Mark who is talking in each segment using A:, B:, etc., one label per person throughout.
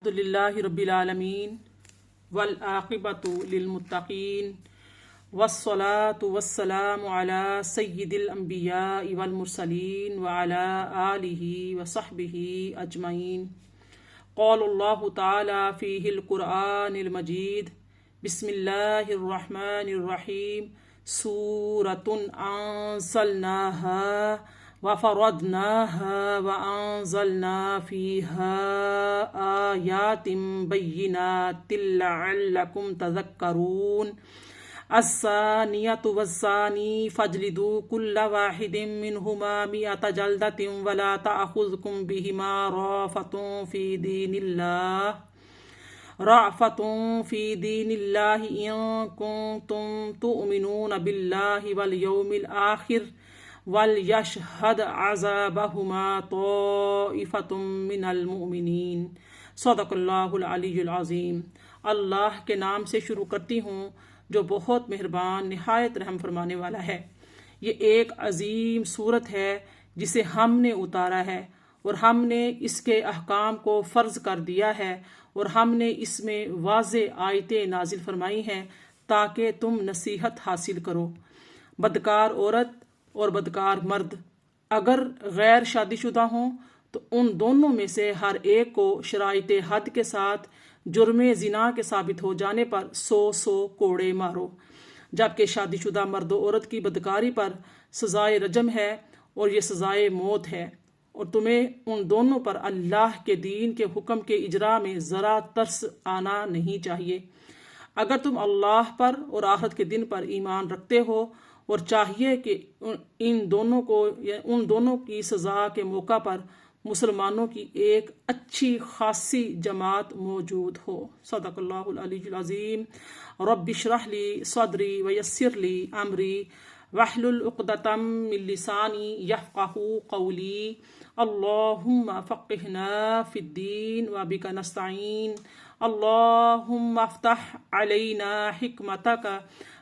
A: अल्हम्दुलिल्लाहि रब्बिल आलमीन वल आक़िबतु लिल मुत्तक़ीन वस्सलातु वस्सलामु अला सय्यिदिल अंबियाइ वल मुरसलीन व अला आलिहि व सहबिहि अजमईन। क़ालल्लाहु तआला फ़ीहिल क़ुरआनिल मजीद बिस्मिल्लाहिर रहमानिर रहीम सूरतुन अंज़लनाहा व फ़रदनाहा व अंज़लना फ़ीहा आयातिम बय्यिनातिन लअल्लकुम तज़क्करून। अस्सानियतु वस्सानी फजलिदू कुल्ला वाहिदिम मिनहुमा मिअता जल्दतिन वला तअख़ुज़कुम बिहिमा राफ़तुन फ़ी दीनिल्लाहि इन कुंतुम तुअमिनून बिल्लाहि वल यौमिल आखिर वल यशहद अज़ाबहुमा ताइफ़तुम मिनल मुमिनीन। सदक़ल्लाहुल अलीयुल अज़ीम। अल्लाह के नाम से शुरू करती हूँ जो बहुत मेहरबान निहायत रहम फरमाने वाला है। ये एक अजीम सूरत है जिसे हमने उतारा है और हमने इसके अहकाम को फ़र्ज कर दिया है और हमने इसमें वाज़े आयतें नाजिल फरमाई हैं ताकि तुम नसीहत हासिल करो। बदकार औरत और बदकार मर्द अगर गैर शादीशुदा हों तो उन दोनों में से हर एक को शराइत हद के साथ जुर्म जिना के साबित हो जाने पर 100 कोड़े मारो, जबकि शादीशुदा मर्द औरत की बदकारी पर सजाए रजम है और ये सजाए मौत है। और तुम्हें उन दोनों पर अल्लाह के दीन के हुक्म के इजरा में ज़रा तरस आना नहीं चाहिए। अगर तुम अल्लाह पर और आखिरत के दिन पर ईमान रखते हो और चाहिए कि उन दोनों की सज़ा के मौका पर मुसलमानों की एक अच्छी खासी जमात मौजूद हो। सदक़ल्लाहुल अलीयुल अज़ीम। रब्बि इश्रह ली सदरी व यस्सिर ली अमरी वहलुल उक़दतम मिन लिसानी यफ़क़हू क़ौली। अल्लाहुम्मा फ़क़्हिना फ़िद्दीन व बिका नस्तईन। अल्लाहुम्मा अफ़्तह अलैना हिकमतक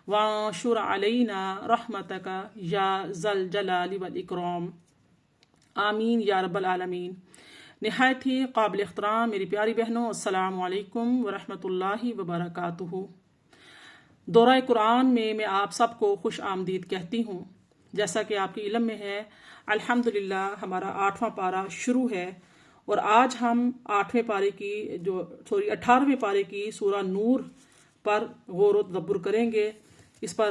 A: वंशुर अलैना रहमतक या ज़ल जलाली वल इकराम। आमीन या रब्बल आलमीन। निहायत ही काबिल एहतराम मेरी प्यारी बहनों, अस्सलामु अलैकुम व रहमतुल्लाहि व बरकातुहू। दौरा कुरान में मैं आप सबको खुश आमदीद कहती हूँ। जैसा कि आपके इल्म में है, अल्हम्दुलिल्लाह हमारा 8वां पारा शुरू है और आज हम 18वें पारे की सूरा नूर पर गौर व तदब्बुर करेंगे। इस पर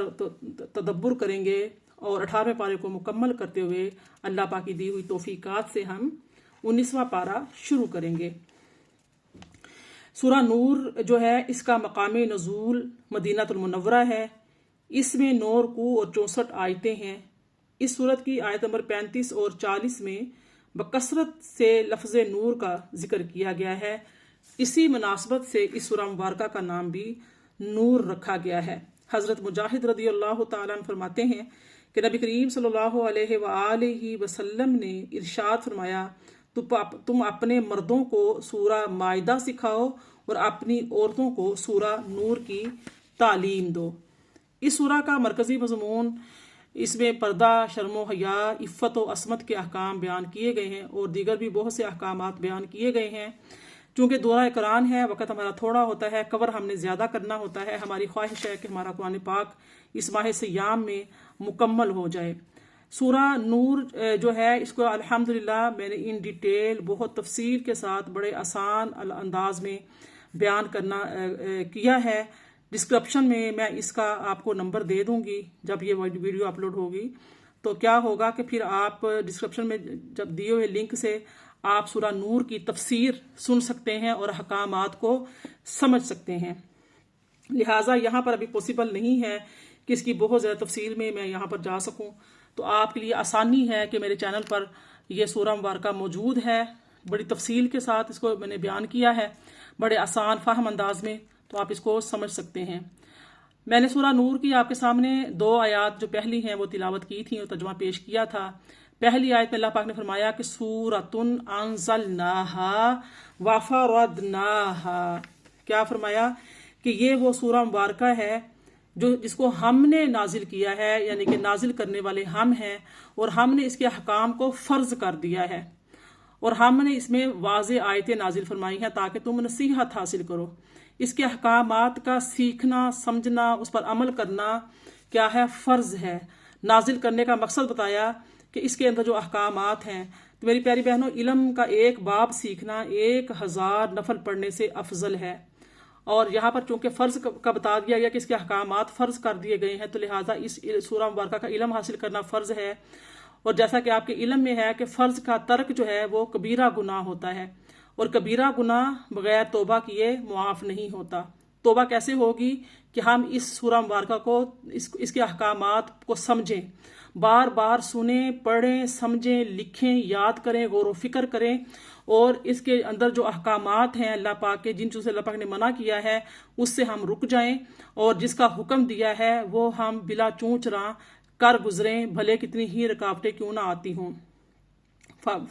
A: तदब्बुर करेंगे और 18वें पारे को मुकम्मल करते हुए अल्लाह पाक की दी हुई तौफीकात से हम 19वां पारा शुरू करेंगे। सूरा नूर जो है इसका मकाम नज़ूल मदीनातुल मुनव्वरा है। इसमें 9 रुकू और 64 आयतें हैं। इस सूरत की आयत नंबर 35 और 40 में बकसरत से लफ्ज़ नूर का जिक्र किया गया है। इसी मुनासबत से इस सूरा मुबारका का नाम भी नूर रखा गया है। हज़रत मुजाहिद रज़ी अल्लाह तआला अन्हु फरमाते हैं कि नबी करीम सल्लल्लाहु अलैहि वसल्लम ने इरशाद फरमाया, तुम अपने मर्दों को सूरा माइदा सिखाओ और अपनी औरतों को सूरा नूर की तालीम दो। इस सूरा का मरकज़ी मज़मून, इसमें पर्दा, शर्म व हया, इफ़्फ़त व असमत के अहकाम बयान किए गए हैं और दीगर भी बहुत से अहकामात बयान किए गए हैं। चूँकि दौरा कुरान है, वक़्त हमारा थोड़ा होता है, कवर हमने ज़्यादा करना होता है। हमारी ख्वाहिश है कि हमारा कुरान पाक इस माह सयाम में मुकम्मल हो जाए। सूरा नूर जो है इसको अल्हम्दुलिल्लाह मैंने इन डिटेल बहुत तफसील के साथ बड़े आसान अंदाज में बयान करना किया है। डिस्क्रिप्शन में मैं इसका आपको नंबर दे दूँगी जब ये वीडियो अपलोड होगी। तो क्या होगा कि फिर आप डिस्क्रिप्शन में जब दिए हुए लिंक से आप सूरा नूर की तफसीर सुन सकते हैं और अहकामात को समझ सकते हैं। लिहाजा यहाँ पर अभी पॉसिबल नहीं है कि इसकी बहुत ज़्यादा तफसील में मैं यहाँ पर जा सकूँ। तो आपके लिए आसानी है कि मेरे चैनल पर यह सूरा मुबारका मौजूद है। बड़ी तफसील के साथ इसको मैंने बयान किया है, बड़े आसान फ़ाहम अंदाज में, तो आप इसको समझ सकते हैं। मैंने सूरा नूर की आपके सामने 2 आयात जो पहली हैं वो तिलावत की थी और तर्जुमा पेश किया था। पहली आयत में अल्लाह पाक ने फरमाया कि सूरतुन अंज़लनाहा व फ़रदनाहा। क्या फरमाया कि ये वो सूरा मुबारका है जिसको हमने नाजिल किया है, यानी कि नाजिल करने वाले हम हैं और हमने इसके अहकाम को फ़र्ज कर दिया है। और हमने इसमें वाज़े आयतें नाजिल फरमाई हैं ताकि तुम नसीहत हासिल करो। इसके अहकामात का सीखना, समझना, उस पर अमल करना क्या है, फ़र्ज है। नाजिल करने का मकसद बताया कि इसके अंदर जो अहकामात हैं। तो मेरी प्यारी बहनों, इल्म का एक बाब सीखना 1000 नफल पढ़ने से अफजल है। और यहाँ पर चूंकि फ़र्ज का बता दिया गया कि इसके अहकामात फ़र्ज कर दिए गए हैं, तो लिहाजा इस सूरह मुबारक का इल्म हासिल करना फ़र्ज है। और जैसा कि आपके इल्म में है कि फ़र्ज का तर्क जो है वो कबीरा गुनाह होता है, और कबीरा गुनाह बगैर तौबा किए मुआफ़ नहीं होता। तौबा कैसे होगी कि हम इस सूरह मुबारक को इसके अहकामात को समझें, बार बार सुने, पढ़ें, समझें, लिखें, याद करें, गौर व फिक्र करें, और इसके अंदर जो अहकामात हैं अल्लाह पाक के, जिन चीज़ों से अल्लाह पाक ने मना किया है उससे हम रुक जाएं, और जिसका हुक्म दिया है वो हम बिला चूंच रा कर गुजरें, भले कितनी ही रुकावटें क्यों ना आती हों।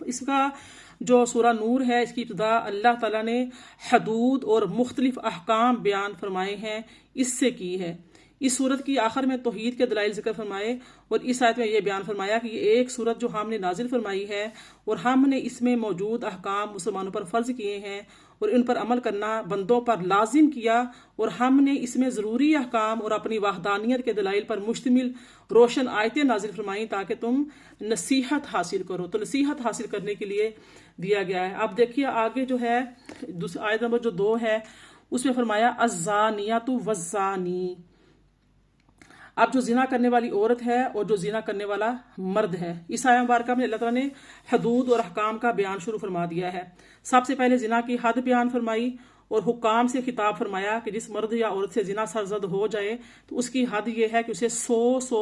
A: इसका जो सूरा नूर है, इसकी इब्तिदा अल्लाह ताला ने हदूद और मुख्तलिफ अहकाम बयान फरमाए हैं, इससे की है। इस सूरत की आखिर में तौहीद के दलाइल जिक्र फरमाए, और इस आयत में यह बयान फरमाया कि ये एक सूरत जो हमने नाजिल फरमाई है और हमने इसमें मौजूद अहकाम मुसलमानों पर फ़र्ज किए हैं और इन पर अमल करना बंदों पर लाजिम किया, और हमने इसमें ज़रूरी अहकाम और अपनी वाहदानियत के दलाइल पर मुश्तमिल रोशन आयतें नाजिल फरमाई ताकि तुम नसीहत हासिल करो। तो नसीहत हासिल करने के लिए दिया गया है। अब देखिए आगे जो है आयत नंबर जो 2 है उसमें फरमाया अज़्ज़ानियतु वज़्ज़ानी। अब जो जिना करने वाली औरत है और जो जिना करने वाला मर्द है, इस आयत मुबारक में अल्लाह ताला ने हदूद और अहकाम का बयान शुरू फरमा दिया है। सबसे पहले जिना की हद बयान फरमाई और हुक्काम से खिताब फरमाया कि जिस मर्द या औरत से जिना सरजद हो जाए तो उसकी हद यह है कि उसे 100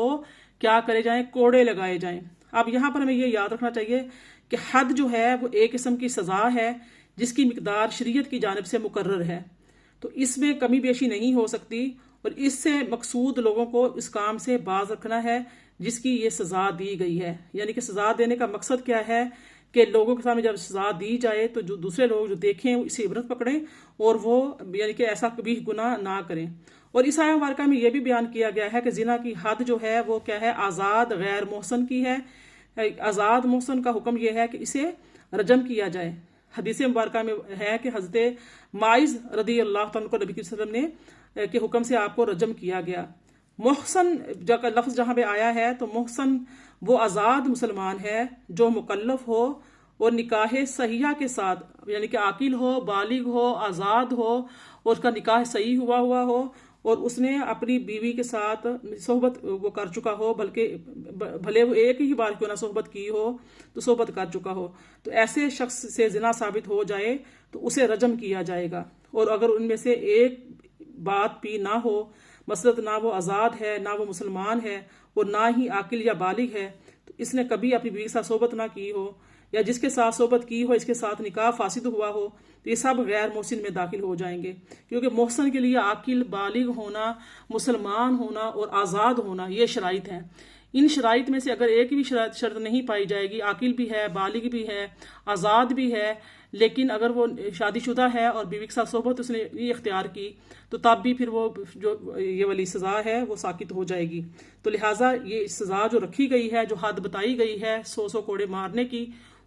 A: क्या करे जाए, कोड़े लगाए जाएं। अब यहाँ पर हमें यह याद रखना चाहिए कि हद जो है वो एक किस्म की सज़ा है जिसकी मिकदार शरीयत की जानिब से मुकर्रर है, तो इसमें कमी बेशी नहीं हो सकती, और इससे मकसूद लोगों को इस काम से बाज रखना है जिसकी ये सज़ा दी गई है। यानी कि सज़ा देने का मकसद क्या है कि लोगों के सामने जब सज़ा दी जाए तो जो दूसरे लोग जो देखें वो इसे इबरत पकड़ें और वो यानी कि ऐसा कभी गुनाह ना करें। और इस आयत मुबारक में यह भी बयान किया गया है कि जिना की हद जो है वो क्या है, आज़ाद गैर मोहसन की है। आज़ाद मोहसन का हुक्म यह है कि इसे रजम किया जाए। हदीस मुबारक में है कि हज़रत माइज़ रदी अल्लाह तआला को नबी वसल्लम ने के हुक्म से आपको रजम किया गया। मोहसन जगह लफ्ज़ जहाँ पे आया है तो मोहसन वो आज़ाद मुसलमान है जो मुकल्लफ हो और निकाह सहिया के साथ, यानी कि आकिल हो, बालिग हो, आज़ाद हो और उसका निकाह सही हुआ हो और उसने अपनी बीवी के साथ सोहबत वो कर चुका हो, बल्कि भले वो एक ही बार क्यों ना सोहबत की हो तो सोहबत कर चुका हो, तो ऐसे शख्स से जिना साबित हो जाए तो उसे रजम किया जाएगा। और अगर उनमें से एक बात भी ना हो, मसलत ना वो आज़ाद है, ना वो मुसलमान है और ना ही आकिल या बालिग है, तो इसने कभी अपनी बीवी के साथ सोहबत ना की हो या जिसके साथ सोहबत की हो इसके साथ निकाह फासिद हुआ हो, तो ये सब गैर मोहसिन में दाखिल हो जाएंगे। क्योंकि मोहसन के लिए आकिल, बालिग होना, मुसलमान होना और आज़ाद होना ये शराइत हैं। इन शराइत में से अगर एक भी शर्त नहीं पाई जाएगी, आकिल भी है, बालिग भी है, आज़ाद भी है, लेकिन अगर वो शादीशुदा है और बीवी के साथ सोहबत उसने ये इख्तियार की तो तब भी फिर वो जो ये वाली सज़ा है वो साकित हो जाएगी। तो लिहाजा ये सज़ा जो रखी गई है, जो हद बताई गई है 100 कोड़े मारने की,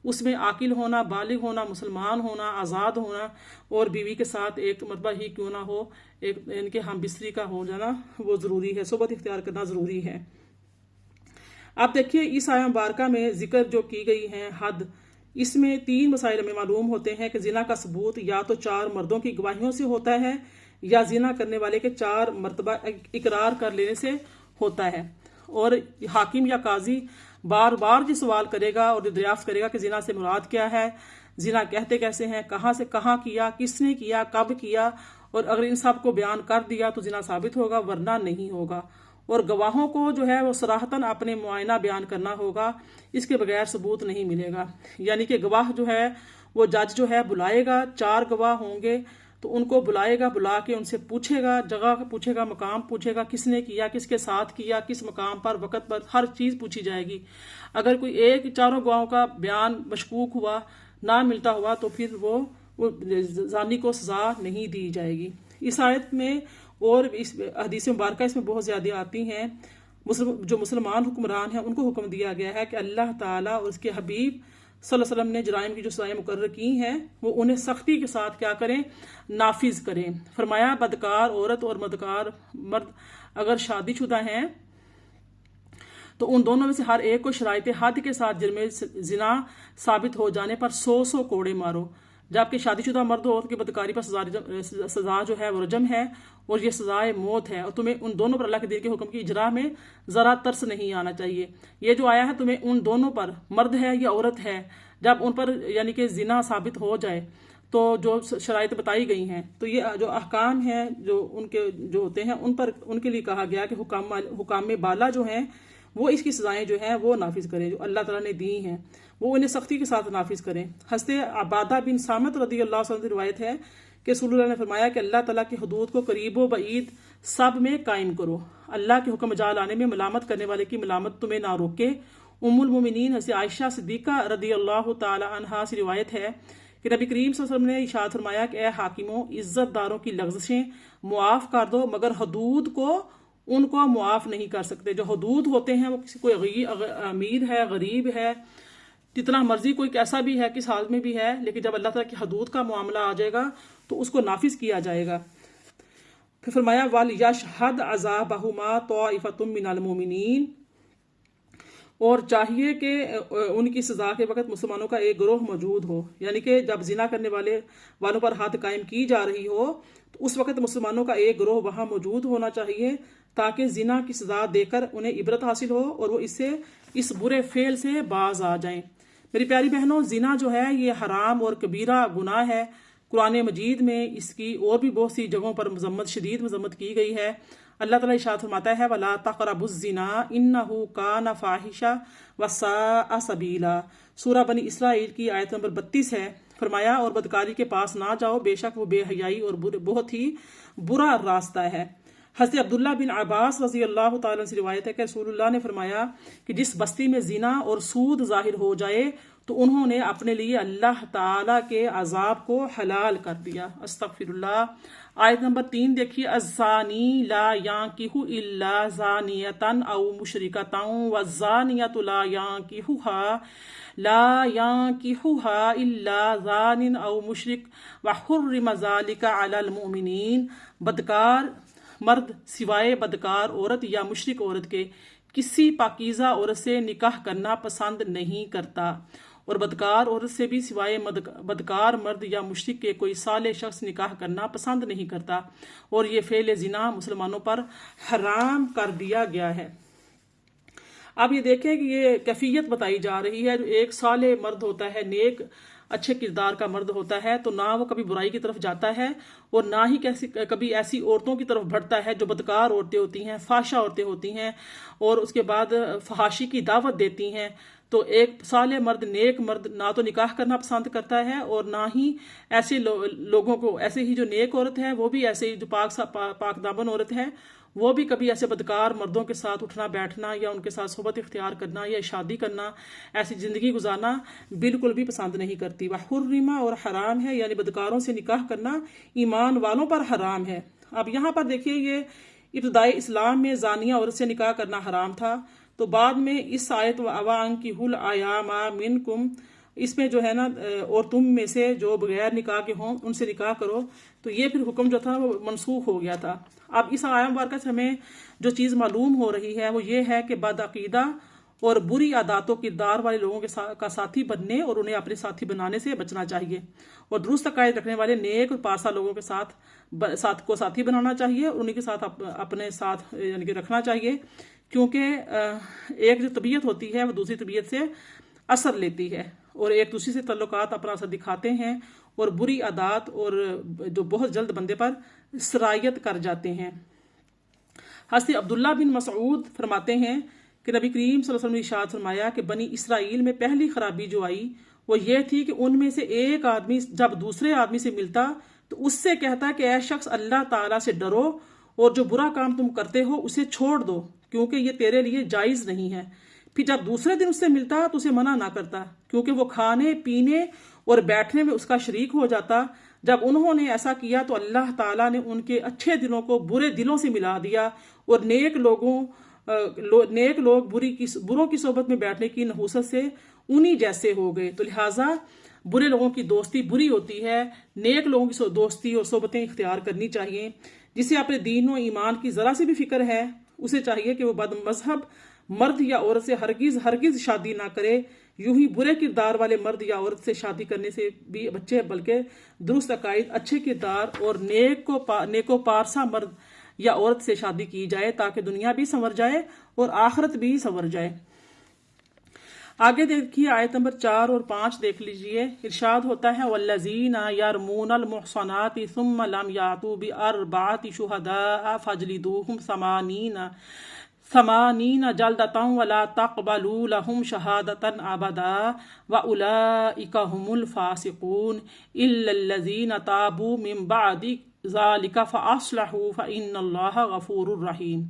A: उसमें आकिल होना, बालिग होना, मुसलमान होना, आज़ाद होना और बीवी के साथ एक मरतबा ही क्यों ना हो, एक इनके हम बिस्तरी का हो जाना वो ज़रूरी है, सोहबत इख्तियार करना ज़रूरी है। अब देखिए इस आयत मुबारक में जिक्र जो की गई है हद, इसमें 3 मसाइल हमें मालूम होते हैं कि जिना का सबूत या तो 4 मर्दों की गवाहियों से होता है या जिना करने वाले के 4 मरतबा इकरार कर लेने से होता है। और हाकिम या काजी बार बार जो सवाल करेगा और दरियाफ्त करेगा कि जिना से मुराद क्या है, जिना कहते कैसे हैं, कहाँ से कहाँ किया, किसने किया, कब किया, और अगर इन सब को बयान कर दिया तो जिना साबित होगा, वरना नहीं होगा। और गवाहों को जो है वो सराहतन अपने मुआयना बयान करना होगा, इसके बगैर सबूत नहीं मिलेगा। यानी कि गवाह जो है वो जज जो है बुलाएगा, 4 गवाह होंगे तो उनको बुलाएगा, बुला के उनसे पूछेगा, जगह पूछेगा, मकाम पूछेगा, किसने किया, किसके साथ किया, किस मकाम पर, वक़्त पर, हर चीज़ पूछी जाएगी। अगर कोई एक 4 गवाहों का बयान मशकूक हुआ, ना मिलता हुआ, तो फिर वो जानी को सज़ा नहीं दी जाएगी। इस आयत में और इस हदीस मुबारक इसमें बहुत ज़्यादा आती हैं। जो मुसलमान हुक्मरान हैं उनको हुक्म दिया गया है कि अल्लाह ताला और उसके हबीब सल्लल्लाहु अलैहि वसल्लम ने जराइम की जो सजाएं मुकर्रर की हैं वो उन्हें सख्ती के साथ क्या करें, नाफिज करें। फरमाया बदकार औरत और बदकार मर्द अगर शादीशुदा हैं तो उन दोनों में से हर एक को शराइते हद के साथ जुर्म जिना साबित हो जाने पर 100 कोड़े मारो। जबकि शादीशुदा मर्द और औरत की बदकारी पर सजा जो है वो रजम है और ये सजाए मौत है। और तुम्हें उन दोनों पर अल्लाह के दीन के हुक्म की इजरा में ज़रा तरस नहीं आना चाहिए। ये जो आया है तुम्हें उन दोनों पर, मर्द है या औरत है, जब उन पर यानी कि जिना साबित हो जाए तो जो शराइत बताई गई हैं तो ये जो अहकाम हैं जो उनके जो होते हैं उन पर उनके लिए कहा गया कि हुकाम बाला जो हैं वो इसकी सजाएं जो हैं वो नाफिज करें, जो अल्लाह ताला ने दी हैं वो उन्हें सख्ती के साथ नाफिज करें। हस्ते अबादा बिन सामत रदी अल्लाह की रिवायत है कि रसूलुल्लाह ने फरमाया कि अल्लाह ताला की हदूद को करीबो बईद सब में कायम करो। अल्लाह के हुक्म जा लाने में मलामत करने वाले की मलामत तुम्हें ना रोके। उम्मुल मोमिनीन हज़रत आयशा सिद्दीक़ा रदी अल्लाह ताला अन्हा से रिवायत है कि नबी करीम सल्लल्लाहु अलैहि वसल्लम ने इरशाद फरमाया कि ए हाकिमों, इज्जतदारों की लग़ज़िशें मुआफ़ कर दो मगर हदूद को उनको मुआफ़ नहीं कर सकते। जो हदूद होते हैं वो किसी कोई अमीर है, गरीब है, जितना मर्जी कोई कैसा भी है, किस हाल में भी है, लेकिन जब अल्लाह ताला की हदूद का मामला आ जाएगा तो उसको नाफिज किया जाएगा। फिर फरमाया वल यशहद अज़ाबहुमा ताइफतुम मिनल मोमिनीन, और चाहिए कि उनकी सजा के वक्त मुसलमानों का एक ग्रोह मौजूद हो। यानी कि जब जिना करने वालों पर हद कायम की जा रही हो तो उस वक्त मुसलमानों का एक ग्रोह वहाँ मौजूद होना चाहिए ताकि जिना की सजा देकर उन्हें इबरत हासिल हो और वो इस बुरे फेल से बाज आ जाएं। मेरी प्यारी बहनों, जिना जो है ये हराम और कबीरा गुनाह है। कुरान मजीद में इसकी और भी बहुत सी जगहों पर शदीद मजम्मत की गई है। अल्लाह ताला इरशाद फरमाता है वला तक़रबुज़्ज़िना इन्नहु काना फ़ाहिशा वसाअ सबीला। सूरह बनी इसराइल की आयत नंबर 32 है। फरमाया और बदकारी के पास ना जाओ, बेशक वो बेहयाई और बहुत ही बुरा रास्ता है। हज़रत अब्दुल्ला बिन अब्बास रज़ी अल्लाह ताला से रिवायत है कि रसूलुल्लाह ने फरमाया कि जिस बस्ती में जिना और सूद जाहिर हो जाए तो उन्होंने अपने लिए अल्लाह ताला के अजाब को हलाल कर दिया। अस्तगफिरुल्लाह। आयत नंबर 3 देखिए, अज़्ज़ानी ला यांकिहु इल्ला ज़ानियतन औ मुशरिकतन वज़्ज़ानियतु ला यांकिहुहा इल्ला ज़ानिन औ मुशरिक व हुर्रिम ज़ालिका अलल मुमिनीन। बदकार मर्द सिवाय बदकार औरत या मुशरिक औरत के किसी पाकीज़ा औरत से निकाह करना पसंद नहीं करता और बदकार औरत से भी सिवाय बदकार मर्द या मुशरिक के कोई साले शख्स निकाह करना पसंद नहीं करता और ये फेल जिना मुसलमानों पर हराम कर दिया गया है। अब ये देखें कि ये कैफियत बताई जा रही है। जो एक साले मर्द होता है, नेक अच्छे किरदार का मर्द होता है, तो ना वो कभी बुराई की तरफ जाता है और ना ही कभी ऐसी औरतों की तरफ बढ़ता है जो बदकार औरतें होती हैं, फाशा औरतें होती हैं और उसके बाद फहाशी की दावत देती हैं। तो एक साले मर्द, नेक मर्द ना तो निकाह करना पसंद करता है और ना ही ऐसे लोगों को, ऐसे ही जो नेक औरत है वो भी ऐसे ही जो पाक दामन औरत है वो भी कभी ऐसे बदकार मर्दों के साथ उठना बैठना या उनके साथ सोबत इख्तियार करना या शादी करना, ऐसी ज़िंदगी गुजारना बिल्कुल भी पसंद नहीं करती। वह हुर्रिमा और हराम है, यानी बदकारों से निकाह करना ईमान वालों पर हराम है। अब यहाँ पर देखिए, ये इब्तिदाई इस्लाम में जानिया औरत से निकाह करना हराम था, तो बाद में इस आयत वांकिहुल अयामा मिनकुम, इसमें जो है ना, और तुम में से जो बगैर निकाह के हों उनसे निकाह करो, तो ये फिर हुक्म जो था वो मनसूख हो गया था। अब इस आयत मुबारक से हमें जो चीज़ मालूम हो रही है वो ये है कि बदअकीदा और बुरी आदतों किरदार वाले लोगों के का साथी बनने और उन्हें अपने साथी बनाने से बचना चाहिए और दुरुस्त अकायद रखने वाले नेक और पासा लोगों के साथ साथी बनाना चाहिए और उन्हीं के साथ अपने साथ यानी कि रखना चाहिए, क्योंकि एक जो तबीयत होती है वो दूसरी तबीयत से असर लेती है और एक दूसरे से तल्लुकात अपना असर दिखाते हैं और बुरी आदत और जो बहुत जल्द बंदे पर सरायत कर जाते हैं। हज़रत अब्दुल्ला बिन मसऊद फरमाते हैं कि नबी करीम सल्लल्लाहु अलैहि वसल्लम ने इरशाद फरमाया कि बनी इसराइल में पहली खराबी जो आई वो ये थी कि उनमें से एक आदमी जब दूसरे आदमी से मिलता तो उससे कहता कि ऐ शख्स, अल्लाह ताला से डरो और जो बुरा काम तुम करते हो उसे छोड़ दो क्योंकि ये तेरे लिए जायज़ नहीं है। फिर जब दूसरे दिन उससे मिलता तो उसे मना ना करता क्योंकि वो खाने पीने और बैठने में उसका शरीक हो जाता। जब उन्होंने ऐसा किया तो अल्लाह ताला ने उनके अच्छे दिलों को बुरे दिलों से मिला दिया और नेक लोग बुरों की सोबत में बैठने की नहूसत से उन्हीं जैसे हो गए। तो लिहाजा बुरे लोगों की दोस्ती बुरी होती है, नेक लोगों की दोस्ती और सोबतें इख्तियार करनी चाहिए। जिसे अपने दीन और ईमान की ज़रा सी भी फिक्र है, उसे चाहिए कि वो बद मजहब मर्द या औरत से हरगिज हरगिज शादी ना करे। यूं ही बुरे किरदार वाले मर्द या औरत से शादी करने से भी बच्चे, बल्कि दुरुस्त अकायद, अच्छे किरदार और नेको पारसा मर्द या औरत से शादी की जाए, ताकि दुनिया भी संवर जाए और आखिरत भी संवर जाए। आगे देखिए आयत नंबर 4 और 5 देख लीजिए। इरशाद होता है वल्लज़ीना यरमूनल मुहसनाति सुम्मा लम यातू बि अर्बाति शुहदा फजलिदूहुम समानीना जल्दतन वला तक़बलू लहुम शहादतन अबदा व उलाइका हुमुल फासिकून इल्लल्लज़ीना ताबू मिन बअदि ज़ालिका फ़अस्लहू फ़इन्नल्लाहा गफ़ूरुर रहीम।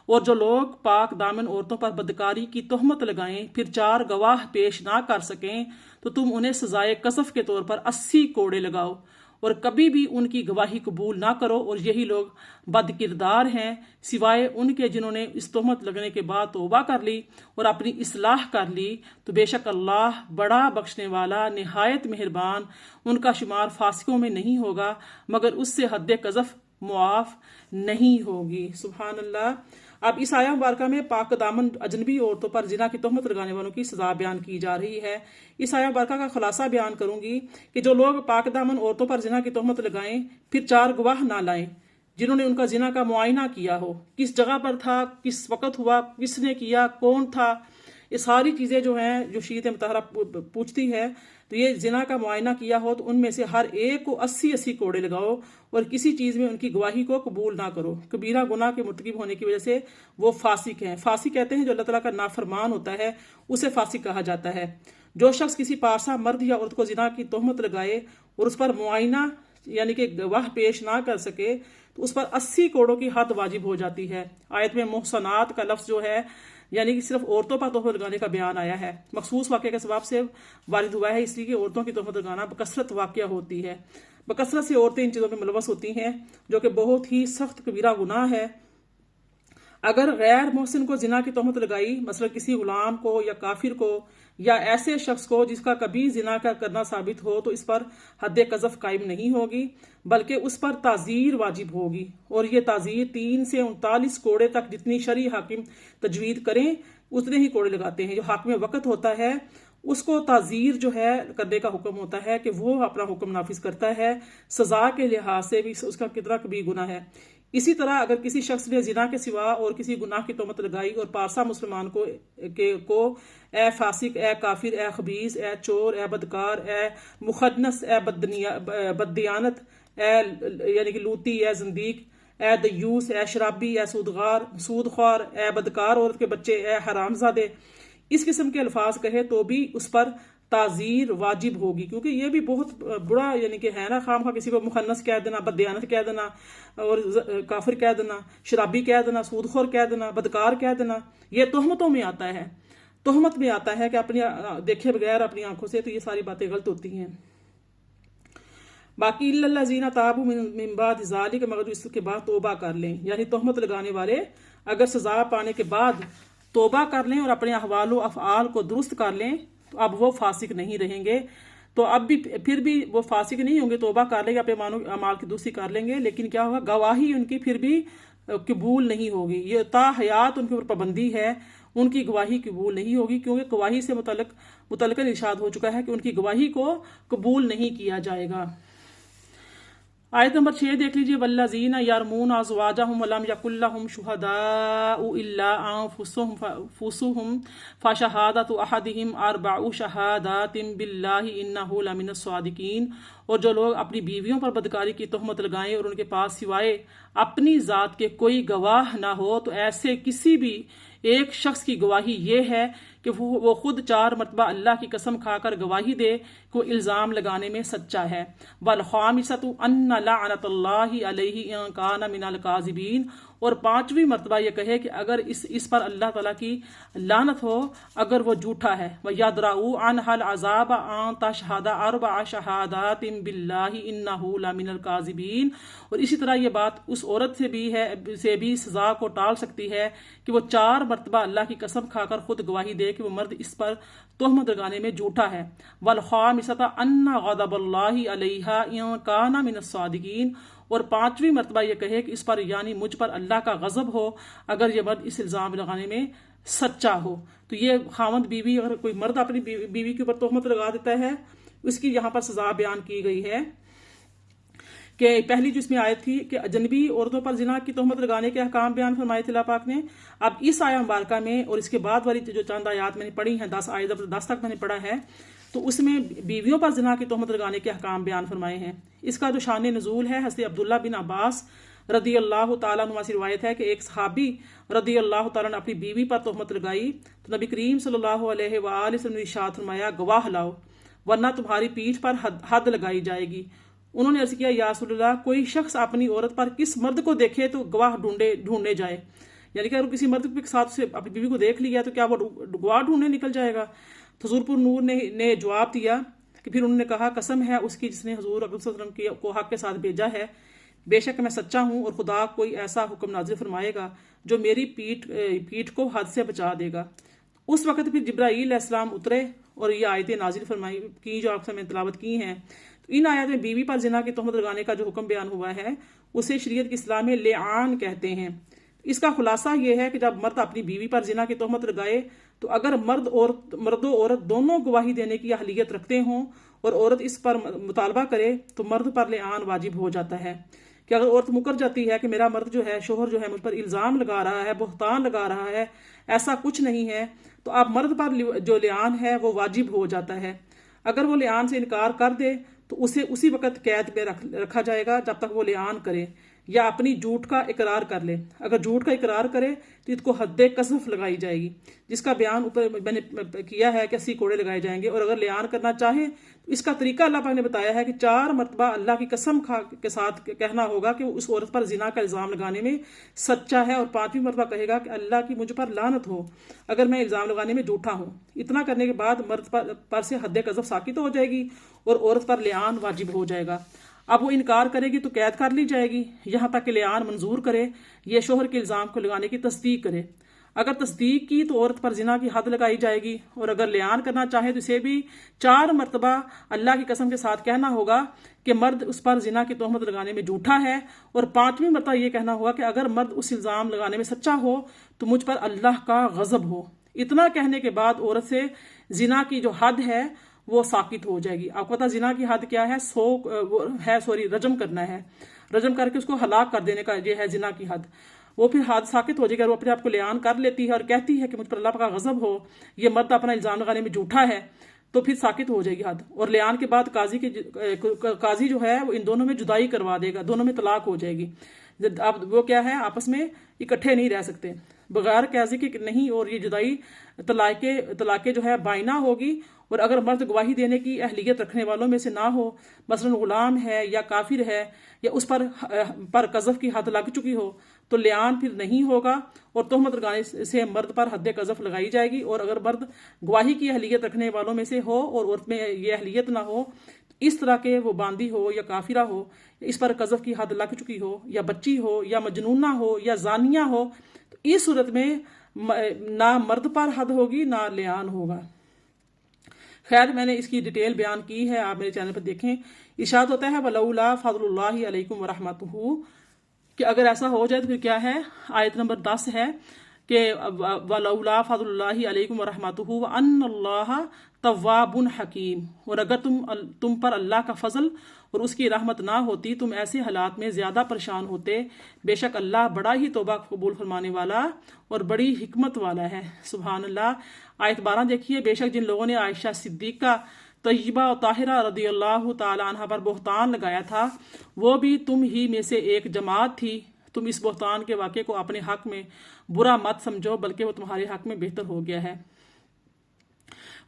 A: और जो लोग पाक दामन औरतों पर बदकारी की तोहमत लगाएं, फिर 4 गवाह पेश ना कर सकें, तो तुम उन्हें सजाए कसफ के तौर पर 80 कोड़े लगाओ और कभी भी उनकी गवाही कबूल ना करो। और यही लोग बद किरदार हैं, सिवाय उनके जिन्होंने इस तोहमत लगने के बाद तौबा कर ली और अपनी इस्लाह कर ली। तो बेशक अल्लाह बड़ा बख्शने वाला, निहायत मेहरबान, उनका शुमार फासिकों में नहीं होगा, मगर उससे हद कज़फ मुआफ नहीं होगी। सुभान अल्लाह। अब इस आया मुबारका में पाक दामन अजनबी औरतों पर जिना की तोहमत लगाने वालों की सजा बयान की जा रही है। इस आया मुबारका का खुलासा बयान करूंगी कि जो लोग पाक दामन औरतों पर जिना की तोहमत लगाएं, फिर 4 गवाह ना लाएं जिन्होंने उनका जिना का मुआयना किया हो, किस जगह पर था, किस वक्त हुआ, किसने किया, कौन था, ये सारी चीज़ें जो हैं, जो शीत मुतहरा पूछती है, तो ये जिना का मुआयना किया हो तो उनमें से हर एक को 80-80 कोड़े लगाओ और किसी चीज़ में उनकी गवाही को कबूल ना करो। कबीरा गुनाह के मुर्तकिब होने की वजह से वो फासिक हैं। फासिक कहते हैं जो अल्लाह ताला का नाफरमान होता है, उसे फासिक कहा जाता है। जो शख्स किसी पारसा मर्द या औरत को जिना की तोहमत लगाए और उस पर मुआयना यानी कि गवाह पेश ना कर सके, तो उस पर 80 कोड़ों की हद वाजिब हो जाती है। आयत में मुहसनात का लफ्ज़ जो है यानी कि सिर्फ औरतों पर तोहमत लगाने का बयान आया है, मखसूस वाक़े के सबाब से वारिद हुआ है, इसलिए कि औरतों की तोहमत लगाना बकसरत वाक़या होती है। बकसरत से औरतें इन चीज़ों में मुलवस होती हैं, जो कि बहुत ही सख्त कबीरा गुनाह है। अगर गैर मोहसिन को जिना की तोहमत लगाई, मसलन किसी गुलाम को या काफिर को या ऐसे शख्स को जिसका कभी जिना का करना साबित हो, तो इस पर हद कज़फ कायम नहीं होगी, बल्कि उस पर ताज़ीर वाजिब होगी। और ये ताज़ीर 3 से 39 कोड़े तक जितनी शरी हाकिम तजवीज़ करें उतने ही कोड़े लगाते हैं। जो हाकिम वक़्त होता है उसको ताज़ीर जो है करने का हुक्म होता है कि वो अपना हुक्म नाफिज करता है, सज़ा के लिहाज से भी उसका कितना कभी गुनाह है। इसी तरह अगर किसी शख्स ने जिना के सिवा और किसी गुनाह की तोहमत लगाई और पारसा मुसलमान को ए फासिक, ए काफिर, ए खबीस, ए चोर, ए बदकार, ए मुखन्नस, ए बददियानत, ए यानी कि लूती, ए जंदीक, ए दयूस, ए शराबी, ए सूदख्वार, ए बदकार औरत के बच्चे, ए हरामजादे, इस किस्म के अल्फाज कहे तो भी उस पर ताज़ीर वाजिब होगी, क्योंकि ये भी बहुत बुरा यानी कि है ना, खाम खा किसी को मुखन्नस कह देना, बददियानत कह देना और काफिर कह देना, शराबी कह देना, सूदखोर कह देना, बदकार कह देना, ये तोहमतों में आता है। तोहमत में आता है कि अपनी देखे बगैर अपनी आंखों से, तो ये सारी बातें गलत होती हैं। बाकी इल्लल्लज़ीना ताबू मिन बाद ज़ालिक, मगर इसके बाद तौबा कर लें, यानी तोहमत लगाने वाले अगर सजा पाने के बाद तौबा कर लें और अपने अहवाल व अफ़आल को दुरुस्त कर लें, तो अब वो फासिक नहीं रहेंगे। तो अब भी फिर भी वो फासिक नहीं होंगे, तौबा कर लेंगे, अपने अमाल की दुरुस्ती कर लेंगे, लेकिन क्या होगा, गवाही उनकी फिर भी कबूल नहीं होगी। ये ता हयात उनके ऊपर पाबंदी है, उनकी गवाही कबूल नहीं होगी, क्योंकि गवाही से मुतल्लिक़ इरशाद हो चुका है कि उनकी गवाही को कबूल नहीं किया जाएगा। आयत नंबर 6 देख लीजिए। वल्लज़ीना यरमून अज़वाजहुम वलम यकुल लहुम शुहदाउ इल्ला अनफुसुहुम फशहादतु अहदिहिम अर्बउ शहादातिन बिल्लाहि इन्नहु लमिनस सादिकीन। और जो लोग अपनी बीवियों पर बदकारी की तोहमत लगाएं और उनके पास सिवाय अपनी ज़ात के कोई गवाह ना हो, तो ऐसे किसी भी एक शख्स की गवाही ये है कि वो खुद 4 मरतबा अल्लाह की कसम खाकर गवाही दे को इल्ज़ाम लगाने में सच्चा है। वल खामिसतु अन्ना लअनतुल्लाहि अलैहि इन काना मिनल काज़िबीन। और पांचवी मरतबा ये कहे कि अगर इस पर अल्लाह ताला की लानत हो अगर वो झूठा है। व यादराऊ अन हल अजाब आन तशहदा अरबा शहादातिन बिल्लाहि इन्नहु लमिनल काज़िबीन। और इसी तरह ये बात उस औरत से भी सजा को टाल सकती है कि वो 4 मरतबा अल्लाह की कसम खाकर खुद गवाही दे कि वो मर्द इस पर तोहमत लगाने में झूठा है। वल खामिसता अन्ना गज़बल्लाहि अलैहा इन काना मिनस सादिकीन। और 5वीं मरतबा ये कहे कि इस पर यानी मुझ पर अल्लाह का गजब हो अगर ये मर्द इस इल्ज़ाम लगाने में सच्चा हो। तो ये खामद बीवी, अगर कोई मर्द अपनी बीवी के ऊपर तोहमत लगा देता है, उसकी यहाँ पर सजा बयान की गई है कि पहली जो इसमें आयत थी कि अजनबी औरतों पर जिना की तोहमत लगाने के अहकाम बयान फरमाए थे अल्लाह पाक ने। अब इस आया मुबारका में और इसके बाद वाली जो चंद आयात मैंने पढ़ी हैं, 10 आयत 10 तक मैंने पढ़ा है, तो उसमें बीवियों पर जिना की तोहमत लगाने के अहकाम बयान फरमाए हैं। इसका जो शान नज़ूल है, हज़रत अब्दुल्ला बिन अब्बास रदी अल्लाह ताला अन्हुमा से रिवायत है कि एक सहाबी रदी अल्लाह ताला ने अपनी बीवी पर तोहमत लगाई तो नबी करीम सल्लल्लाहु अलैहि वसल्लम ने इरशाद फरमाया, गवाह लाओ वरना तुम्हारी पीठ पर हद लगाई जाएगी। उन्होंने अर्ज किया, या रसूलल्लाह, कोई शख्स अपनी औरत पर किस मर्द को देखे तो गवाह ढूंढने जाए, यानी कि अगर किसी मर्द के साथ से अपनी बीवी को देख लिया तो क्या वो गवाह ढूंढने निकल जाएगा। तो हजूरपुर नूर ने जवाब दिया कि फिर उन्होंने कहा, कसम है उसकी जिसने हजूर अकरम सल्लल्लाहु अलैहि वसल्लम को हक के साथ भेजा है, बेशक मैं सच्चा हूँ और खुदा कोई ऐसा हुक्म नाजिल फरमाएगा जो मेरी पीठ को हद से बचा देगा। उस वक्त फिर जिब्राईल अलैहिस्सलाम उतरे और ये आयतें नाजिल फरमाई की जो आपसे मैंने तलावत की हैं। तो इन आयत में बीवी पर जिना की तोहमत लगाने का जो हुक्म बयान हुआ है उसे शरीयत के इस्लाम में लेआन कहते हैं। इसका खुलासा ये है कि जब मर्द अपनी बीवी पर जिना की तोहमत लगाए तो अगर मर्द औरत दोनों गवाही देने की अहलियत रखते हों और औरत इस पर मुतालबा करे तो मर्द पर लेआन वाजिब हो जाता है। कि अगर औरत मुकर जाती है कि मेरा मर्द जो है, शोहर जो है, मुझ पर इल्ज़ाम लगा रहा है, बहतान लगा रहा है, ऐसा कुछ नहीं है, तो आप मर्द पर जो लिआन है वो वाजिब हो जाता है। अगर वो लिआन से इनकार कर दे तो उसे उसी वक्त कैद में रखा जाएगा जब तक वो लिआन करे या अपनी झूठ का इकरार कर ले। अगर झूठ का इकरार करे तो इसको हद्दे कसफ लगाई जाएगी, जिसका बयान ऊपर मैंने किया है कि 80 कोड़े लगाए जाएंगे। और अगर लिआन करना चाहे तो इसका तरीका अल्लाह पाक ने बताया है कि 4 मरतबा अल्लाह की कसम के साथ कहना होगा कि उस औरत पर जिना का इल्ज़ाम लगाने में सच्चा है, और 5वीं मरतबा कहेगा कि अल्लाह की मुझ पर लानत हो अगर मैं इल्ज़ाम लगाने में झूठा हूँ। इतना करने के बाद मर्द पर से हद्दे कसफ साकित हो जाएगी और औरत पर लिआन वाजिब हो जाएगा। अब वो इनकार करेगी तो कैद कर ली जाएगी यहाँ तक कि लिआन मंजूर करे, ये शोहर के इल्ज़ाम को लगाने की तस्दीक करे। अगर तस्दीक की तो औरत पर जिना की हद लगाई जाएगी, और अगर लिआन करना चाहे तो इसे भी 4 मरतबा अल्लाह की कसम के साथ कहना होगा कि मर्द उस पर जिना की तोहमत लगाने में झूठा है, और 5वीं मरतबा ये कहना होगा कि अगर मर्द उस इल्ज़ाम लगाने में सच्चा हो तो मुझ पर अल्लाह का गज़ब हो। इतना कहने के बाद औरत से जिना की जो हद है वो साकित हो जाएगी। आपको पता जिना की हद क्या है? रजम करना है, रजम करके उसको हलाक कर देने का ये है जिना की हद। वो फिर हद साकित हो जाएगी और वो अपने आप को लिआन कर लेती है और कहती है कि मुझ पर अल्लाह का गज़ब हो, ये मर्द अपना इल्ज़ाम लगाने में झूठा है, तो फिर साकित हो जाएगी हद। और लिआन के बाद काजी जो है वो इन दोनों में जुदाई करवा देगा, दोनों में तलाक हो जाएगी। अब वो क्या है, आपस में इकट्ठे नहीं रह सकते बगैर काजी के नहीं, और ये जुदाई तलाके जो है बाइना होगी। और अगर मर्द गवाही देने की अहलियत रखने वालों में से ना हो, मसलन गुलाम है या काफिर है या उस पर कज़फ की हद लग चुकी हो, तो लिआन फिर नहीं होगा और तोहमत लगाने से मर्द पर हद कज़फ लगाई जाएगी। और अगर मर्द गवाही की अहलियत रखने वालों में से हो और औरत में ये अहलियत ना हो, इस तरह के वो बांदी हो या काफिरा हो, इस पर कज़फ की हद लग चुकी हो, या बच्ची हो या मजनूना हो या जानिया हो, तो इस सूरत में ना मर्द पर हद होगी ना लिआन होगा। खैर, मैंने इसकी डिटेल बयान की है, आप मेरे चैनल पर देखें। इरशाद होता है वलौला फज़लुल्लाहि अलैकुम व रहमतुहु, कि अगर ऐसा हो जाए तो फिर क्या है, आयत नंबर 10 है कि वलौला फज़लुल्लाहि अलैकुम व रहमतुहु व अन्नल्लाह तव्वाबुन हकीम, और अगर तुम पर अल्लाह का फजल और उसकी रहमत ना होती, तुम ऐसे हालात में ज्यादा परेशान होते, बेशक अल्लाह बड़ा ही तौबा कबूल फरमाने वाला और बड़ी हिकमत वाला है। सुभान अल्लाह। आयत 12 देखिए, बेशक जिन लोगों ने आयशा सिद्दीका तय्यबा और ताहिरा रदी अल्लाह ताला अन्हा पर बहतान लगाया था, वो भी तुम ही में से एक जमात थी। तुम इस बहतान के वाक़े को अपने हक में बुरा मत समझो, बल्कि वो तुम्हारे हक में बेहतर हो गया है।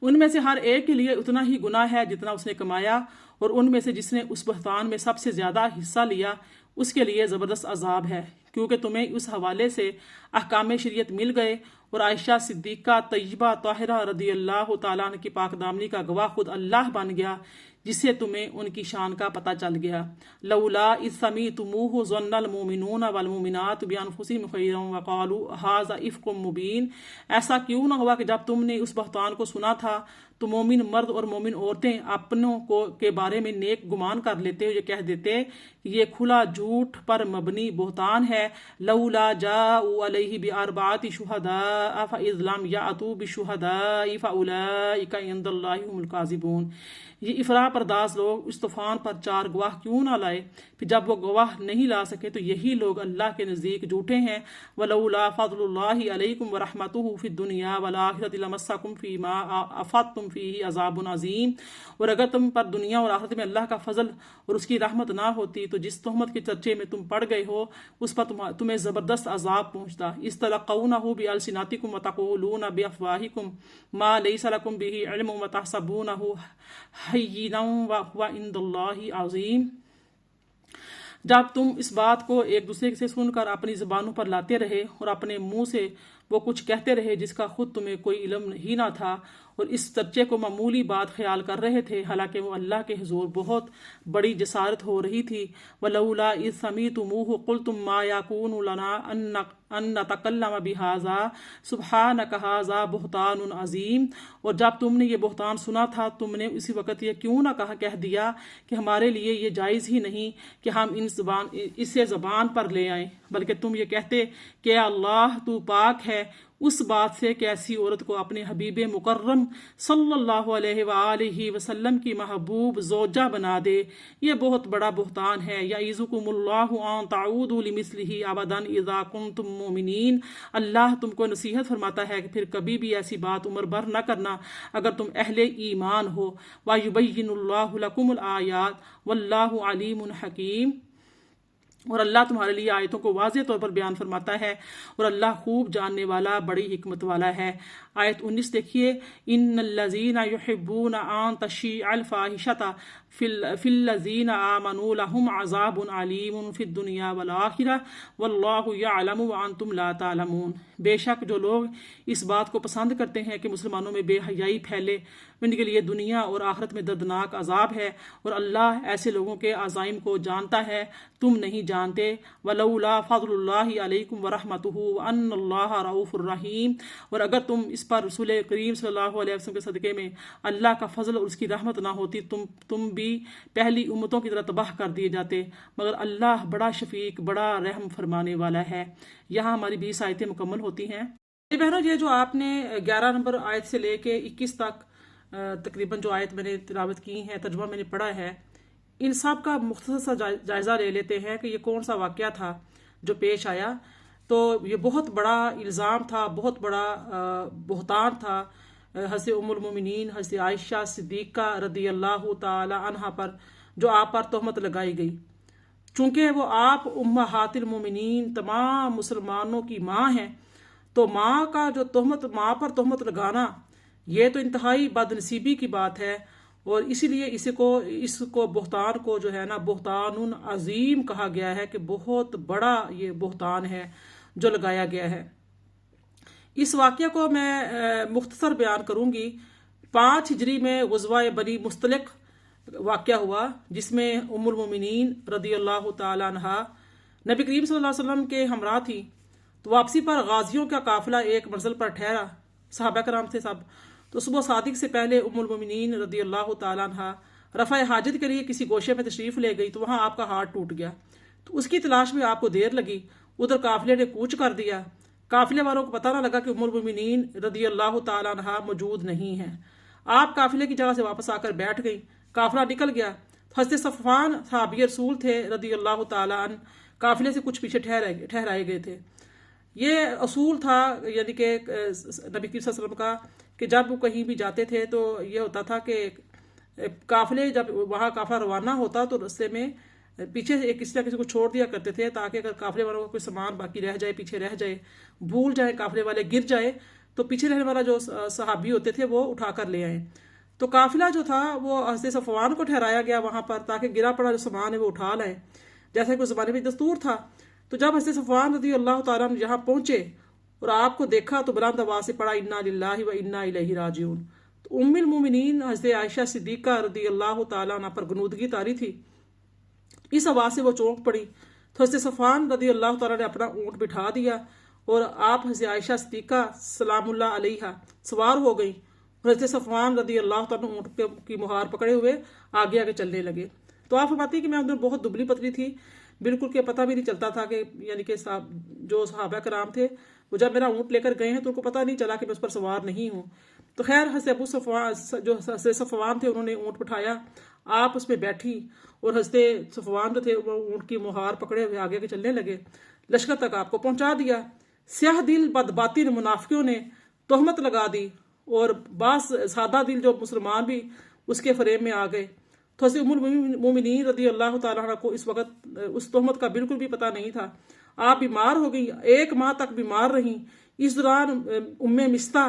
A: उनमें से हर एक के लिए उतना ही गुनाह है जितना उसने कमाया, और उनमें से जिसने उस बहतान में सबसे ज्यादा हिस्सा लिया उसके लिए ज़बरदस्त अजाब है, क्योंकि तुम्हें उस हवाले से अहकाम शरीयत मिल गए और आयशा सिद्दीक़ा तय्यबा ताहिरा रदी अल्लाह तआला अन्हा की पाकदामनी का गवाह खुद अल्लाह बन गया, जिससे तुम्हें उनकी शान का पता चल गया। लौला इज़ समीअतमूहु ज़न्नल मुमिनून वल मुमिनात बिअनफुसिहिम खैरन व क़ालू हाज़ा इफ़्कुम मुबीन। ऐसा क्यों न हुआ कि जब तुमने उस बहतान को सुना था तो मोमिन मर्द और मोमिन औरतें अपनों को के बारे में नेक गुमान कर लेते हो, ये कह देते कि ये खुला झूठ पर मबनी बहतान है। लौला जाऊ अलैहि बिअरबाअति शुहदा फ़इज़ लम यातू बिशुहदाइ फ़उलाइका इंदल्लाहि हुमुल काज़िबून। ये इफ़रा परदास लोग उस तूफ़ान पर 4 गवाह क्यों ना लाए, फिर जब वो गवाह नहीं ला सके तो यही लोग अल्लाह के नज़दीक झूठे हैं। वलौला फ़ज़लुल्लाहि अलैकुम व रहमतुहु फ़िद दुनिया वल आखिरति लमस्सकुम फ़ीमा अफ़दतुम फ़ीही अज़ाबुन अज़ीम। और अगर तुम पर दुनिया और आखिरत में अल्लाह का फजल और उसकी रहमत ना होती तो जिस तहमत के चर्चे में तुम पड़ गए हो उस पर तुम्हें ज़बरदस्त अजाब पहुँचता। इस्तलक़ौनहु बिअल्सिनतिकुम व तक़ूलून बिअफ़वाहिकुम मा लैसा लकुम बिही इल्मुन व तहसबूनहु हय्यिनन व हुवा इंदल्लाहि अज़ीम। जब तुम इस बात को एक दूसरे से सुनकर अपनी ज़बानों पर लाते रहे और अपने मुंह से वो कुछ कहते रहे जिसका खुद तुम्हें कोई इल्म ही ना था, और इस चर्चे को मामूली बात ख्याल कर रहे थे, हालांकि वो अल्लाह के हुजूर बहुत बड़ी जसारत हो रही थी। वलौला इज़ समीअतमूहु क़ुल्तुम मा यकूनु लना अन नतकल्लम बिहाज़ा सुब्हानक हाज़ा बुहतानुन अज़ीम। और जब तुमने ये बुहतान सुना था तुमने उसी वक़्त ये क्यों ना कह दिया कि हमारे लिए ये जायज़ ही नहीं कि हम इसे ज़बान पर ले आएँ, बल्कि तुम ये कहते कि अल्लाह तू पाक है उस बात से कि ऐसी औरत को अपने हबीब मुकर्रम सल्लल्लाहु अलैहि वसल्लम की महबूब ज़ौजा बना दे। ये बहुत बड़ा बुहतान है। यईज़ुकुमुल्लाहु अन तऊदू लिमिस्लिही अबदन इज़ा कुंतुम मुमिनीन। अल्लाह तुमको नसीहत फरमाता है कि फिर कभी भी ऐसी बात उम्र भर न करना अगर तुम अहले ईमान हो। व युबय्यिनुल्लाहु लकुमुल आयात वल्लाहु अलीमुन हकीम। और अल्लाह तुम्हारे लिए आयतों को वाज़ेह तौर पर बयान फरमाता है और अल्लाह खूब जानने वाला बड़ी हिकमत वाला है। आयत 19 देखिए, इन्नल्लज़ीना युहिब्बूना अन तशीअल फ़ाहिशता फिल्लज़ीना आमनू लहुम अज़ाबुन अलीमुन फ़िद दुनिया वल आखिरह वल्लाहु यअलमु व अंतुम ला तालमून। बेशक जो लोग इस बात को पसंद करते हैं कि मुसलमानों में बेहयाई फैले, उनके लिए दुनिया और आखिरत में दर्दनाक अजाब है, और अल्लाह ऐसे लोगों के अज़ाइम को जानता है, तुम नहीं जानते। वलौला फ़ज़लुल्लाहि अलैकुम व रहमतुहु व अन्नल्लाह रऊफ़ुर रहीम। और अगर तुम इस पर रसूल करीम सल्लल्लाहु अलैहि वसल्लम के सदक़े में अल्लाह का फजल और उसकी रहमत ना होती तुम भी पहली उम्मतों की तरह तबाह कर दिए जाते, मगर अल्लाह बड़ा शफीक बड़ा रहम फरमाने वाला है। यहाँ हमारी 20 आयतें मुकम्मल होती हैं। बहनों, ये जो आपने 11 नंबर आयत से लेके 21 तक तकरीबन जो आयत मैंने तिलावत की है, तर्जुमा मैंने पढ़ा है, इन सब का मुख्तसर सा जायज़ा ले लेते हैं कि ये कौन सा वाक़या था जो पेश आया। तो ये बहुत बड़ा इल्ज़ाम था, बहुत बड़ा बुहतान था हज़रत उम्मुल मोमिनीन हज़रत आयशा सिद्दीक़ा रदी अल्लाह ताला अन्हा पर, जो आप पर तहमत लगाई गई। चूँकि वो आप उम्महातिल मोमिनीन तमाम मुसलमानों की माँ हैं, तो माँ का जो माँ पर तहमत लगाना ये तो इंतहाई बदनसीबी की बात है, और इसीलिए इसको बुहतान को जो है ना बुहतानुन अजीम कहा गया है कि बहुत बड़ा ये बुहतान है जो लगाया गया है। इस वाक़या को मैं मुख्तसर बयान करूँगी। 5 हिजरी में ग़ज़वा बनी मुस्तलिक वाक़या हुआ, जिसमें उम्मुल मोमिनीन रदी अल्लाह ताला अन्हा नबी करीम सल्लल्लाहु अलैहि वसल्लम के हमरा थी। तो वापसी पर गाजियों का काफ़िला एक मंजिल पर ठहरा, सहाबा कराम थे सब। तो सुबह सादिक से पहले उम्मुल मोमिनीन रदी अल्लाह ताला अन्हा रफ़ा हाजत के लिए किसी गोशे में तशरीफ़ ले गई, तो वहाँ आपका हाथ टूट गया। तो उसकी तलाश में आपको देर लगी, उधर काफ़िले ने कूच कर दिया। काफ़िले वालों को पता न लगा कि उम्मुल मोमिनीन रदी अल्लाह ताला अन्हा मौजूद नहीं है। आप काफ़िले की जगह से वापस आकर बैठ गई, काफ़िला निकल गया। हज़रत सफ़वान सहाबी रसूल थे रदी अल्लाह ताला अन्हु, काफ़िले से कुछ पीछे ठहराए गए थे। ये असूल था यानी कि नबी करीम सल्लल्लाहु अलैहि वसल्लम का कि जब वो कहीं भी जाते थे तो ये होता था कि काफ़िले जब वहाँ काफ़िला रवाना होता तो रास्ते में पीछे एक किसी न किसी को छोड़ दिया करते थे, ताकि अगर काफ़िले वालों का कोई सामान बाकी रह जाए, पीछे रह जाए, भूल जाए, काफ़िले वाले गिर जाए, तो पीछे रहने वाला जो सहाबी होते थे वो उठा कर ले आए। तो काफ़िला जो था वो हज़रत सफ़वान को ठहराया गया वहाँ पर, ताकि गिरा पड़ा जो सामान है वो उठा लाए। जैसा कि उस ज़माने में दस्तूर था। तो जब हज़रत सफ़वान रज़ी अल्लाह तआला अन्हु यहाँ पहुँचे और आपको देखा तो बुलंद आवाज़ से पढ़ा, इन्ना लिल्लाहि व इन्ना इलैहि राजिऊन। तो उम्मुल मोमिनीन हज़रत आयशा सिद्दीक़ा रज़ी अल्लाह तआला अन्हा पर गुनूदगी तारी थी। इस आवाज़ से वो चौंक पड़ी। तो हज़रत सफ़वान रज़ी अल्लाह तआला ने अपना ऊँट बिठा दिया और आप हज़रत आयशा सिद्दीक़ा सलामुल्लाह अलैहा सवार हो गई। हज़रत सफ़वान रज़ी अल्लाह तआला ऊँट की मुहार पकड़े हुए आगे आगे चलने लगे। तो आप फरमाती हैं कि मैं उधर बहुत दुबली पतली थी, बिल्कुल के पता भी नहीं चलता था कि यानी कि जो सहाबा कराम थे वो जब मेरा ऊँट लेकर गए हैं तो उनको पता नहीं चला कि मैं उस पर सवार नहीं हूँ। तो खैर हज़रत अबू सफ़वान जो हज़रत सफ़वान थे उन्होंने ऊँट बिठाया, आप उस पर बैठी और हज़रत सफ़वान जो थे वो ऊँट की मुहार पकड़े हुए आगे आगे चलने लगे। लश्कर तक आपको पहुँचा दिया। स्याह दिल बदबातिन मुनाफिकों ने तोहमत लगा दी और बास सादा दिल जो मुसलमान भी उसके फरेब में आ गए। तो हज़रत उम्मुल मोमिनीन रज़ी अल्लाह तआला अन्हा को इस वक्त उस तोहमत का बिल्कुल भी पता नहीं था। आप बीमार हो गई, 1 माह तक बीमार रहीं। इस दौरान उम्मे मिस्ता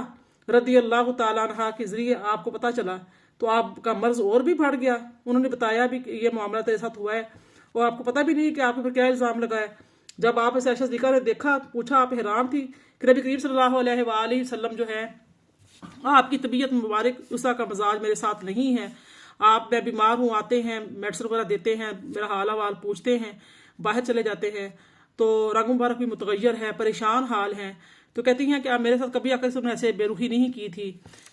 A: रज़ी अल्लाह तआला अन्हा के ज़रिए आपको पता चला तो आपका मर्ज और भी बढ़ गया। उन्होंने बताया भी कि ये मामला तेरे साथ हुआ है और आपको पता भी नहीं कि आप पर क्या इल्ज़ाम लगा है। जब आप आयशा सिद्दीक़ा ने देखा, पूछा, आप हैरान थी कि नबी करीम सल्लल्लाहु अलैहि वसल्लम जो है आपकी तबीयत मुबारक उसा का मजाज मेरे साथ नहीं है। आप मैं बीमार हूँ, आते हैं, मेडिसिन वगैरह देते हैं, मेरा हाल अहवाल पूछते हैं, बाहर चले जाते हैं, तो रंग मुबारक भी मुतगैर है, परेशान हाल हैं। तो कहती हैं कि आप मेरे साथ कभी आकर तुमने ऐसे बेरुखी नहीं की थी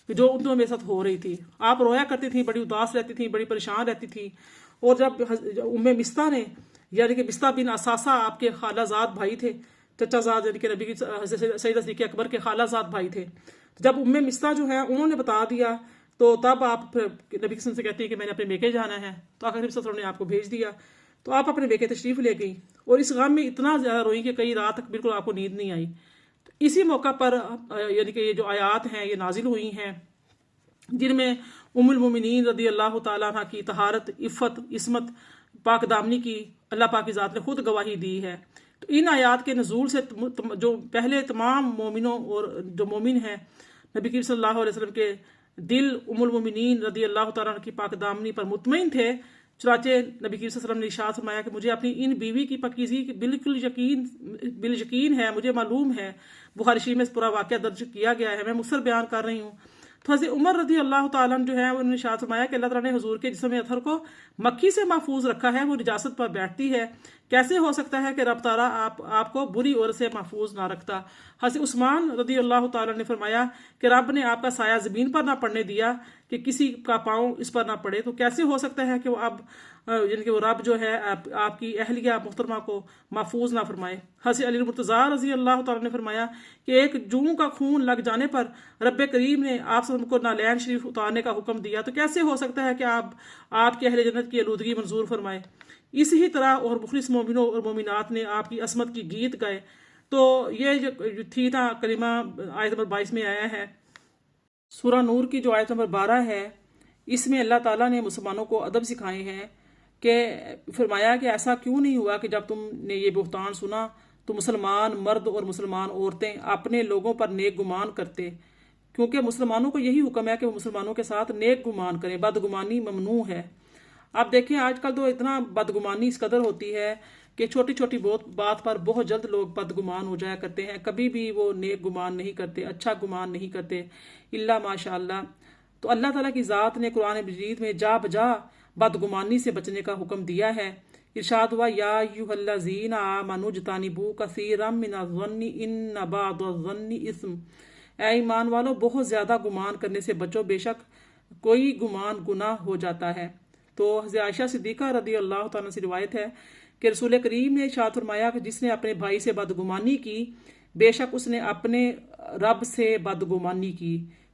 A: कि जो उन मेरे साथ हो रही थी। आप रोया करती थी, बड़ी उदास रहती थी, बड़ी परेशान रहती थी। और जब उम्मे मिस्ता ने यानी कि मिस्ता बिन असासा आपके खालाजाद भाई थे, चचाजाद यानी कि नबी की सैयदा सिद्दीक़ा अकबर के खालाजाद भाई थे। जब उम्मे मिस्ता जो है उन्होंने बता दिया तो तब आप नबी किस्म से कहती है कि मैंने अपने मेके जाना है। तो आकर नबी ने आपको भेज दिया तो आप अपने मेके तशरीफ़ ले गई और इस गम में इतना ज़्यादा रोई कि कई रात तक बिल्कुल आपको नींद नहीं आई। तो इसी मौका पर यानी कि ये जो आयात हैं ये नाजिल हुई हैं जिनमें उम्मुल मोमिनीन रज़ी अल्लाह तआला अन्हा की तहारत, इफ़्फ़त, इस्मत, पाक दामनी की अल्लाह पाक की ज़ात ने खुद गवाही दी है। तो इन आयात के नज़ूल से जो पहले तमाम मोमिनों और जो मोमिन हैं नबी करीम सल्लल्लाहु अलैहि वसल्लम के दिल उम्मुल मोमिनीन रज़ी अल्लाह तआला अन्हा की पाक दामनी पर मुतमईन थे। चुनाचे नबी करीम सल्लल्लाहु अलैहि वसल्लम ने इरशाद फरमाया कि मुझे अपनी इन बीवी की पकीज़गी की बिल्कुल यकीन है, मुझे मालूम है। बुखारी शरीफ में इस पूरा वाक़या दर्ज किया गया है, मैं मुख्तसर बयान कर रही हूँ। तो हज़रत उमर रज़ी अल्लाह तआला अन्हु जो है उन्होंने इरशाद फरमाया कि अल्लाह ताला ने हुजूर के जिस्म अतहर को मक्खी से महफूज रखा है, वो निजासत पर बैठती है। कैसे हो सकता है कि रब ताला आपको बुरी औरत से महफूज ना रखता। हज़रत उस्मान रज़ी अल्लाह तआला ने फरमाया कि रब ने आपका साया ज़मीन पर ना पड़ने दिया कि किसी का पाँव इस पर ना पड़े। तो कैसे हो सकता है कि वो अब यानी कि वो रब जो है आपकी अहलिया मुहतरमा को महफूज ना फरमाए। हज़रत अली मुर्तज़ा रज़ी अल्लाह तआला ने फरमाया कि एक जूं का खून लग जाने पर रब करीम ने आप सबको नालैन शरीफ उतारने का हुक्म दिया। तो कैसे हो सकता है कि आपकी अहले जन्नत की आलूदगी मंजूर फरमाए। इसी तरह और मुखलिस मोमिनों और मोमिनात ने आपकी असमत की गीत गाए। तो ये जो थी ना कलिमा आयत नंबर 22 में आया है। सूरह नूर की जो आयत नंबर 12 है इसमें अल्लाह ताला ने मुसलमानों को अदब सिखाए हैं कि फरमाया कि ऐसा क्यों नहीं हुआ कि जब तुमने ये बुहतान सुना तो मुसलमान मर्द और मुसलमान औरतें अपने लोगों पर नेक गुमान करते, क्योंकि मुसलमानों को यही हुक्म है कि वो मुसलमानों के साथ नेक गुमान करें, बदगुमानी ममनू है। आप देखें आजकल तो इतना बदगुमानी इस कदर होती है कि छोटी छोटी बात पर बहुत जल्द लोग बदगुमान हो जाया करते हैं, कभी भी वो नेक गुमान नहीं करते, अच्छा गुमान नहीं करते इल्ला माशाअल्लाह। तो अल्लाह ताला की ज़ात ने कुरान मजीद में जा बजा बदगुमानी से बचने का हुक्म दिया है। इरशाद हुआ या अय्युहल्लज़ीना आमनू जतानिबू कसीरम मिनज़्ज़न्नि इन्न बअज़-ज़न्नि इस्म। ऐ ईमान वालों बहुत ज़्यादा गुमान करने से बचो, बेशक कोई गुमान गुनाह हो जाता है। तो हज़रत आयशा सिद्दीक़ा रज़ी अल्लाह तआला से रिवायत है कि रसूल करीम ने इरशाद फरमाया कि जिसने अपने भाई से बदगुमानी की बेशक उसने अपने रब से बदगुमानी की,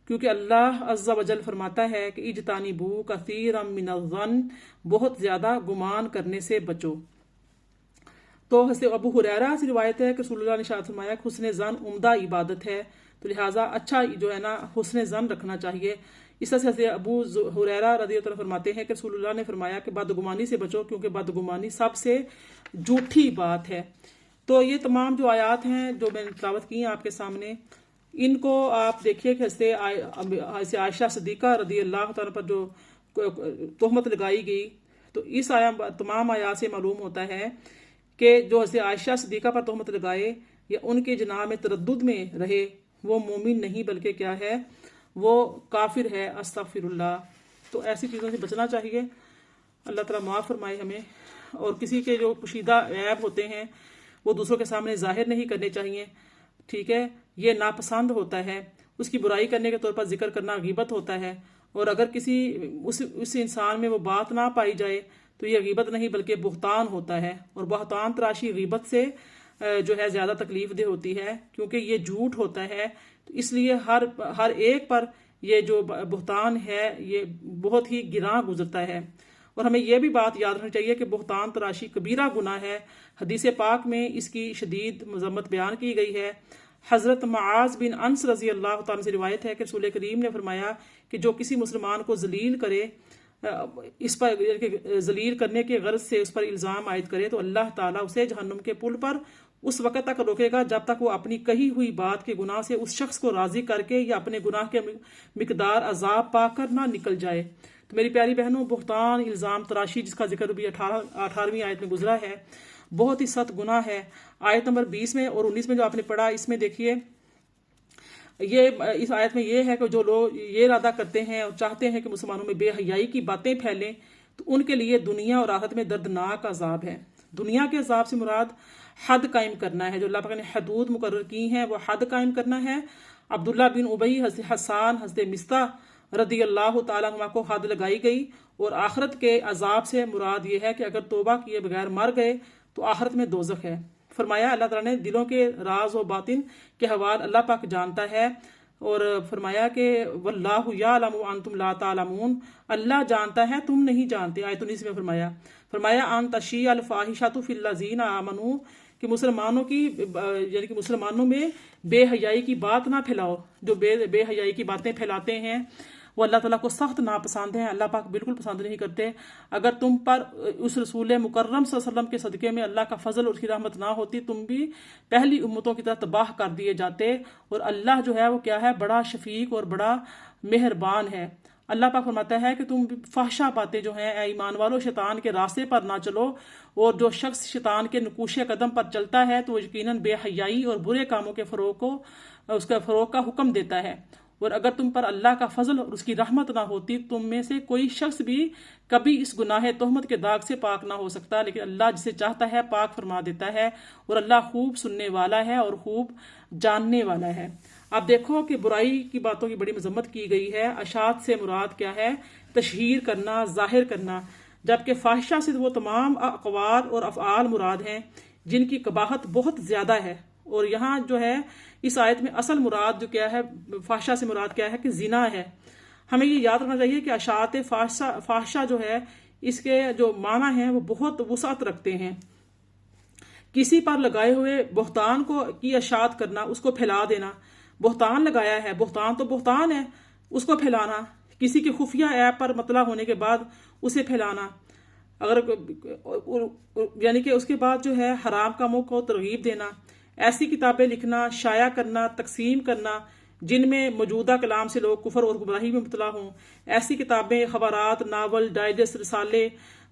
A: क्योंकि अल्लाह अज़्ज़ा वजल फरमाता है कि इजतानिबू कसीरम मिनज़्ज़न्न, बहुत ज़्यादा गुमान करने से बचो। तो हज़रत अबू हुरैरा से रिवायत है कि रसूलुल्लाह ने इरशाद फरमाया कि हुस्न ज़न उम्दा इबादत है, तो लिहाजा अच्छा जो है ना हुस्न ज़न रखना चाहिए। इस तरह से अबू हुरैरा रज़ी अल्लाह फरमाते हैं कि रसूलुल्लाह ने फरमाया कि बदगुमानी से बचो, क्योंकि बदगुमानी सबसे झूठी बात है। तो ये तमाम जो आयात हैं जो मैंने तिलावत की हैं आपके सामने, इनको आप देखिए कि हज़रत आयशा सिद्दीक़ा रज़ी अल्लाह तआला पर जो तोहमत लगाई गई तो इस तमाम आयात से मालूम होता है कि जो हज़रत आयशा सिद्दीक़ा पर तोहमत लगाए या उनके जनाह में तरद्दुद में रहे, वो मोमिन नहीं बल्कि क्या है, वो काफिर है। अस्तगफिरुल्लाह। तो ऐसी चीज़ों से बचना चाहिए। अल्लाह ताला माफ़ फरमाए हमें। और किसी के जो पोशीदा ऐब होते हैं वो दूसरों के सामने जाहिर नहीं करने चाहिए, ठीक है, ये नापसंद होता है। उसकी बुराई करने के तौर पर जिक्र करना गीबत होता है। और अगर किसी उस इंसान में वो बात ना पाई जाए तो ये गीबत नहीं बल्कि बुहतान होता है। और बुहतान तराशी गीबत से जो है ज़्यादा तकलीफ दे होती है, क्योंकि ये झूठ होता है। तो इसलिए हर एक पर ये जो बुहतान है ये बहुत ही गिरां गुजरता है। और हमें यह भी बात याद रखनी चाहिए कि बुहतान तराशी कबीरा गुनाह है। हदीस पाक में इसकी शदीद मज़म्मत बयान की गई है। हज़रत मुआज़ बिन अनस रज़ी अल्लाह तआला से रिवायत है कि रसूल करीम ने फरमाया कि जो किसी मुसलमान को जलील करे, इस पर जलील करने के गर्ज से उस पर इल्ज़ाम आयद करे, तो अल्लाह ताला उसे जहन्नुम के पुल पर उस वक़्त तक रोकेगा जब तक वो अपनी कही हुई बात के गुनाह से उस शख्स को राज़ी करके या अपने गुनाह के मिकदार अजाब पाकर ना निकल जाए। तो मेरी प्यारी बहनों, बुहतान, इल्ज़ाम तराशी जिसका जिक्र भी 18वीं आयत में गुजरा है, बहुत ही सख्त गुनाह है। आयत नंबर 20 में और 19 में जो आपने पढ़ा, इसमें देखिए ये इस आयत में ये है कि जो लोग ये इरादा करते हैं और चाहते हैं कि मुसलमानों में बेहयाई की बातें फैलें, तो उनके लिए दुनिया और आखिरत में दर्दनाक अजाब है। दुनिया के अजाब से मुराद हद कायम करना है। जो अल्लाह पाक ने हदूद मुकर्रर की हैं वो हद कायम करना है। अब्दुल्ला बिन उबई, हज़रत हसन, हज़रत मिस्ता रदी अल्लाह तआला अन्हुमा को हद लगाई गई। और आखिरत के अजाब से मुराद ये है कि अगर तौबा किए बगैर मर गए तो आखिरत में दोज़ख है। फरमाया अल्लाह ताला ने दिलों के राज और बातिन के हवाल अल्लाह पाक जानता है। और फरमाया कि वल्लाहु याअलमु व अंतुम ला तालमून, अल्लाह जानता है तुम नहीं जानते। आयत 19 में फरमाया अन तशी अल फाहिशातु फिल लज़ीना आमनू, कि मुसलमानों की यानी कि मुसलमानों में बेहयाई की बात ना फैलाओ। जो बेहयाई की बातें फैलाते हैं वो अल्लाह ताला को सख्त नापसंद है। अल्लाह पाक बिल्कुल पसंद नहीं करते। अगर तुम पर उस रसूल मुकर्रम सल्लल्लाहु अलैहि वसल्लम के सदक़े में अल्लाह का फजल और उसकी रहमत ना होती, तुम भी पहली उम्मतों की तरह तबाह कर दिए जाते। और अल्लाह जो है वो क्या है, बड़ा शफीक और बड़ा मेहरबान है। अल्लाह पाक फरमाता है कि तुम फाहशा बातें जो हैं, ईमान वालों, शैतान के रास्ते पर ना चलो। और जो शख्स शैतान के नकूशे कदम पर चलता है तो यकीनन बेहयाई और बुरे कामों के उसका फ़रोग़ का हुक्म देता है। और अगर तुम पर अल्लाह का फजल और उसकी रहमत ना होती, तुम में से कोई शख्स भी कभी इस गुनाह तोहमत के दाग से पाक ना हो सकता। लेकिन अल्लाह जिसे चाहता है पाक फरमा देता है। और अल्लाह खूब सुनने वाला है और खूब जानने वाला है। आप देखो कि बुराई की बातों की बड़ी मजम्मत की गई है। अशात से मुराद क्या है, तशहीर करना, जाहिर करना। जबकि फाहिशा से वो तमाम अक़वाल और अफ़आल मुराद हैं जिनकी कबाहत बहुत ज़्यादा है। और यहाँ जो है इस आयत में असल मुराद जो क्या है, फाहिशा से मुराद क्या है कि जिना है। हमें ये याद रखना चाहिए कि अशात फाहिशा जो है, इसके जो माना है वो बहुत वुसअत रखते हैं। किसी पर लगाए हुए बुहतान की अशात करना, उसको फैला देना। बुहतान लगाया है, बुहतान तो बुहतान है, उसको फैलाना। किसी के खुफिया ऐप पर मतला होने के बाद उसे फैलाना, अगर यानी कि उसके बाद जो है हराम कामों को तरगीब देना। ऐसी किताबें लिखना, शाया करना, तकसीम करना जिनमें मौजूदा कलाम से लोग कुफर और गुमराही में मुबतला हों। ऐसी किताबें, खबरात, नावल, डाइजेस्ट, रिसाले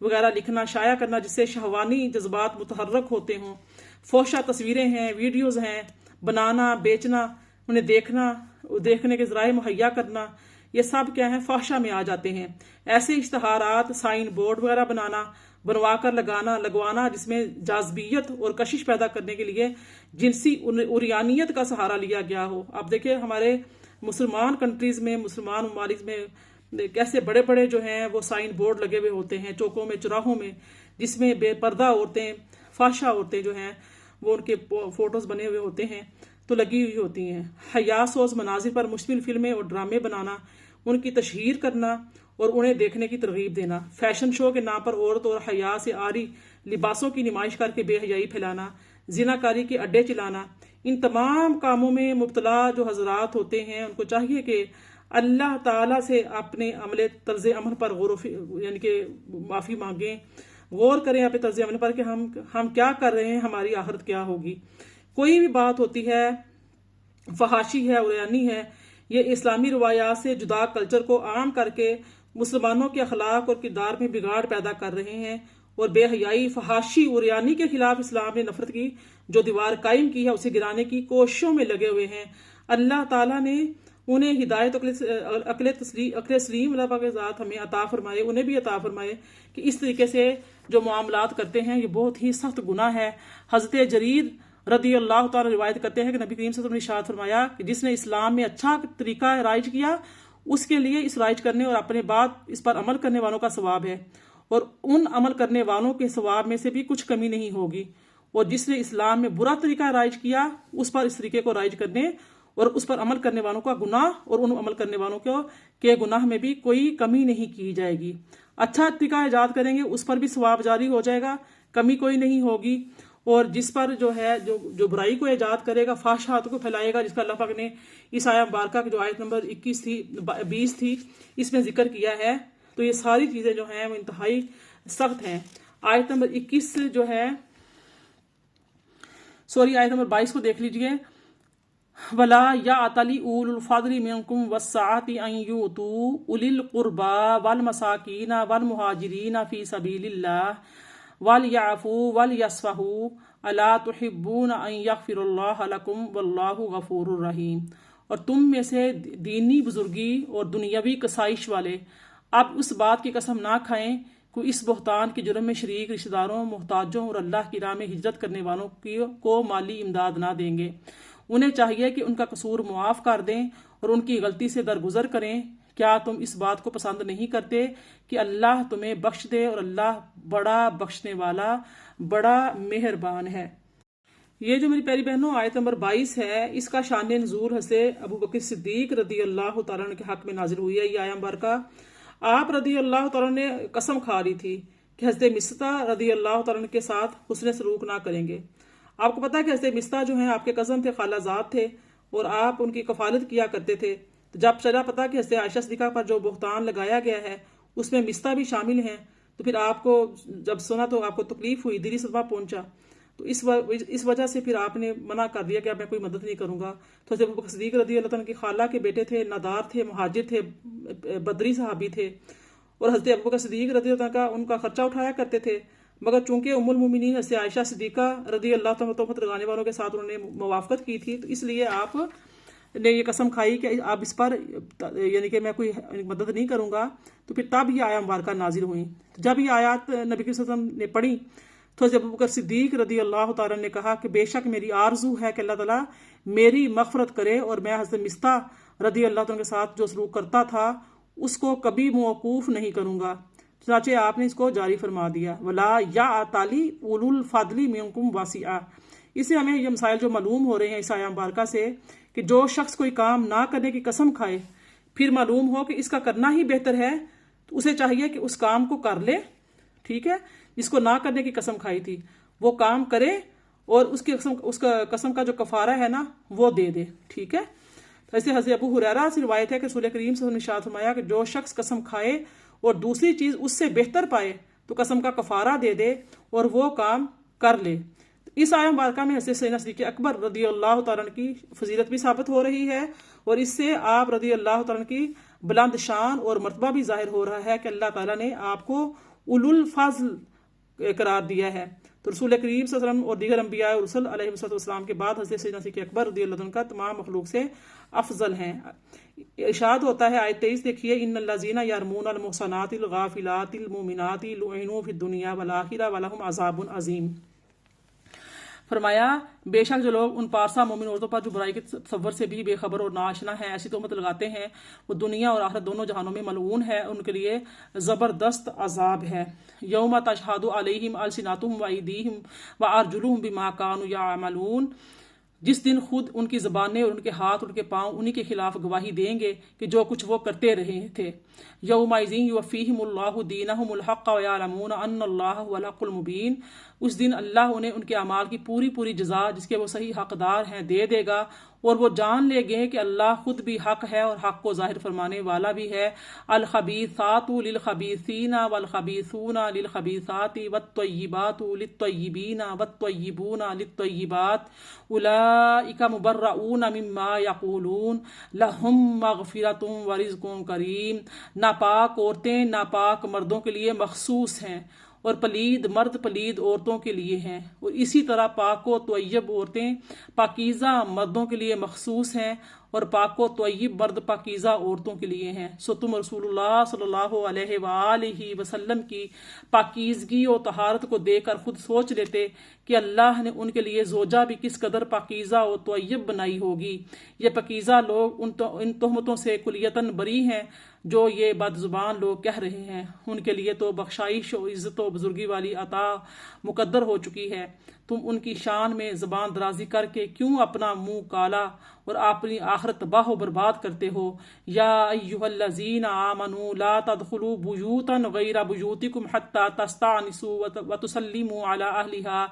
A: वगैरह लिखना, शाया करना जिससे शहवानी जज्बात मुतहर्रक होते हों। फोशा तस्वीरें हैं, वीडियोज़ हैं, बनाना, बेचना, उन्हें देखने के ज़राए मुहैया करना, ये सब क्या है, फाहशा में आ जाते हैं। ऐसे इश्तहारात, साइन बोर्ड वगैरह बनवा कर लगवाना जिसमें जाज़बियत और कशिश पैदा करने के लिए जिनसी उरियानियत का सहारा लिया गया हो। आप देखिए हमारे मुसलमान कंट्रीज़ में, मुसलमान ममालिक में कैसे बड़े बड़े जो हैं वो साइन बोर्ड लगे हुए होते हैं चौकों में, चौराहों में, जिसमें बेपर्दा औरतें, फाहशा औरतें जो हैं वो उनके फ़ोटोज़ बने हुए होते हैं तो लगी हुई होती हैं। हयासोज़ मनाजिर पर मुश्किल फिल्में और ड्रामे बनाना, उनकी तशहीर करना और उन्हें देखने की तरगीब देना। फैशन शो के नाम पर औरत और हया से आरी लिबासों की नुमाइश करके बेहयाई फैलाना, जिनाकारी के अड्डे चलाना, इन तमाम कामों में मुब्तला जो हजरात होते हैं उनको चाहिए कि अल्लाह ताला से अपने तर्ज अमल पर यानी कि माफ़ी मांगें, गौर करें अपने तर्ज अमल पर कि हम क्या कर रहे हैं, हमारी आखिरत क्या होगी। कोई भी बात होती है, फहाशी है, उरियानी है, ये इस्लामी रवायात से जुदा कल्चर को आम करके मुसलमानों के अखलाक और किरदार में बिगाड़ पैदा कर रहे हैं और बेहयाई, फहाशी और यानी के खिलाफ इस्लाम ने नफरत की जो दीवार कायम की है उसे गिराने की कोशिशों में लगे हुए हैं। अल्लाह ताला ने उन्हें हिदायत अकल सलीम अल्लाह पाक के साथ हमें अता फरमाए, उन्हें भी अता फरमाए कि इस तरीके से जो मामलात करते हैं ये बहुत ही सख्त गुनाह है। हज़रत जरीर रदी अल्लाह ताला रिवायत करते हैं कि नबी करीम सल्लल्लाहु अलैहि वसल्लम ने इरशाद फरमाया कि जिसने इस्लाम में अच्छा तरीका राइज किया उसके लिए इस राइज करने और अपने बाद इस पर अमल करने वालों का सवाब है और उन अमल करने वालों के सवाब में से भी कुछ कमी नहीं होगी। और जिसने इस्लाम में बुरा तरीका राइज किया उस पर इस तरीके को राइज करने और उस पर अमल करने वालों का गुनाह और उन अमल करने वालों के गुनाह में भी कोई कमी नहीं की जाएगी। अच्छा तरीका ईजाद करेंगे उस पर भी सवाब जारी हो जाएगा, कमी कोई नहीं होगी। और जिस पर जो है जो बुराई को ईजाद करेगा, फाहशात को फैलाएगा, जिसका अल्लाह पाक ने इस आया मुबारका की जो आयत नंबर 20 थी इसमें जिक्र किया है, तो ये सारी चीज़ें जो हैं वो इंतहाई सख्त हैं। आयत नंबर 21 जो है आयत नंबर 22 को देख लीजिए। वला या अतली उल फदली मिनकुम वस्साअति अन युतू उलिल कुर्बा वल मसाकीना वल मुहाजिरीना फी सबीलिल्लाह वल याफू वल यस्फहू अला तुहिब्बून अन यगफिरुल्लाह लकुम वल्लाहु गफूरुर रहीम। और तुम में से दीनी बुजुर्गी और दुनियावी कसाइश वाले अब उस बात की कसम ना खाएं कि इस बहतान के जुर्म में शरीक रिश्तेदारों, मोहताजों और अल्लाह की राह में हिजरत करने वालों को माली इमदाद ना देंगे। उन्हें चाहिए कि उनका कसूर मुआफ़ कर दें और उनकी गलती से दरगुजर करें। क्या तुम इस बात को पसंद नहीं करते कि अल्लाह तुम्हें बख्श दे और अल्लाह बड़ा बख्शने वाला, बड़ा मेहरबान है। ये जो मेरी प्यारी बहनों आयत नंबर 22 है इसका शान नज़ूल हज़रत अबू बकर सिद्दीक रदी अल्लाह तआला अन्हु के हक में नाजिल हुई है। ये आया मुबारका आप रदी अल्लाह तआला ने कसम खा रही थी कि हज़रत मिस्ता रदी अल्लाह तआला के साथ हुस्न सलूक ना करेंगे। आपको पता है कि हज़रत मिस्ता जो हैं आपके कज़न थे, खालाजाद थे और आप उनकी कफालत किया करते थे। तो जब चला पता कि हज़रत आयशा सिद्दीक़ा पर जो बुहतान लगाया गया है उसमें मिस्ता भी शामिल हैं, तो फिर आपको जब सुना तो आपको तकलीफ हुई, दिली सदमा पहुंचा। तो इस वजह से फिर आपने मना कर दिया कि अब मैं कोई मदद नहीं करूंगा। तो हज़रत अबू बकर सिद्दीक़ रज़ी अल्लाह तआला की खाला के बेटे थे, नादार थे, मुहाजिर थे, बदरी सहाबी थे और हज़रत अबू बकर सिद्दीक़ रज़ी अल्लाह तआला का उनका खर्चा उठाया करते थे। मगर चूंकि उम्मुल मोमिनीन हज़रत आयशा सिद्दीक़ा रज़ी अल्लाह तआला तोहफ़त लगाने वालों के साथ उन्होंने मुवाफ़क़त की थी, तो इसलिए आप ने ये कसम खाई कि आप इस पर यानी कि मैं कोई मदद नहीं करूंगा। तो फिर तब ये आया मुबारका नाजिल हुई। तो जब ये आयात नबी के वसल्लम ने पढ़ी तो हज़रत अबू बकर सिद्दीक़ रज़ी अल्लाह तआला ने कहा कि बेशक मेरी आरजू है कि अल्लाह ताला मेरी मग़फ़रत करे और मैं हज़रत मिस्ता रज़ी अल्लाह तआला के साथ जो सलूक करता था उसको कभी मौकूफ़ नहीं करूंगा। चनाचे आपने इसको जारी फरमा दिया। वला या ताली उलुल फादली मिनकुम वासिआ। इससे हमें ये मसाइल जो मालूम हो रहे हैं इस आया मुबारका से कि जो शख्स कोई काम ना करने की कसम खाए फिर मालूम हो कि इसका करना ही बेहतर है तो उसे चाहिए कि उस काम को कर ले। ठीक है, जिसको ना करने की कसम खाई थी वो काम करे और उसका कसम का जो कफारा है ना वो दे दे। ठीक है, तो ऐसे हज़रत अबू हुरैरा से रिवायत है कि रसूल करीम सल्लल्लाहु अलैहि वसल्लम ने इरशाद फरमाया कि जो शख्स कसम खाए और दूसरी चीज उससे बेहतर पाए तो कसम का कफारा दे दे और वो काम कर ले। इस आया मुबारका में हज़रत सैयदना सिद्दीक़ अकबर रदी अल्लाह तआला की फजीलत भी साबित हो रही है और इससे आप रदी अल्लाह तआला की बुलंद शान और मर्तबा भी जाहिर हो रहा है कि अल्लाह ताला ने आपको उलुल फज़ल करार दिया है। तो रसूल करीम सल्लल्लाहु अलैहि वसल्लम और दीगर अंबिया और रसूल अलैहिस्सलाम के बाद हज़रत सैयदना सिद्दीक़ अकबर रदी अल्लाह तआला का तमाम मखलूक से अफजल हैं। इरशाद होता है आयत 23 देखिए, इन्नल्लज़ीना यरमूनल मुहसनातिल गाफिलातिल मुमिनाति लुइनु फिद दुनिया वल आखिरा वलहुम अज़ाबुन अज़ीम। फरमाया बेशक जो लोग उन पारसा मोमिन औरतों पर जो बुराई के तसव्वुर से भी बेखबर और नाशना है ऐसी तोहमत लगाते हैं वो दुनिया और आखिरत दोनों जहानों में मलऊन है, उनके लिए ज़बरदस्त अजाब है। यौमा तशहदु अलैहिम अलसिनातुहुम व अयदीहिम व अर्जुलुहुम बिमा कानू यअमलून। जिस दिन खुद उनकी ज़बानें और उनके हाथ उनके पाँव उन्हीं के खिलाफ गवाही देंगे कि जो कुछ वो करते रहे थे। यौमाइज़िन युवफ़्फ़ीहिमुल्लाहु दीनहुमुल हक़्क़ व यअलमून अन्नल्लाह हुवल हक़्क़ुल मुबीन। उस दिन अल्लाह उन्हें उनके अमाल की पूरी पूरी जजा जिसके वो सही हकदार हैं दे देगा और वो जान लेंगे कि अल्लाह खुद भी हक है और हक को जाहिर फरमाने वाला भी है। अल खबीसातु लिल खबीसीना वल खबीसूना लिल खबीसाति वत तय्यिबातु लित तय्यिबीना वत तय्यिबूना लित तय्यिबात उलाइका मुबर्रऊना मिम्मा यक़ूलून लहुम मग़फ़िरतुम व रिज़्क़ुन करीम। नापाक औरतें नापाक मर्दों के लिए मखसूस हैं और पलीद मर्द पलीद औरतों के लिए हैं, और इसी तरह पाक व तय्यब औरतें पाकीज़ा मर्दों के लिए मखसूस हैं और पाक व तय्यब मर्द पाकीज़ा औरतों के लिए हैं। सो तुम रसूलुल्लाह सल्लल्लाहु अलैहि वसल्लम की पाकीज़गी और तहारत को देखकर खुद सोच लेते कि अल्लाह ने उनके लिए जोजा भी किस कदर पाकीज़ा और तय्यब बनाई होगी। ये पाकीज़ा लोग इन तोहमतों से कुलियतन बरी हैं जो ये बदजुबान लोग कह रहे हैं। उनके लिए तो बख्शाइश और इज़्ज़त और बुजुर्गी वाली अता मुकद्दर हो चुकी है। तुम उनकी शान में ज़बान दराजी करके क्यों अपना मुंह काला और अपनी आखिरत तबाह व बर्बाद करते हो। या अय्युहल्लज़ीना आमनू ला तदखुलू बुयूतन गैरा बुयूतिकुम हत्ता तस्तानिसू व तुसल्लिमू अला अहलिहा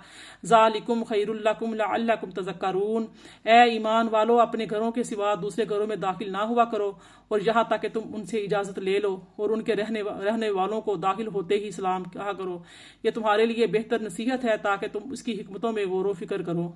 A: ज़ालिकुम खैरुल लकुम लअल्लकुम तज़क्करून। ए ईमान वालो, अपने घरों के सिवा दूसरे घरों में दाखिल ना हुआ करो और यहाँ तक कि तुम उनसे इजाज़त ले लो और उनके रहने वालों को दाखिल होते ही सलाम कहा करो। ये तुम्हारे लिए बेहतर नसीहत है ताकि तुम उसकी हिकमतों में गौर व फिक्र करो।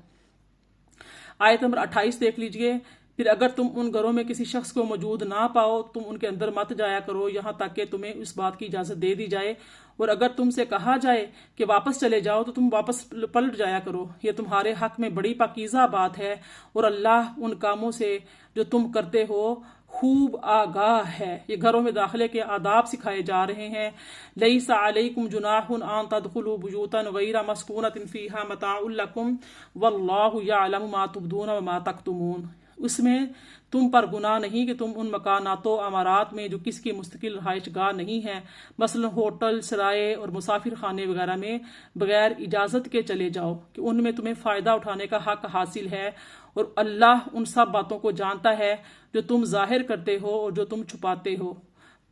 A: आयत नंबर 28 देख लीजिए। फिर अगर तुम उन घरों में किसी शख्स को मौजूद ना पाओ तुम उनके अंदर मत जाया करो यहाँ तक कि तुम्हें उस बात की इजाज़त दे दी जाए, और अगर तुमसे कहा जाए कि वापस चले जाओ तो तुम वापस पलट जाया करो। ये तुम्हारे हक में बड़ी पाकीज़ा बात है और अल्लाह उन कामों से जो तुम करते हो खूब आगाह है। ये घरों में दाखिले के आदाब सिखाए जा रहे हैं। लैसा अलैकुम जुनाहुन अन तदखुलू बुयूतन गैरा मस्कूनतिन फीहा मताउल लकुम वल्लाहु यअलमु मा तुबदून व मा तक्तुमून। उसमें तुम पर गुनाह नहीं कि तुम उन मकानातो अमारात में जो किसकी मुस्तकिल रहाइशगाह नहीं है, मसलन होटल सराय और मुसाफिर खाने वगैरह में बगैर इजाज़त के चले जाओ कि उनमें तुम्हें फ़ायदा उठाने का हक हासिल है, और अल्लाह उन सब बातों को जानता है जो तुम जाहिर करते हो और जो तुम छुपाते हो।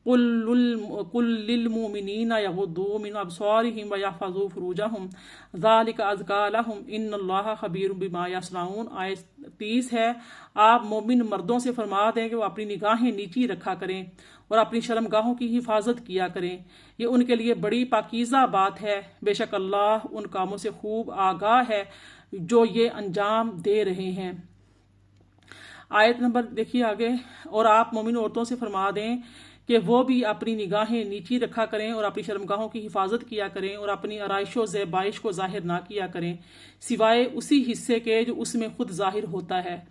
A: कुल लिल मुमिनीना यगुद्दू मिन अबसारिहिम व यहफज़ू फुरूजहुम ज़ालिका अज़का लहुम इन्नल्लाहा खबीरुम बिमा यस्नऊन। आयत 30 है। आप मोमिन मर्दों से फरमा दें कि वो अपनी निगाहें नीची रखा करें और अपनी शर्मगाहों की हिफाजत किया करें। ये उनके लिए बड़ी पाकीज़ा बात है। बेशक अल्लाह उन कामों से खूब आगाह है जो ये अंजाम दे रहे हैं। आयत नंबर देखिए आगे। और आप मोमिन औरतों से फरमा दें कि वो भी अपनी निगाहें नीची रखा करें और अपनी शर्मगाहों की हिफाजत किया करें और अपनी आराइशो ज़ेबाइश को जाहिर ना किया करें सिवाय उसी हिस्से के जो उसमें खुद जाहिर होता है,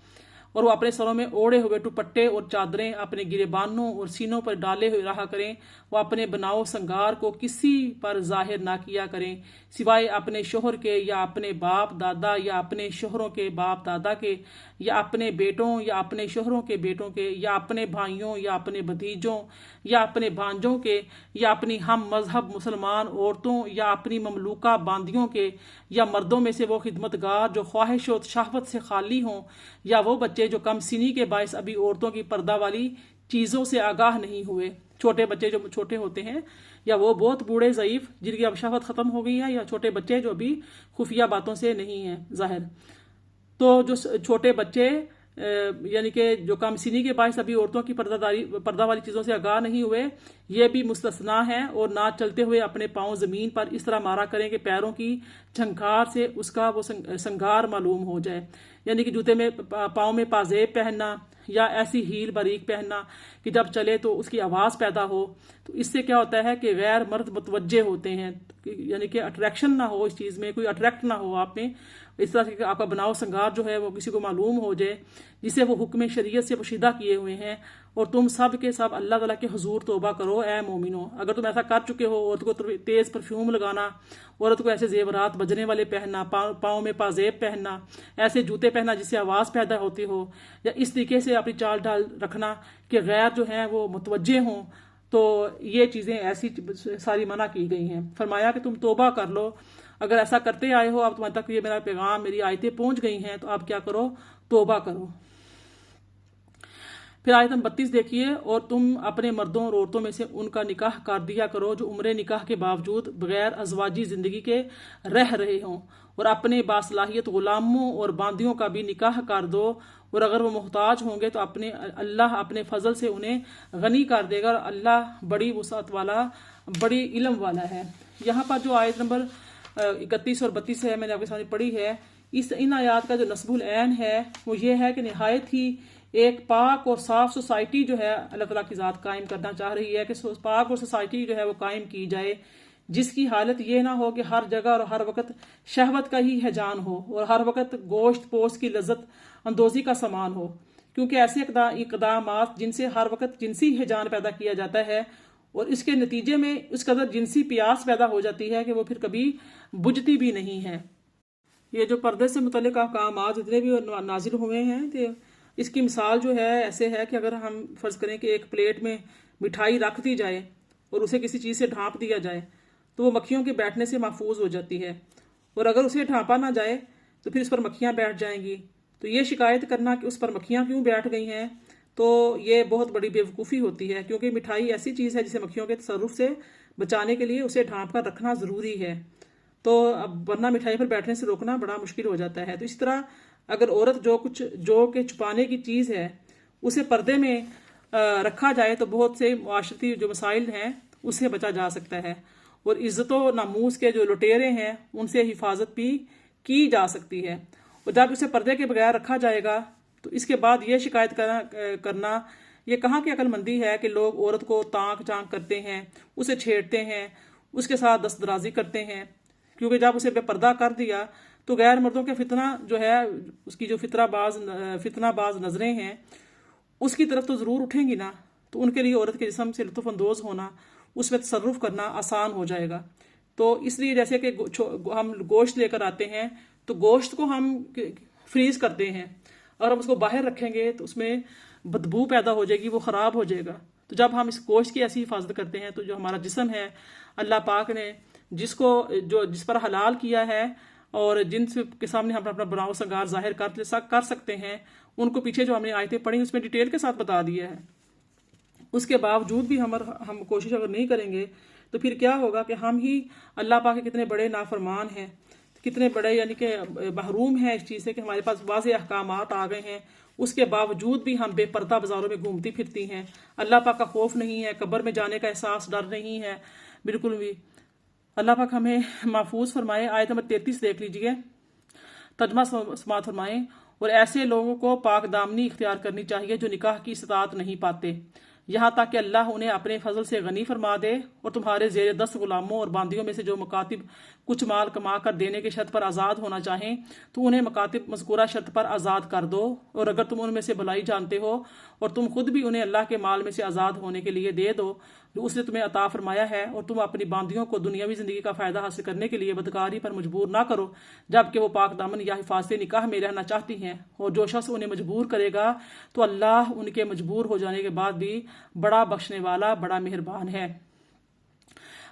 A: और वो अपने सरों में ओढ़े हुए दुपट्टे और चादरें अपने गिरेबानों और सीनों पर डाले हुए रहा करें। वो अपने बनाओ संगार को किसी पर जाहिर ना किया करें सिवाय अपने शोहर के या अपने बाप दादा या अपने शोहरों के बाप दादा के या अपने बेटों या अपने शोहरों के बेटों के या अपने भाइयों या अपने भतीजों या अपने भांजों के या अपनी हम मजहब मुसलमान औरतों या अपनी ममलूका बांदियों के या मर्दों में से वो खिदमतगार जो ख्वाहिश और शहवत से खाली हों, या वो बच्चे जो कम सिनी के बायस अभी औरतों की पर्दा वाली चीज़ों से आगाह नहीं हुए। छोटे बच्चे जो छोटे होते हैं, या वो बहुत बूढ़े ज़ईफ़ जिनकी अब शहवत ख़त्म हो गई है, या छोटे बच्चे जो अभी खुफिया बातों से नहीं हैं जाहिर। तो जो छोटे बच्चे यानी कि जो कम सिनी के बायस अभी औरतों की पर्दा वाली चीज़ों से आगाह नहीं हुए, ये भी मुस्तस्ना है। और ना चलते हुए अपने पाँव ज़मीन पर इस तरह मारा करें कि पैरों की झंकार से उसका वो संगार मालूम हो जाए, यानी कि जूते में पाँव में पाजेब पहनना या ऐसी हील बारीक पहनना कि जब चले तो उसकी आवाज़ पैदा हो। तो इससे क्या होता है कि गैर मर्द मुतवज्जे होते हैं, यानी कि अट्रैक्शन ना हो, इस चीज़ में कोई अट्रैक्ट ना हो आप में, इस तरह से आपका बनाव संगार जो है वो किसी को मालूम हो जाए जिसे वो हुक्म शरीयत से पोशीदा किए हुए हैं। और तुम सब के सब अल्लाह ताला के हुजूर तौबा करो ए मोमिनो। अगर तुम ऐसा कर चुके हो, औरत को तेज़ परफ्यूम लगाना, औरत को ऐसे जेवरात बजने वाले पहनना, पाँव में पाजेब पहनना, ऐसे जूते पहनना जिससे आवाज़ पैदा होती हो, या इस तरीके से अपनी चाल ढाल रखना कि गैर जो हैं वो मुतवज्जे हों, तो ये चीज़ें ऐसी सारी मना की गई हैं। फरमाया कि तुम तौबा कर लो। अगर ऐसा करते आए हो, आप तुम्हारे तक ये मेरा पैगाम मेरी आयतें पहुँच गई हैं, तो आप क्या करो, तौबा करो। फिर आयत नंबर 32 देखिए, और तुम अपने मर्दों और औरतों में से उनका निकाह कर दिया करो जो उम्र निकाह के बावजूद बगैर अजवाजी जिंदगी के रह रहे हों, और अपने बासलाहियत गुलामों और बांदियों का भी निकाह कर दो, और अगर वो मोहताज होंगे तो अल्लाह अपने फजल से उन्हें गनी कर देगा, और अल्लाह बड़ी वसात वाला, बड़ी इल्म वाला है। यहाँ पर जो आयत नंबर 31 और 32 है, मैंने आपके सामने पढ़ी है, इन आयात का जो नस्बुल ऐन है वो ये है कि नहायत ही एक पाक और साफ सोसाइटी जो है अल्लाह ताला की ज़ात कायम करना चाह रही है कि पाक और सोसाइटी जो है वो कायम की जाए, जिसकी हालत ये ना हो कि हर जगह और हर वक्त शहवत का ही हैजान हो और हर वक्त गोश्त पोस्ट की लज्जत अंदोज़ी का सामान हो, क्योंकि ऐसे इकदाम जिनसे हर वक्त जिनसी हैजान पैदा किया जाता है और इसके नतीजे में उस कदर जिनसी प्यास पैदा हो जाती है कि वो फिर कभी बुझती भी नहीं है। ये जो पर्दे से मुतल्लिक अहकाम जितने भी नाजिल हुए हैं, तो इसकी मिसाल जो है ऐसे है कि अगर हम फ़र्ज़ करें कि एक प्लेट में मिठाई रख दी जाए और उसे किसी चीज़ से ढाँप दिया जाए तो वो मक्खियों के बैठने से महफूज हो जाती है, और अगर उसे ढाँपा ना जाए तो फिर उस पर मक्खियाँ बैठ जाएंगी। तो ये शिकायत करना कि उस पर मक्खियाँ क्यों बैठ गई हैं, तो ये बहुत बड़ी बेवकूफ़ी होती है, क्योंकि मिठाई ऐसी चीज़ है जिसे मक्खियों के तसर्रुफ से बचाने के लिए उसे ढाँप कर रखना ज़रूरी है। तो अब वरना मिठाई पर बैठने से रोकना बड़ा मुश्किल हो जाता है। तो इस तरह अगर औरत जो के छुपाने की चीज़ है उसे पर्दे में रखा जाए तो बहुत से माशरती जो मसाइल हैं उससे बचा जा सकता है, और इज़्ज़त व नामूस के जो लुटेरे हैं उनसे हिफाजत भी की जा सकती है। और जब उसे पर्दे के बगैर रखा जाएगा तो इसके बाद ये शिकायत करना ये कहाँ की अक्लमंदी है कि लोग औरत को ताक झांक करते हैं, उसे छेड़ते हैं, उसके साथ दस्तदराजी करते हैं, क्योंकि जब उसे बेपर्दा कर दिया तो गैर मर्दों के फितना जो है उसकी जो फितनाबाज नज़रें हैं उसकी तरफ तो ज़रूर उठेंगी ना, तो उनके लिए औरत के जिस्म से लुत्फ़अंदोज़ होना, उसमें तसर्रुफ़ करना आसान हो जाएगा। तो इसलिए जैसे कि हम गोश्त लेकर आते हैं तो गोश्त को हम फ्रीज़ करते हैं, और हम उसको बाहर रखेंगे तो उसमें बदबू पैदा हो जाएगी, वो ख़राब हो जाएगा। तो जब हम इस गोश्त की ऐसी हिफाजत करते हैं तो जो हमारा जिस्म है अल्लाह पाक ने जिस पर हलाल किया है और के सामने हम अपना बनाव संगार जाहिर कर सकते हैं, उनको पीछे जो हमने आयतें पढ़ी उसमें डिटेल के साथ बता दिया है। उसके बावजूद भी हम कोशिश अगर नहीं करेंगे तो फिर क्या होगा कि हम ही अल्लाह पाक के कितने बड़े नाफरमान हैं, कितने बड़े यानी कि महरूम हैं इस चीज़ से कि हमारे पास वाज़े अहकामात आ गए हैं, उसके बावजूद भी हम बेपर्दा बाज़ारों में घूमती फिरती हैं। अल्लाह पाक का खौफ नहीं है, कब्र में जाने का एहसास, डर नहीं है बिल्कुल भी। अल्लाह पाक हमें महफूज फरमाए। आयत नंबर 33 देख लीजिए, तर्जमा समात फरमाएं, और ऐसे लोगों को पाक दामनी इख्तियार करनी चाहिए जो निकाह की इस्तात नहीं पाते, यहाँ तक कि अल्लाह उन्हें अपने फजल से गनी फरमा दे, और तुम्हारे जेर दस्त गुलामों और बांदियों में से जो मुकातिब कुछ माल कमा कर देने के शर्त पर आज़ाद होना चाहें तो उन्हें मुकातिब मज़कूरा शर्त पर आज़ाद कर दो, और अगर तुम उनमें से भलाई जानते हो और तुम खुद भी उन्हें अल्लाह के माल में से आज़ाद होने के लिए दे दो जो उसने तुम्हें अता फरमाया है, और तुम अपनी बांदियों को दुनियावी ज़िंदगी का फ़ायदा हासिल करने के लिए बदकारी पर मजबूर ना करो जबकि वो पाक दामन या हिफाजत निकाह में रहना चाहती हैं, और जो शख्स उन्हें मजबूर करेगा तो अल्लाह उनके मजबूर हो जाने के बाद भी बड़ा बख्शने वाला, बड़ा मेहरबान है।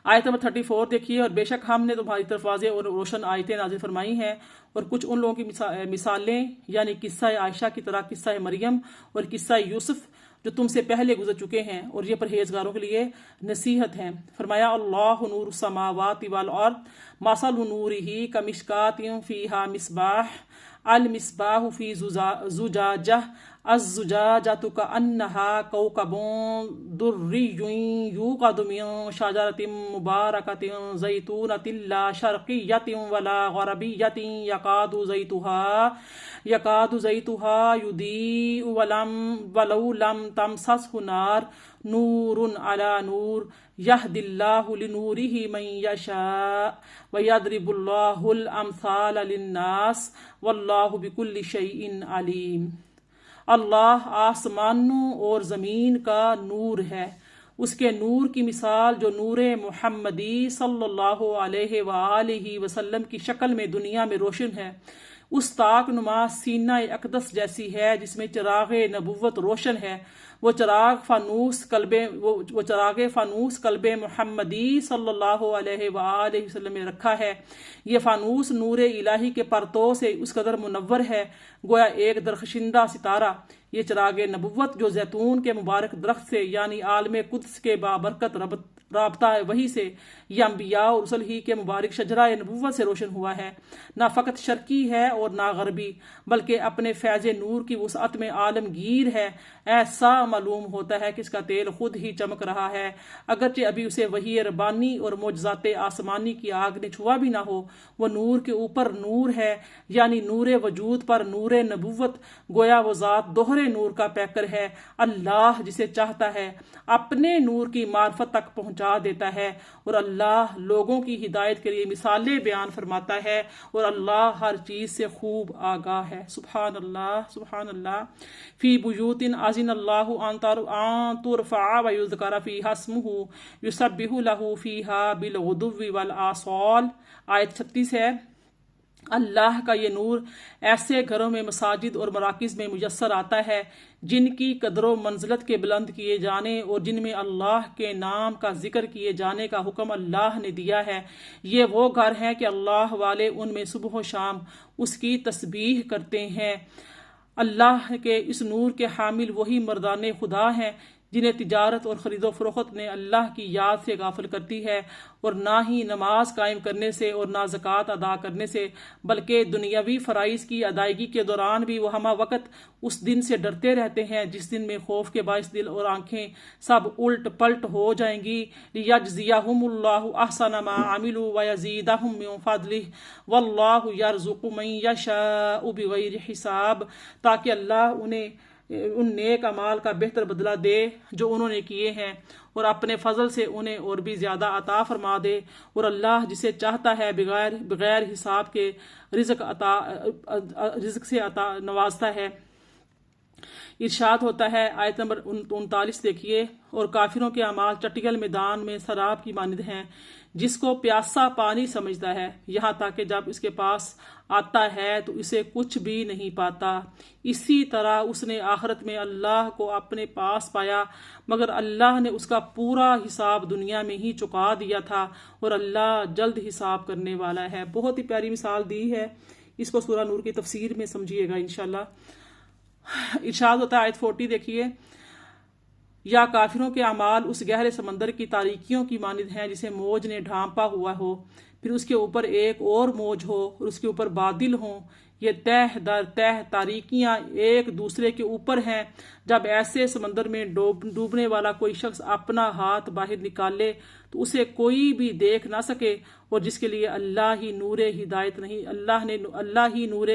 A: आयत नंबर 34 देखिए, और बेशक हमने तुम्हारी तरफ वाज़े और रोशन आयतें नाज़िल फरमाई हैं, और कुछ उन लोगों की मिसालें यानी किस्सा आयशा की तरह किस्सा मरियम और किस्सा यूसुफ जो तुमसे पहले गुजर चुके हैं, और ये परहेजगारों के लिए नसीहत हैं। फरमाया अल्लाह नूर समावाति वल अर्द मसल नूरिही कमिशकातिन फीहा मिसबाह अल मिसबाह फी जुजाजह अज़्जुजाजतु कअन्नहा कौकबुन दुर्रियुन युक़दु मिन शजरतिन मुबारकतिन ज़ैतूनतिन ला शर्क़िय्यतिन वला ग़रबिय्यतिन यकादु ज़ैतुहा युदीउ वलौ लम तमससहु नार नूरुन अला नूर यहदिल्लाहु लिनूरिही मन यशा व यदरिबुल्लाहुल अमसाल लिन्नास वल्लाहु बिकुल्लि शैइन अलीम। अल्लाह आसमानों और ज़मीन का नूर है, उसके नूर की मिसाल जो नूर मुहम्मदी सल्लल्लाहु अलैहि वालिहि वसल्लम की शक्ल में दुनिया में रोशन है, उस ताक नुमा सीना अकदस जैसी है जिसमें चिराग नबुव्वत रोशन है। वो चराग फानूस कल्बे मुहम्मदी सल्लल्लाहु अलैहि वसल्लम में रखा है। ये फानूस नूर इलाही के परतों से उस कदर मुनव्वर है गोया एक दरखशिंदा सितारा। ये चराग नबुव्वत जो जैतून के मुबारक दरख्त से यानी आलम कुद्स के बाबरकत राबता है वही से यह अम्बिया और रसूल ही के मुबारक शजरा नबुव्वत से रोशन हुआ है। ना फ़कत शर्की है और ना गरबी बल्कि अपने फैज़ नूर की वसअत में आलमगीर है। ऐसा मालूम होता है कि इसका तेल खुद ही चमक रहा है, अगरचे अभी उसे वही रबानी और मोजज़ाते आसमानी की आग ने छुआ भी ना हो। वह नूर के ऊपर नूर है यानी नूर वजूद पर नूर नबुव्वत। गोया वो ज़ात दोहरे नूर का पैकर है। अल्लाह जिसे चाहता है अपने नूर की मार्फत तक पहुंचा देता है और अल्लाह लोगों की हिदायत के लिए मिसालें बयान फरमाता है और अल्लाह हर चीज़ से खूब आगाह है। सुभान अल्लाह सुभान अल्लाह। फ़ी बुयूतिन आज़िन अल्लाहु अन तुरफ़अ व युज़करा फ़ीहा इस्मुहु युसब्बिहु लहू फ़ीहा बिलग़ुदुव्वि वल आसाल। आयत 36 है। अल्लाह का ये नूर ऐसे घरों में मसाजिद और मराकिज़ में मुयस्सर आता है जिनकी कदरों मंजिलत के बुलंद किए जाने और जिनमें अल्लाह के नाम का जिक्र किए जाने का हुक्म अल्लाह ने दिया है। ये वो घर हैं कि अल्लाह वाले उनमें सुबह शाम उसकी तस्बीह करते हैं। अल्लाह के इस नूर के हामिल वही मर्दाने खुदा हैं जिन्हें तिजारत और ख़रीदो फरोख्त ने अल्लाह की याद से गाफिल करती है और ना ही नमाज कायम करने से और ना ज़कात अदा करने से, बल्कि दुनियावी फ़राइज़ की अदायगी के दौरान भी वह हमा वक़्त उस दिन से डरते रहते हैं जिस दिन में खौफ के बाइस दिल और आँखें सब उल्ट पलट हो जाएंगी। लियजज़ियहुमुल्लाहु अहसन मा अमिलू व यज़ीदहुम मिन फ़ज़लिही वल्लाहु यरज़ुक़ु मन यशाअ बिग़ैरि हिसाब, ताकि अल्लाह उन्हें उन नेक अमाल का बेहतर बदला दे जो उन्होंने किए हैं और अपने फजल से उन्हें और भी ज़्यादा अता फरमा दे। और अल्लाह जिसे चाहता है बगैर हिसाब के रिज़्क से अता नवाजता है। इरशाद होता है आयत नंबर 39 देखिए, और काफिरों के अमाल चटियल मैदान में शराब की मानिद हैं जिसको प्यासा पानी समझता है, यहाँ तक कि जब इसके पास आता है तो इसे कुछ भी नहीं पाता। इसी तरह उसने आखिरत में अल्लाह को अपने पास पाया मगर अल्लाह ने उसका पूरा हिसाब दुनिया में ही चुका दिया था और अल्लाह जल्द हिसाब करने वाला है। बहुत ही प्यारी मिसाल दी है, इसको सूरह नूर की तफसीर में समझिएगा इंशाल्लाह। इरशाद होता है आयत 40 देखिए, या काफिरों के अमाल उस गहरे समंदर की तारीकियों की मानिद हैं जिसे मौज ने ढांपा हुआ हो, फिर उसके ऊपर एक और मौज हो और उसके ऊपर बादल हों। ये तह दर तह तारीकियां एक दूसरे के ऊपर हैं। जब ऐसे समंदर में डूबने वाला कोई शख्स अपना हाथ बाहर निकाले तो उसे कोई भी देख ना सके, और जिसके लिए अल्लाह ही नूर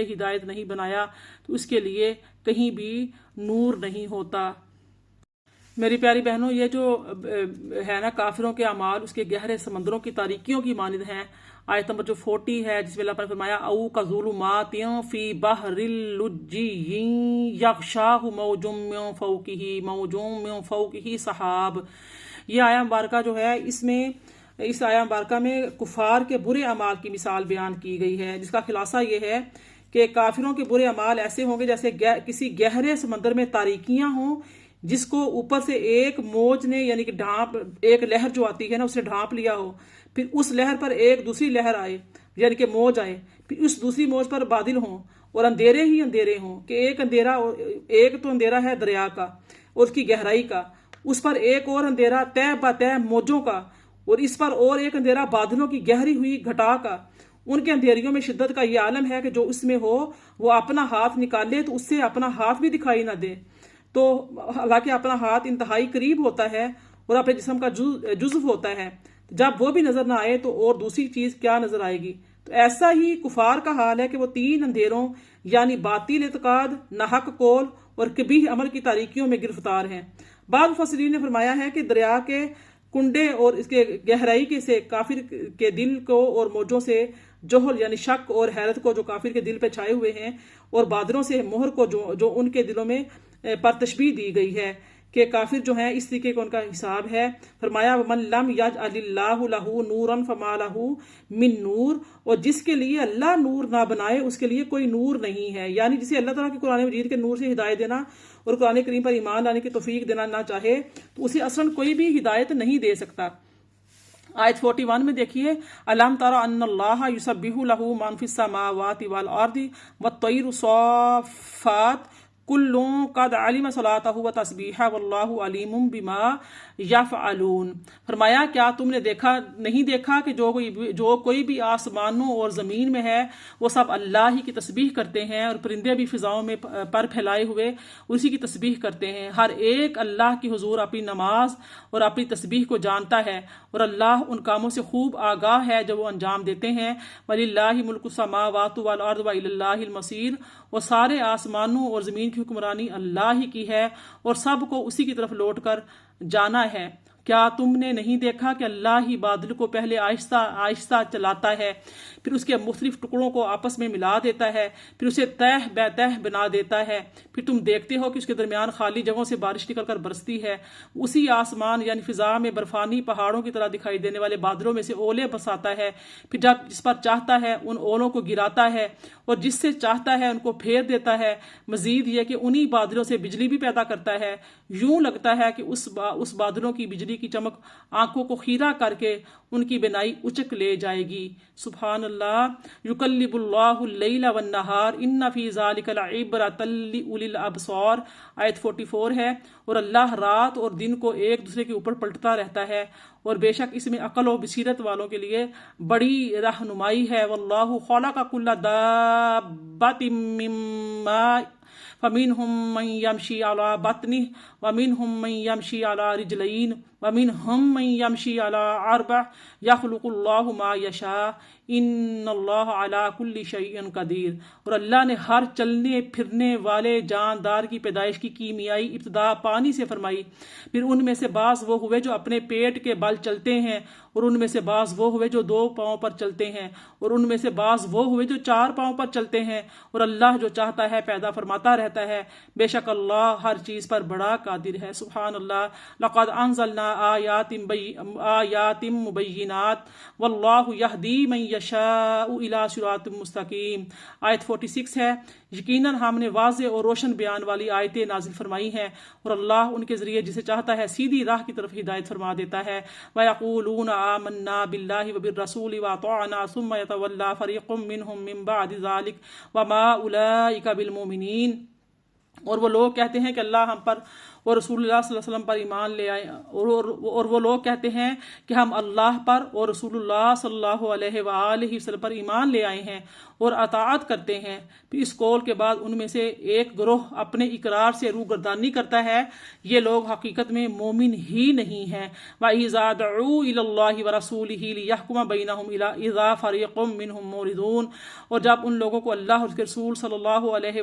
A: हिदायत नहीं बनाया तो उसके लिए कहीं भी नूर नहीं होता। मेरी प्यारी बहनों, ये जो है ना काफिरों के अमाल उसके गहरे समंदरों की तारीकियों की मानिद हैं। आयत नंबर जो 40 है जिसमें अल्लाह ने फरमाया औ कज़ुलुमातिन फी बहरिल लुज्जियिन यग़शाहु मौजुम मिन फ़ौक़िही सहाब। ये आया मुबारका जो है इसमें इस आया मुबारका में कुफार के बुरे अमाल की मिसाल बयान की गई है, जिसका खुलासा ये है कि काफिरों के बुरे अमाल ऐसे होंगे जैसे किसी गहरे समंदर में तारीकियां हों जिसको ऊपर से एक मौज ने यानी कि एक लहर जो आती है ना उसने ढांप लिया हो, फिर उस लहर पर एक दूसरी लहर आए यानी कि मौज आए, फिर उस दूसरी मौज पर बादल हों और अंधेरे ही अंधेरे हों कि एक तो अंधेरा है दरिया का और उसकी गहराई का, उस पर एक और अंधेरा तय ब तय मौजों का, और इस पर और एक अंधेरा बादलों की गहरी हुई घटा का। उनके अंधेरियों में शिद्दत का ये आलम है कि जो उसमें हो वो अपना हाथ निकाले तो उससे अपना हाथ भी दिखाई ना दे, तो हालांकि अपना हाथ इंतहाई करीब होता है और अपने जिस्म का जुज़्व होता है, जब वो भी नजर ना आए तो और दूसरी चीज क्या नजर आएगी। तो ऐसा ही कुफार का हाल है कि वो तीन अंधेरों यानी बातिल इत्काद, नाहक कौल और कबीह अमल की तारीकियों में गिरफ्तार हैं। बाद मुफस्सिरीन ने फरमाया है कि दरिया के कुंडे और इसके गहराई के से काफिर के दिल को और मौजों से जोहल यानी शक और हैरत को जो काफिर के दिल पे छाए हुए हैं, और बादलों से मोहर को जो उनके दिलों में पर तशबीह दी गई है कि काफिर जो है इस तरीके का उनका हिसाब है। फरमाया वमन लम यजअलिल्लाहु लहू नूरन फमा लहू मिन नूर, और जिसके लिए अल्लाह नूर ना बनाए उसके लिए कोई नूर नहीं है। यानी जिसे अल्लाह ताला के कुरान मजीद के नूर से हिदायत देना और कुरान करीम पर ईमान लाने की तौफीक देना ना चाहे तो उसे असलन कोई भी हिदायत नहीं दे सकता। आयत 41 में देखिए, अलम तरा अन्नल्लाह युसब्बिहु लहू मान फिस समावाति वल अर्दि वत्तैरु सॉफ़ात कुल्लुन कद अलिम सलातहु व तस्बीहा वल्लाहु अलीमुम बिमा यफ़अलून। फरमाया क्या तुमने नहीं देखा कि जो कोई भी आसमानों और ज़मीन में है वो सब अल्लाह ही की तस्बीह करते हैं, और परिंदे भी फिजाओं में पर फैलाए हुए उसी की तस्बीह करते हैं। हर एक अल्लाह की हुजूर अपनी नमाज और अपनी तस्बीह को जानता है, और अल्लाह उन कामों से खूब आगाह है जो वो अंजाम देते हैं। वलिल्लाहि मुल्कु समावातु वल अर्द व इलल्लाहिल मसीर, और सारे आसमानों और ज़मीन की हुक्मरानी अल्लाह ही की है और सबको उसी की तरफ लौट कर जाना है। क्या तुमने नहीं देखा कि अल्लाह ही बादल को पहले आहिस्ता आहिस्ता चलाता है, फिर उसके मुख्तलिफ टुकड़ों को आपस में मिला देता है, फिर उसे तह बेतह बना देता है, फिर तुम देखते हो कि उसके दरमियान खाली जगहों से बारिश निकलकर बरसती है। उसी आसमान यानी फिजा में बर्फानी पहाड़ों की तरह दिखाई देने वाले बादलों में से ओले बसाता है, फिर जब जिस पर चाहता है उन ओलों को गिराता है और जिससे चाहता है उनको फेर देता है। मजीद यह कि उन्हीं बादलों से बिजली भी पैदा करता है। यूं लगता है कि उस बादलों की बिजली की चमक आंखों को खीरा करके उनकी बिनाई उचक ले जाएगी। सुभान अल्लाह। युकल्लिबुल्लाहु लैला वन नहार इन्ना फी ज़ालिका लइब्रतल लिउलिल अबसार, आयत 44 है। और अल्लाह रात और दिन को एक दूसरे के ऊपर पलटता रहता है, और बेशक इसमें अकल और बसीरत वालों के लिए बड़ी रहनुमाई है। वल्लाहु खलक़ कुल्ला दाब्बतिन मिम्मा फमिनहुम मन यमशी अला बतनिह वमिनहुम मन यमशी अला रिजलैन वमिनहुम मन यमशी अला अर्बअ यखलुकुल्लाहु मा यशा इन्नल्लाह अला कुल्ली शैइन कदीर। और अल्लाह ने हर चलने फिरने वाले जानदार की पैदाइश की कीमियाई इब्तिदा पानी से फरमाई। फिर उनमें से बास वो हुए जो अपने पेट के बल चलते हैं, और उनमें से बास वो हुए जो 2 पांव पर चलते हैं, और उनमें से बास वो हुए जो 4 पांव पर चलते हैं। और अल्लाह जो चाहता है पैदा फरमाता रहता है। बेशक अल्लाह हर चीज पर बड़ा कादिर है। सुभान अल्लाह। लक़द अंज़लना आयातिम मुबय्यिनात वल्लाहु यहदी मन यशाउ इला सिरातिम मुस्तकीम, आयत 46 है। यकीनन हमने वाज़े और रोशन बयान वाली आयतें नाजिल फरमाई हैं, और अल्लाह उनके जरिए जिसे चाहता है सीधी राह की तरफ हिदायत फरमा देता है। वयक़ूलूना आमन्ना बिल्लाहि व बिर्रसूलि व अतअना सुम्मा यतवल्ला फरीक़ुम मिनहुम मिन बअदि ज़ालिक व मा उलाइका बिल मुमिनीन। और वो लोग कहते हैं कि अल्लाह हम पर और रसूलुल्लाह सल्लल्लाहु अलैहि वसल्लम पर ईमान ले आए, और वो लोग कहते हैं कि हम अल्लाह पर और रसूलुल्लाह सल्लल्लाहु अलैहि वसल्लम पर ईमान ले आए हैं और अताअत करते हैं। फिर इस कौल के बाद उनमें से एक ग्रोह अपने इकरार से रूगर्दानी करता है। ये लोग हकीकत में मोमिन ही नहीं हैं। वइज़ा दुऊ इलल्लाहि व रसूलिही लियहकुम बैनहुम इज़ा फरीक़ुम मिनहुम मुरिदून, और जब उन लोगों को अल्लाह और उसके रसूल सल्लल्लाहु अलैहि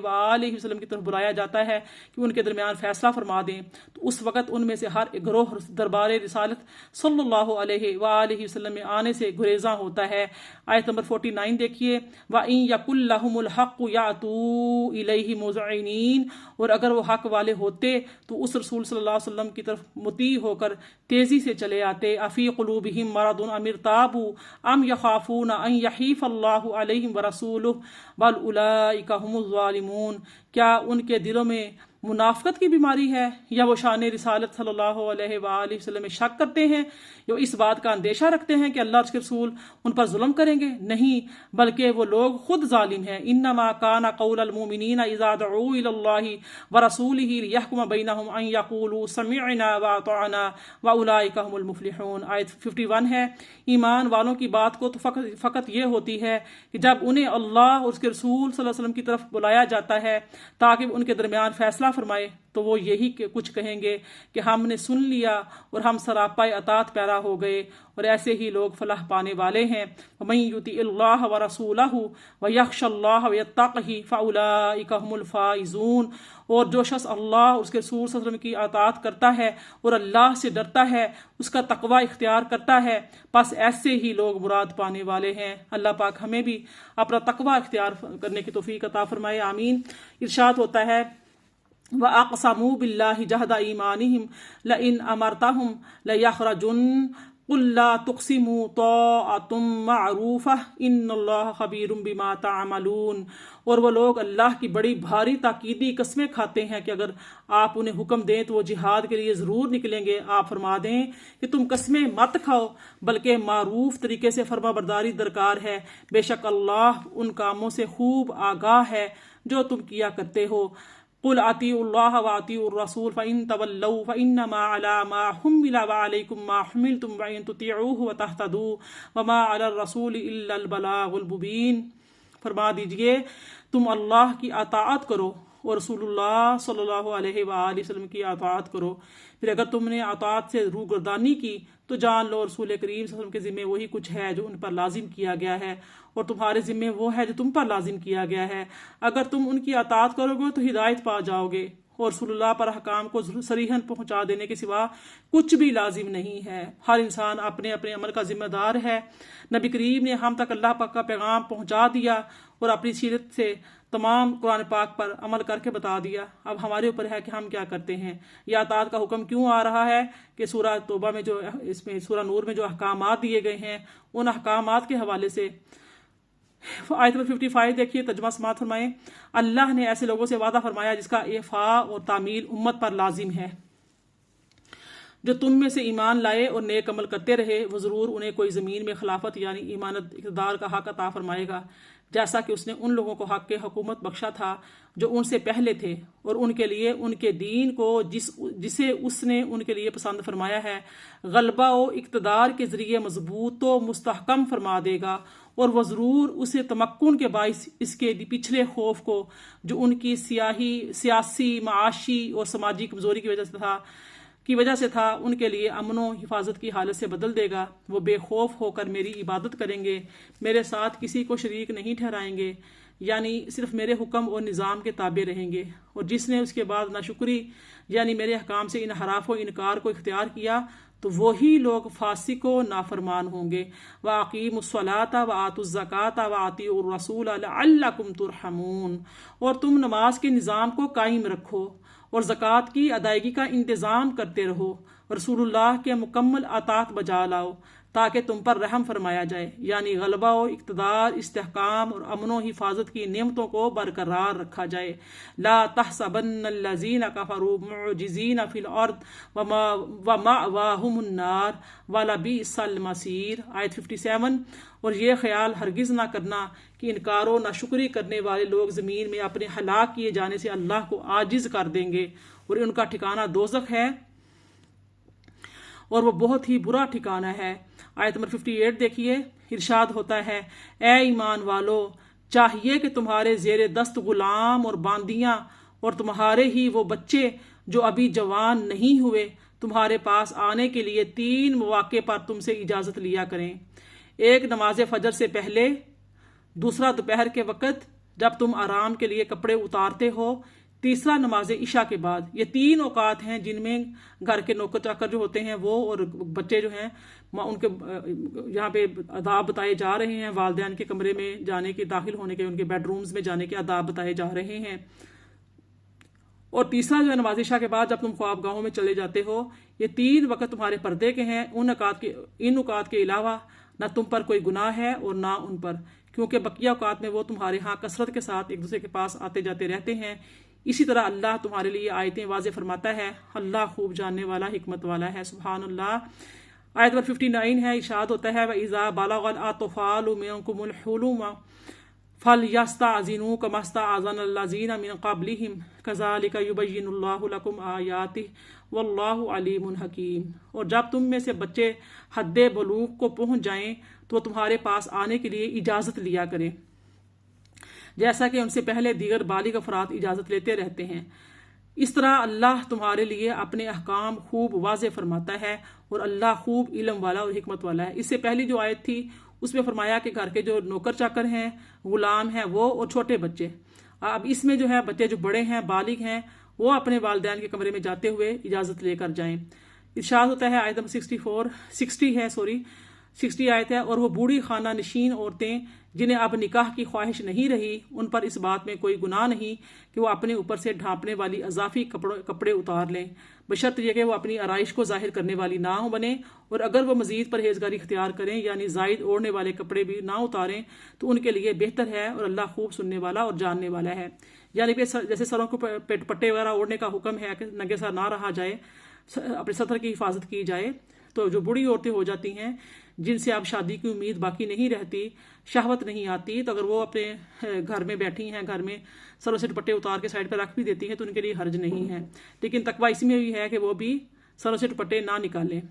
A: वसल्लम की तरफ बुलाया जाता है कि उनके दरमियान फैसला फरमा दें, तो उस वक़्त उनमें से हर एक ग्रोह दरबार रिसालत सल्लल्लाहु अलैहि वसल्लम में आने से गुरेज़ा होता है। आयत नंबर 49 देखिए, व इन यकुल लहुमुल हक़्क़ु यातू इलैहि मुज़अनिन, और अगर वो हक वाले होते तो उस रसूल सल्लल्लाहु अलैहि वसल्लम की तरफ मुती होकर तेजी से चले आते। अफ़ी क़ुलूबिहिम मरदुन अमिर ताबू अम यख़ाफ़ून अन यहीफ़ल्लाहु अलैहिम व रसूलुहु बल उलाइका हुमुज़ ज़ालिमून, क्या उनके दिलों में मुनाफ़क़त की बीमारी है, या वो शान रिसालत सल्लल्लाहु अलैहि वसल्लम में शक करते हैं, या इस बात का अंदेशा रखते हैं कि अल्लाह के रसूल उन पर जुल्म करेंगे? नहीं, बल्कि वो लोग खुद जालिम हैं। इन्नमा काना क़ौलुल मुमिनीना इज़ा दुऊ इलल्लाहि व रसूलिही लियहकुम बैनहुम अन यक़ूलू समिअना व अतअना व उलाइका हुमुल मुफ़्लिहून, आयत 51 है। ईमान वालों की बात को तो फ़कत ये होती है कि जब उन्हें अल्लाह और उसके रसूल सल्लल्लाहु अलैहि वसल्लम की तरफ बुलाया जाता है ताकि उनके दरमियान फैसला फरमाए, तो वो यही कुछ कहेंगे कि हमने सुन लिया और हम सरापाए अतात पैरा हो गए, और ऐसे ही लोग फलाह पाने वाले हैं। वमन युतिइल्लाह व रसूलहु व यख्शल्लाह व यत्तक़हि फउलाइका हुमुल फाइज़ून, और जो शख्स अल्लाह और उसके रसूल सल्लल्लाहु अलैहि वसल्लम की अतात करता है और अल्लाह से डरता है, उसका तकवा इख्तियार करता है, बस ऐसे ही लोग मुराद पाने वाले हैं। अल्लाह पाक हमें भी अपना तकवा इख्तियार करने की तौफीक अता फरमाए, आमीन। इरशाद होता है व अक़समू बिल्लाहि जहदा ईमानिहिम लइन अमरतहुम लयख़रजुन कुल ला तुक़सिमू तौअतुम मअरूफ़ह इन्नल्लाह ख़बीरुम बिमा तअमलून। और वो लोग अल्लाह की बड़ी भारी ताकीदी कस्में खाते हैं कि अगर आप उन्हें हुक्म दें तो वो जिहाद के लिए ज़रूर निकलेंगे। आप फरमा दें कि तुम कस्में मत खाओ, बल्कि मारूफ तरीके से फरमा बरदारी दरकार है। बेशक अल्लाह उन कामों से खूब आगाह है जो तुम किया करते हो। कुल अतीउल्लाह व अतीउर रसूल फ़इन तवल्लौ फ़इन्नमा अला मा हुम्मिला व अलैकुम मा हुम्मिलतुम व इन तुतीऊहु व तहतदू व मा अलर रसूल इल्लल बलागुल मुबीन। फरमा दीजिए तुम अल्लाह की अताअत करो और रसूलुल्लाह सल्लल्लाहु अलैहि वसल्लम की अताअत करो। फिर अगर तुमने अताअत से रूगर्दानी की तो जान लो रसूल करीम सल्लल्लाहु अलैहि वसल्लम के ज़िम्मे वही कुछ है जो उन पर लाजिम किया गया है और तुम्हारे ज़िम्मे वो है जो तुम पर लाजिम किया गया है। अगर तुम उनकी अताअत करोगे तो हिदायत पा जाओगे और रसूलुल्लाह पर हकाम को सरीहन पहुंचा देने के सिवा कुछ भी लाजिम नहीं है। हर इंसान अपने अपने अमल का जिम्मेदार है। नबी करीम ने हम तक अल्लाह पाक का पैगाम पहुंचा दिया और अपनी सीरत से तमाम कुरान पाक पर अमल करके बता दिया। अब हमारे ऊपर है कि हम क्या करते हैं। यह अताअत का हुक्म क्यों आ रहा है कि सूरह तौबा में जो इसमें सूरह नूर में जो अहकामात दिए गए हैं उन अहकामात के हवाले से आयत नंबर 55 देखिए, तर्जुमा समाअत फरमाएं। अल्लाह ने ऐसे लोगों से वादा फरमाया जिसका इफ़ा और तामील उम्मत पर लाजिम है, जो तुम में से ईमान लाए और नेक अमल करते रहे, वो ज़रूर उन्हें कोई ज़मीन में खिलाफत यानी ईमानत इक़्तिदार का हक अता फरमाएगा, जैसा कि उसने उन लोगों को हक के हुकूमत बख्शा था जो उनसे पहले थे, और उनके लिए उनके दीन को जिसे उसने उनके लिए पसंद फरमाया है गलबा व इक़्तिदार के ज़रिए मजबूत व मुस्तहकम फरमा देगा। और वह ज़रूर उसे तमक्कुन के बाइस इसके पिछले खौफ को जो उनकी सियासी माशी और समाजी कमज़ोरी की वजह से था उनके लिए अमनो हिफाजत की हालत से बदल देगा। वो बेखौफ होकर मेरी इबादत करेंगे, मेरे साथ किसी को शरीक नहीं ठहराएंगे, यानी सिर्फ मेरे हुक्म और निज़ाम के ताबे रहेंगे। और जिसने उसके बाद नाशुक्री यानी मेरे अहकाम से इनहराफ व इनकार को इख्तियार किया तो वही लोग फासिक व नाफरमान होंगे। व अकीमुस्सलाता व आतुज़्ज़काता व आतिउर रसूल लअल्लकुम तुरहमून। और तुम नमाज के निज़ाम को कायम रखो और ज़कात की अदायगी का इंतज़ाम करते रहो, रसूलुल्लाह के मुकम्मल अतात बजा लाओ ताकि तुम पर रहम फरमाया जाए, यानी गलबा व इक़्तिदार, इस्तेहकाम और अमनो हिफाजत की नेमतों को बरकरार रखा जाए। ला तहसबन्नल्लज़ीना कफ़रू मुअजिज़ीना फ़िल अर्द व मअवाहुमुन नार व लबिअसल मसीर। आयत 57। और ये ख्याल हरगिज़ ना करना कि इनकारो नाशुक्री करने वाले लोग ज़मीन में अपने हलाक किए जाने से अल्लाह को आजिज़ कर देंगे और उनका ठिकाना दोज़ख है और वो बहुत ही बुरा ठिकाना है। आयत नंबर 58 देखिए, इरशाद होता है, ए ईमान वालो, चाहिए कि तुम्हारे ज़ेरे दस्त गुलाम और बांदियाँ और तुम्हारे ही वो बच्चे जो अभी जवान नहीं हुए तुम्हारे पास आने के लिए 3 मौके पर तुमसे इजाज़त लिया करें। एक नमाज फजर से पहले, दूसरा दोपहर के वक़्त जब तुम आराम के लिए कपड़े उतारते हो, तीसरा नमाज इशा के बाद। ये 3 औकात हैं जिनमें घर के नौकर चाकर जो होते हैं वो और बच्चे जो हैं उनके यहाँ पे आदाब बताए जा रहे हैं। वालिदैन के कमरे में जाने के, दाखिल होने के, उनके बेडरूम्स में जाने के आदाब बताए जा रहे हैं। और तीसरा जो है नमाज इशा के बाद जब तुम ख्वाबगाहों में चले जाते हो, ये 3 वक़्त तुम्हारे पर्दे के हैं। इन औकात के अलावा ना तुम पर कोई गुनाह है और ना उन पर, क्योंकि बकिया औकात में वो तुम्हारे यहाँ कसरत के साथ एक दूसरे के पास आते जाते रहते हैं। इसी तरह अल्लाह तुम्हारे लिए आयतें वाज़े फरमाता है। अल्लाह खूब जानने वाला, हिकमत वाला है। सुभान अल्लाह। आयत नंबर 59 है, इरशाद होता है, व इज़ा बलगल अतफ़ालु मिनकुमुल हुलुम फलयस्तअज़िनु कमस्तअज़नल्लज़ीना मिन क़ब्लिहिम कज़ालिका युबय्यिनुल्लाहु लकुम आयातिहि वल्लाहु अलीमुन हकीम। और जब तुम में से बच्चे हद्दे बलूग को पहुँच जाएं तो तुम्हारे पास आने के लिए इजाज़त लिया करें, जैसा कि उनसे पहले दीगर बालिग अफराद इजाज़त लेते रहते हैं। इस तरह अल्लाह तुम्हारे लिए अपने अहकाम खूब वाज़े फरमाता है और अल्लाह खूब इल्म वाला और हिकमत वाला है। इससे पहली जो आयत थी उसमें फरमाया कि घर के जो नौकर चाकर हैं, गुलाम हैं, वो और छोटे बच्चे। अब इसमें जो है बच्चे जो बड़े हैं, बालिग हैं, वो अपने वालिदैन के कमरे में जाते हुए इजाज़त लेकर जाएं। इरशाद होता है, आयत नंबर 60 है, 60 आयत है, और वो बूढ़ी खाना नशीन औरतें जिन्हें अब निकाह की ख्वाहिश नहीं रही, उन पर इस बात में कोई गुनाह नहीं कि वो अपने ऊपर से ढांपने वाली अजाफी कपड़े उतार लें, बशर्त यह कि वो अपनी आराइश को जाहिर करने वाली ना हो बने। और अगर वो मजीद परहेजगारी इख्तियार करें यानी जायद ओढ़ने वाले कपड़े भी ना उतारें तो उनके लिए बेहतर है, और अल्लाह खूब सुनने वाला और जानने वाला है। यानी कि जैसे सरों को पट्टे वगैरह ओढ़ने का हुक्म है कि नंगे सर ना रहा जाए, अपने सतर की हिफाजत की जाए। तो जो बूढ़ी औरतें हो जाती हैं जिनसे अब शादी की उम्मीद बाकी नहीं रहती, शहवत नहीं आती, तो अगर वो अपने घर में बैठी हैं, घर में सरों से दुपट्टे उतार के साइड पर रख भी देती हैं तो उनके लिए हर्ज नहीं है। लेकिन तकवा इसमें भी है कि वो भी सरों से दुपट्टे ना निकालें।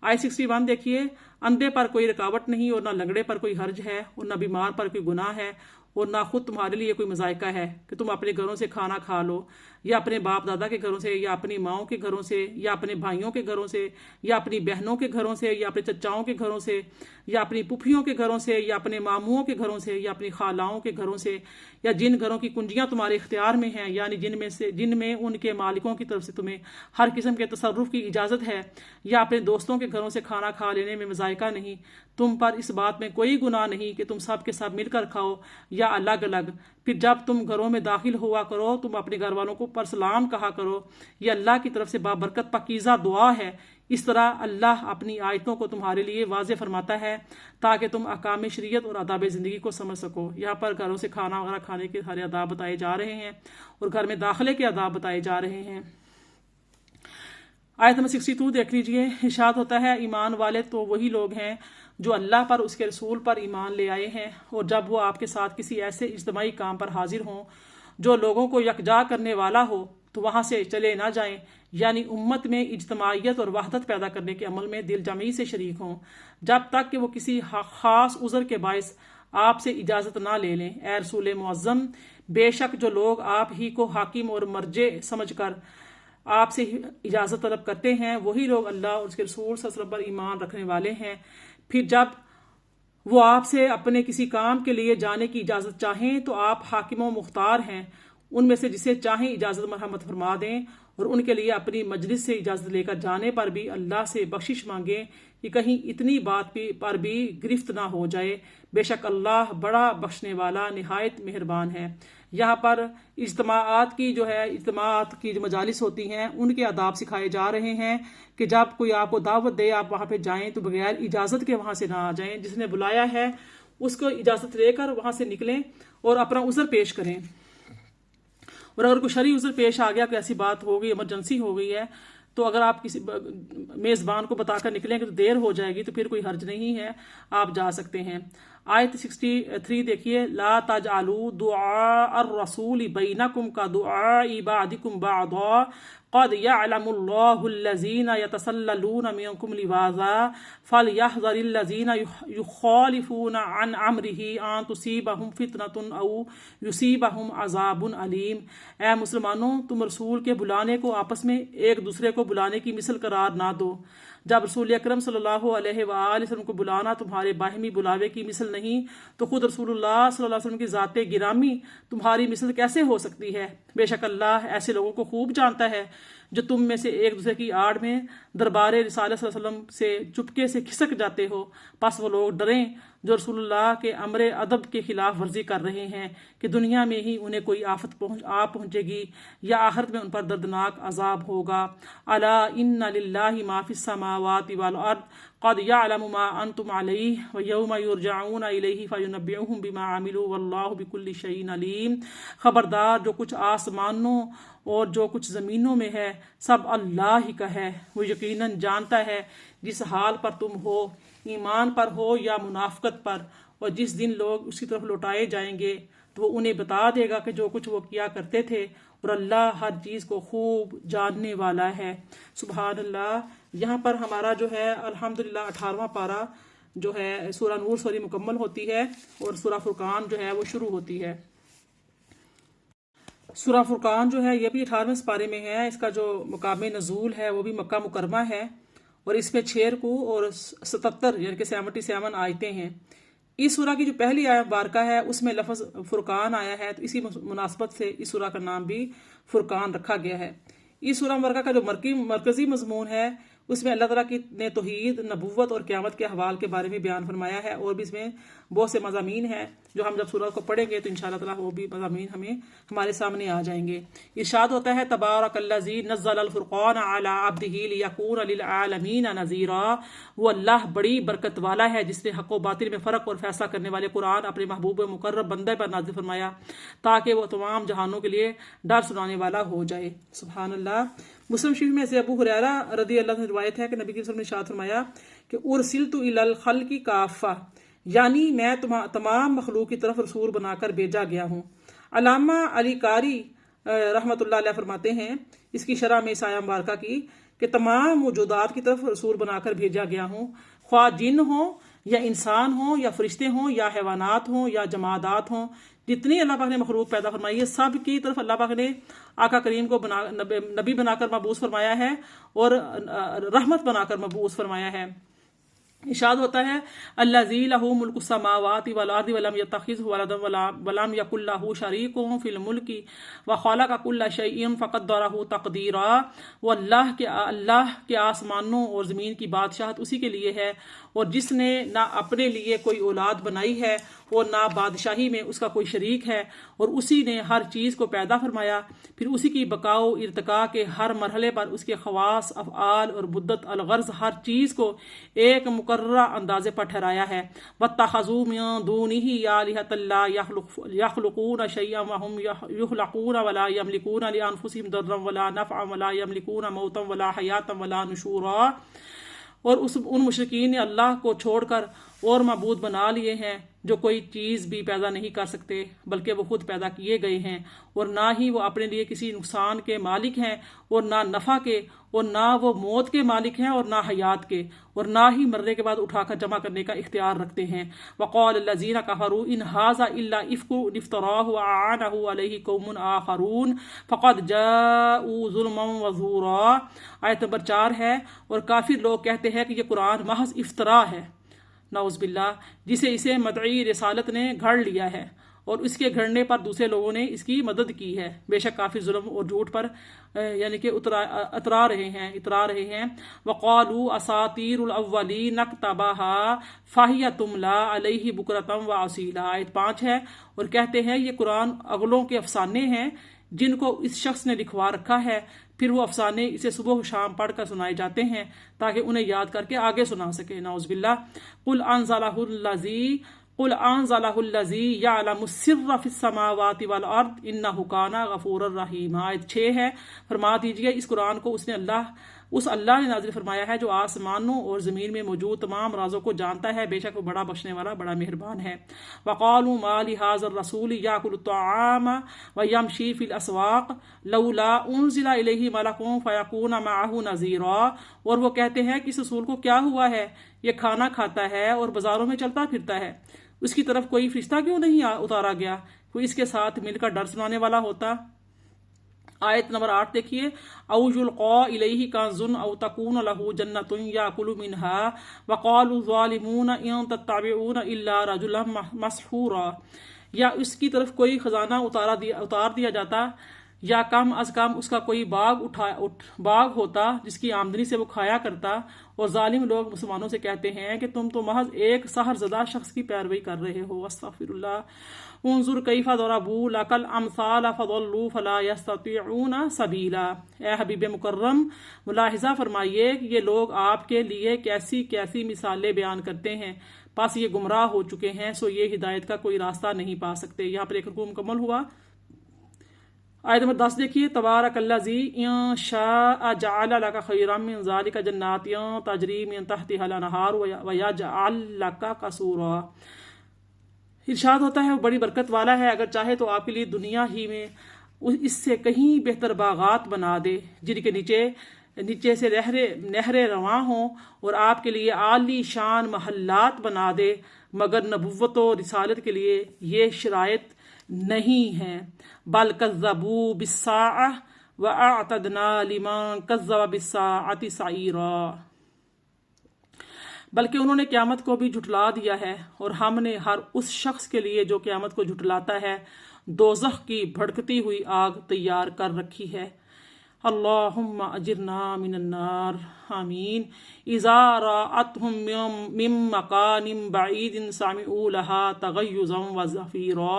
A: आयत 61 देखिए, अंधे पर कोई रुकावट नहीं और ना लंगड़े पर कोई हर्ज है और ना बीमार पर कोई गुनाह है और ना खुद तुम्हारे लिए कोई मजायका है कि तुम अपने घरों से खाना खा लो, या अपने बाप दादा के घरों से, या अपनी माओं के घरों से, या अपने भाइयों के घरों से, या अपनी बहनों के घरों से, या अपने चचाओं के घरों से, या अपनी पुफियों के घरों से, या अपने मामुओं के घरों से, या अपनी खालाओं के घरों से, या जिन घरों की कुंजियां तुम्हारे इख्तियार में हैं, यानी जिनमें उनके मालिकों की तरफ से तुम्हें हर किस्म के तसर्रुफ की इजाज़त है, या अपने दोस्तों के घरों से खाना खा लेने में मजायका नहीं। तुम पर इस बात में कोई गुनाह नहीं कि तुम सब के सब मिलकर खाओ या अलग अलग। फिर जब तुम घरों में दाखिल हुआ करो तुम अपने घर वालों को पर सलाम कहा करो, यह अल्लाह की तरफ से बाबरकत पाकीज़ा दुआ है। इस तरह अल्लाह अपनी आयतों को तुम्हारे लिए वाज़े फरमाता है ताकि तुम अहकाम शरीयत और आदाब ज़िंदगी को समझ सको। यहाँ पर घरों से खाना वगैरह खाने के सारे आदाब बताए जा रहे हैं और घर में दाखिले के आदाब बताए जा रहे हैं। आयत नंबर 62 देख लीजिए, इरशाद होता है, ईमान वाले तो वही लोग हैं जो अल्लाह पर उसके रसूल पर ईमान ले आए हैं, और जब वो आपके साथ किसी ऐसे इज्तिमाई काम पर हाजिर हों जो लोगों को यकजा करने वाला हो तो वहाँ से चले ना जाएं, यानी उम्मत में इज्तमाइयत और वहदत पैदा करने के अमल में दिल जमी से शरीक हों, जब तक कि वो किसी ख़ास उज़र के बायस आपसे इजाज़त ना ले लें। ए रसूल मुअज़्ज़म, बेशक जो लोग आप ही को हाकिम और मर्जे समझ कर आपसे इजाज़त तलब करते हैं वही लोग अल्लाह और उसके रसूल सल्लल्लाहु अलैहि वसल्लम पर ईमान रखने वाले हैं। फिर जब वो आपसे अपने किसी काम के लिए जाने की इजाज़त चाहें तो आप हाकिम व मुख्तार हैं, उनमें से जिसे चाहें इजाज़त मरहमत फरमा दें, और उनके लिए अपनी मजलिस से इजाज़त लेकर जाने पर भी अल्लाह से बख्शिश मांगें कि कहीं इतनी बात पर भी गिरफ्त ना हो जाए। बेशक अल्लाह बड़ा बख्शने वाला निहायत मेहरबान है। यहाँ पर इज्तिमाआत की जो मजालिस होती हैं उनके आदाब सिखाए जा रहे हैं कि जब कोई आपको दावत दे आप वहाँ पे जाएं तो बगैर इजाज़त के वहाँ से ना आ जाएं। जिसने बुलाया है उसको इजाज़त लेकर वहाँ से निकलें और अपना उज़र पेश करें। और अगर कोई शरई उज़र पेश आ गया, कोई ऐसी बात हो गई, इमरजेंसी हो गई है, तो अगर आप किसी मेज़बान को बताकर निकलेंगे तो देर हो जाएगी, तो फिर कोई हर्ज नहीं है, आप जा सकते हैं। आयत 63 देखिए, ला तजअलू दुआ अर्रसूल बैनकुम का दुआ इबादिकुम बअदा क़द यअलमुल्लाहुल्लज़ीना यतसल्ललूना मिनकुम लिवाज़ा फलयहज़रिल्लज़ीना युख़ालिफ़ूना अन अम्रिही अन तुसीबहुम फ़ितनतुन औ युसीबहुम अज़ाबुन अलीम। ए मुसलमानों, तुम रसूल के बुलाने को आपस में एक दूसरे को बुलाने की मिसल करार ना दो। जब रसूल अकरम सल्लल्लाहु अलैहि वसल्लम को बुलाना तुम्हारे बाहिमी बुलावे की मिसल नहीं तो खुद रसूलुल्लाह सल्लल्लाहु अलैहि वसल्लम की ज़ाते गिरामी तुम्हारी मिसल कैसे हो सकती है। बेशक अल्लाह ऐसे लोगों को खूब जानता है जो तुम में से एक दूसरे की आड़ में दरबारे रिसालत सल्लल्लाहु अलैहि वसल्लम से चुपके से खिसक जाते हो। बस वो लोग डरें जो रसूलुल्लाह के अमरे अदब के खिलाफ वर्जी कर रहे हैं कि दुनिया में ही उन्हें कोई आफत पहुंचेगी या आखिरत में उन पर दर्दनाक अजाब होगा। अला इन्ना लिल्लाहि मा फिस समावाति वल अर्द क़द यअलमु मा अंतुम अलैहि व यौमा युरजऊना इलैहि फयुनब्बिउहुम बिमा अमिलू वल्लाहु बिकुल्लि शैइन अलीम। खबरदार, जो कुछ आसमानों और जो कुछ ज़मीनों में है सब अल्लाह ही का है। वो यकीनन जानता है जिस हाल पर तुम हो, ईमान पर हो या मुनाफकत पर, और जिस दिन लोग उसकी तरफ लौटाए जाएंगे तो वो उन्हें बता देगा कि जो कुछ वो किया करते थे, और अल्लाह हर चीज़ को खूब जानने वाला है। सुभान अल्लाह। यहाँ पर हमारा जो है अल्हम्दुलिल्लाह 18वां पारा जो है सूरा नूर सूरी मुकम्मल होती है और सूरा फुरकान जो है वो शुरू होती है। सूरा फुरकान जो है ये भी 18वें पारे में है। इसका जो मुकामे नजूल है वो भी मक्का मुकरमा है और इसमें 6 रुकू और 77 यानी कि 77 आयतें हैं। इस सूरा की जो पहली आयत बारका है उसमें लफ्ज़ फुरकान आया है, तो इसी मुनासबत से इस सूरा का नाम भी फुरकान रखा गया है। इस सूरा मुबारका का जो मरकज़ी मजमून है उसमें अल्लाह ताला की ने तौहीद, नबुव्वत और क़यामत के अहवाल के बारे में बयान फरमाया है। और भी इसमें बहुत से मज़ामीन हैं जो हम जब सूरत को पढ़ेंगे तो इंशाअल्लाह ताला वो भी मज़ामीन हमारे सामने आ जाएंगे। इरशाद होता है तबारकल्लज़ी नज़्ज़लल फ़ुरक़ान अला अब्दिही लियकून लिल आलमीन नज़ीरा। वो अल्लाह बड़ी बरकत वाला है जिसने हक़ व बातिल में फ़र्क और फैसला करने वाले कुरान अपने महबूब मुकर्रब बंदे पर नाज़िल फरमाया ताकि वो तमाम जहानों के लिए डर सुनाने वाला हो जाए। सुभान अल्लाह। मुस्लिम शरीफ में से अबू हुरैरा रदी अल्लाह ने रिवायत है कि नबी सल्लल्लाहु अलैहि वसल्लम ने इरशाद फरमाया कि उरसिलतु इलल खल्क़ि काफ़ा, यानी मैं तमाम मखलूक की तरफ रसूल बनाकर भेजा गया हूँ। अल्लामा अली कारी रहमतुल्लाह अलैह फरमाते हैं इसकी शरह में इस आया मुबारका की कि तमाम मौजूदात की तरफ रसूल बनाकर भेजा गया हूँ, ख्वाह जिन हो या इंसान हो या फरिश्ते हों या हैवानात हों या जमादात हों, जितनी अल्लाह पाक ने मखलूक पैदा फरमाई है सब की तरफ अल्लाह पाक ने आका करीम को नबी बनाकर मबूस फरमाया है और रहमत बनाकर मबूस फरमाया है। इशाद होता है अल्लाज़ी लहू मुल्कु समावाति वल अर्दि वलम यत्तखिज़ वलदन वलम यकुल लहू शरीकुन फिल मुल्की व खलक़ कुल्ल शैइन फ़क़द्दरहु तक़दीरा। वो अल्लाह के आसमानों और ज़मीन की बादशाहत उसी के लिए है और जिसने ना अपने लिए कोई औलाद बनाई है और ना बादशाही में उसका कोई शरीक है, और उसी ने हर चीज़ को पैदा फरमाया, फिर उसी की बकाओ इर्तिका के हर मरहले पर उसके खवास अफ़आल और मुद्दत अलगर्ज हर चीज़ को एक मुकर्ररा अंदाजे पर ठहराया है। वत्तख़ज़ू मिन दूनिही आलिहतन ला यख़्लुक़ून शैअन व हुम युख़्लक़ून वला यमलिकून लिअन्फुसिहिम दर्रन वला नफ़अन वला यमलिकून मौतन वला हयातन वला नुशूरा। और उन मुशरिकीन ने अल्लाह को छोड़कर और मबूद बना लिए हैं जो कोई चीज़ भी पैदा नहीं कर सकते बल्कि वो खुद पैदा किए गए हैं, और ना ही वो अपने लिए किसी नुकसान के मालिक हैं और ना नफ़ा के, और ना वो मौत के मालिक हैं और ना हयात के, और ना ही मरने के बाद उठाकर जमा करने का इख्तियार रखते हैं। वक़ाल लज़ीना कफ़रू इन हाज़ा इल्ला इफ़्कुन इफ़्तराहु व आनहु अलैहि कौमुन आख़रून फ़क़द जाऊ ज़ुल्मन व ज़ूरा। आयत नंबर 4 है। और काफिर लोग कहते हैं कि ये कुरान महज इफ्तरा है, नाउज़ बिल्लाह, जिसे इसे मदई रिसालत ने घड़ लिया है और इसके घड़ने पर दूसरे लोगों ने इसकी मदद की है। बेशक काफी जुल्म और झूठ पर यानी कि इतरा रहे हैं। वक़ालू असातीरुल अव्वलीन नक्तबहा फ़हिय तुमला अलैहि बुकरतम व असीला। आयत 5 है। और कहते हैं ये कुरान अगलों के अफसाने हैं जिनको इस शख्स ने लिखवा रखा है, फिर वो अफसाने इसे सुबह शाम पढ़कर सुनाए जाते हैं ताकि उन्हें याद करके आगे सुना सके। नाउज़ बिल्लाह। कुल अनज़लहुल्लज़ी यअलमु सिर्र फ़िस्समावाति वल अर्द इन्नहु काना गफ़ूरर रहीम। आयत 6 है। फरमा दीजिए इस कुरान को उस अल्लाह ने नाज़िल फरमाया है जो आसमानों और ज़मीन में मौजूद तमाम राज़ों को जानता है, बेशक वो बड़ा बख्शने वाला बड़ा मेहरबान है। वक़ालू मा लिहाज़र रसूल याकुलु त्तआम व यमशी फ़िल अस्वाक़ लौला उनज़िला इलैहि मलकुन फ़यकून मअहु नज़ीरा। और वो कहते हैं कि इस रसूल को क्या हुआ है, ये खाना खाता है और बाज़ारों में चलता फिरता है, उसकी तरफ कोई फरिश्ता क्यों नहीं उतारा गया, कोई इसके साथ मिलकर डर सुनाने वाला होता। आयत नंबर 8 देखिए। औ युल्क़ा इलैहि कंज़ुन औ तकून लहू जन्नतुन याकुलु मिन्हा वक़ालु ज़ालिमून इन तत्तबिऊन इल्ला रजुलन मस्हूरा। या उसकी तरफ कोई खजाना उतार दिया जाता या कम अज कम उसका कोई बाग होता जिसकी आमदनी से वो खाया करता, और जालिम लोग मुसलमानों से कहते हैं कि तुम तो महज एक सहरज़दा शख्स की पैरवी कर रहे हो। अस्तग़फिरुल्लाह। उन्जुर कैफ़ा दरबू लकल अमसाल फदल्लू फला यस्ततीऊन सबीला। ए हबीब मुकर्रम, मुलाहिज़ा फरमाइए कि ये लोग आपके लिए कैसी कैसी मिसालें बयान करते हैं, बस ये गुमराह हो चुके हैं, सो ये हिदायत का कोई रास्ता नहीं पा सकते। यहाँ पर एक रुकू मुकम्मल हुआ। आयत नंबर 10 देखिए। तबारकल्लज़ी इन शाअ जअल लका खैरम मिन ज़ालिका जन्नातिन तजरी मिन तहतिहल अनहार व यजअल लका कसूरा। इरशाद होता है वो बड़ी बरकत वाला है, अगर चाहे तो आपके लिए दुनिया ही में इससे कहीं बेहतर बागात बना दे जिनके नीचे से नहरें रवां हों, और आपके लिए आली शान महल्लात बना दे, मगर नबुव्वत और रिसालत के लिए ये शराइत नहीं है। बल कज़्ज़बू बिस्साअह व अअतदना लिमन कज़्ज़ब बिस्साअति सईरा। बल्कि उन्होंने क़यामत को भी झुठला दिया है, और हमने हर उस शख्स के लिए जो क़यामत को झुठलाता है दोज़ख की भड़कती हुई आग तैयार कर रखी है। अल्लाहुम्मा अजिरना मिनन्नार आमीन। इज़ा राअतहुम मिन मकानिम बईदिन सामिऊ लहा तगय्युज़न व ज़फ़ीरा,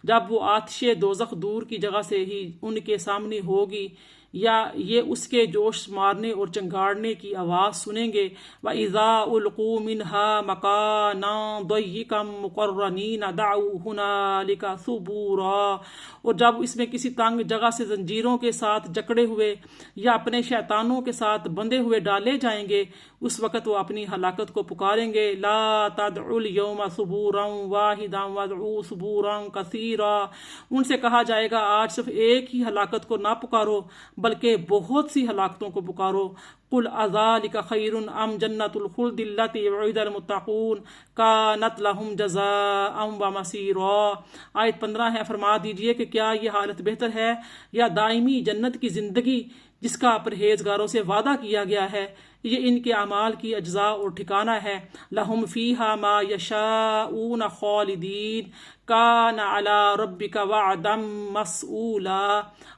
A: जब वो आतिशे दोज़ख दूर की जगह से ही उनके सामने होगी या ये उसके जोश मारने और चंगाड़ने की आवाज़ सुनेंगे। व इज़ा उल्क़ू मिन्हा मकाना दय्यिकम मुक़र्रनीन दअू हुनालिका सुबूरा, और जब इसमें किसी तंग जगह से जंजीरों के साथ जकड़े हुए या अपने शैतानों के साथ बंधे हुए डाले जाएंगे, उस वक़्त वो अपनी हलाकत को पुकारेंगे। ला तदउल यौमा सुबूरन वाहिदन वदउ सुबूरन कसीरा, उनसे कहा जाएगा आज सिर्फ एक ही हलाकत को ना पुकारो बल्कि बहुत सी हलाकतों को पुकारो। कुल अज़ालिका खैरुन अम जन्नतुल खुल्दिल्लती वुइदल मुत्तक़ून कानत लहुम जज़ाअन व मसीरा। आयत 15 है, फरमा दीजिए कि क्या ये हालत बेहतर है या दायमी जन्नत की ज़िंदगी जिसका परहेजगारों से वादा किया गया है। ये इनके अमाल की अज्जा और ठिकाना है। लहुम फ़ीहा मा यशाऊन खालिदीन कान अला रब्बिका वअदम मसऊला।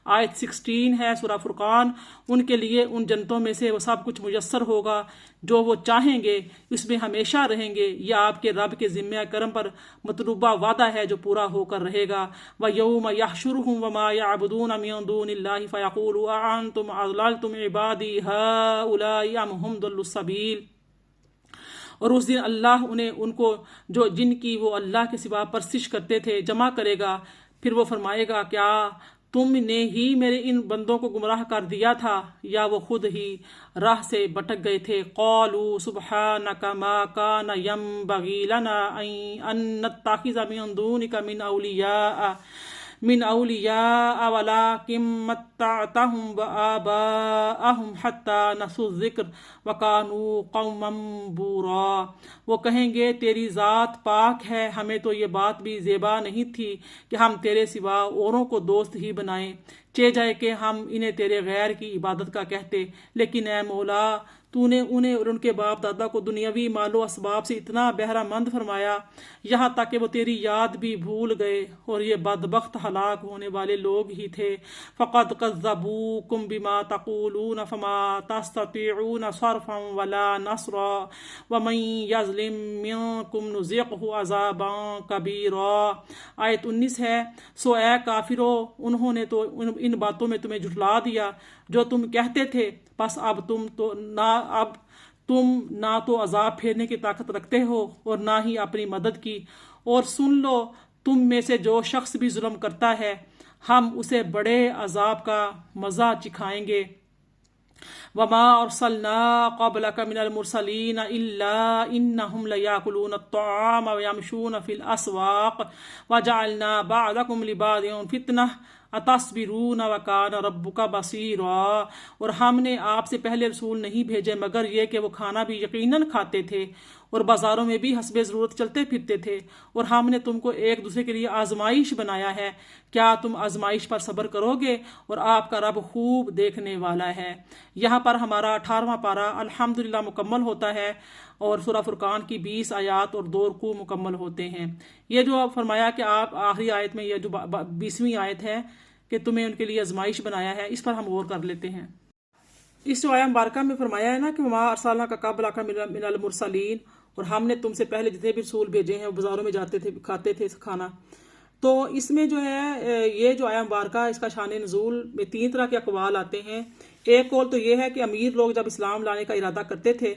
A: आयत 16 है सूरह फुरकान, उनके लिए उन जन्नतों में से वो सब कुछ मुयस्सर होगा जो वो चाहेंगे, इसमें हमेशा रहेंगे। यह आपके रब के ज़िम्मे करम पर मतलूबा वादा है जो पूरा होकर रहेगा। व यौम यहशुरुहुम व मा यअबुदून मिन दूनिल्लाहि फयक़ूलु अअंतुम अज़ललतुम इबादी हाउलाई अम हुम दल्लुस सबील, और उस दिन अल्लाह उन्हें उनको जो जिनकी वो अल्लाह के सिवा परस्तिश करते थे जमा करेगा। फिर वो फरमाएगा क्या तुमने ही मेरे इन बंदों को गुमराह कर दिया था या वो खुद ही राह से भटक गए थे। क़ालू सुब्हानका मा कान यंबग़ी लना अन नत्तख़िज़ मिन दूनिका मिन औलिया वलाकिन मत्तअतहुम व आबाअहुम हत्ता नसू ज़िक्र व कानू क़ौमन बूरा। वो कहेंगे तेरी ज़ात पाक है, हमें तो ये बात भी ज़ेबा नहीं थी कि हम तेरे सिवा औरों को दोस्त ही बनाएं, चे जाए कि हम इन्हें तेरे गैर की इबादत का कहते। लेकिन ए मौला, तूने उन्हें और उनके बाप दादा को दुनियावी मालो असबाब से इतना बहरामंद फरमाया यहाँ तक कि वो तेरी याद भी भूल गए, और ये बदबख्त हलाक होने वाले लोग ही थे। फ़क़द कज़्ज़बूकुम बिमा तक़ूलून फ़मा तस्ततीऊन सर्फ़न वला नस्रा वमन यज़लिम मिनकुम नुज़िक़हु अज़ाबन कबीरा। आयत 19 है, सो ए काफिरो, उन्होंने तो इन बातों में तुम्हें झुठला दिया जो तुम कहते थे, बस अब तुम ना तो अजाब फेरने की ताकत रखते हो और ना ही अपनी मदद की। और सुन लो, तुम में से जो शख्स भी जुल्म करता है हम उसे बड़े अजाब का मज़ा चिखाएंगे। वमा अरसलना क़ब्लक मिनल मुरसलीन इल्ला इन्नहुम लयाकुलून अत्तआम व यमशून फिल अस्वाक़ व जअलना बअदकुम लिबादिन फितनह अतस्बिरून व कान रब्बुका बसीरा। और हमने आपसे पहले रसूल नहीं भेजे मगर ये कि वो खाना भी यकीनन खाते थे और बाज़ारों में भी हस्बे ज़रूरत चलते फिरते थे, और हमने तुमको एक दूसरे के लिए आजमाइश बनाया है, क्या तुम आजमाइश पर सब्र करोगे, और आपका रब खूब देखने वाला है। यहाँ पर हमारा 18वां पारा अल्हम्दुलिल्लाह मुकम्मल होता है और सूरह फुरकान की 20 आयत और 2 रुकू मुकम्मल होते हैं। ये जो फरमाया कि आप आखिरी आयत में, ये जो 20वीं आयत है कि तुम्हें उनके लिए आजमाइश बनाया है, इस पर हम गौर कर लेते हैं। इस जो आया मुबारका में फरमाया है ना कि वमा अरसलना का क़ब्लका मिनल मुरसलीन, और हमने तुमसे पहले जितने भी रसूल भेजे हैं वो बाज़ारों में जाते थे खाते थे खाना। तो इसमें जो है ये जो आया मुबारका इसका शान नज़ूल में 3 तरह के अक़वाल आते हैं। एक कौल तो ये है कि अमीर लोग जब इस्लाम लाने का इरादा करते थे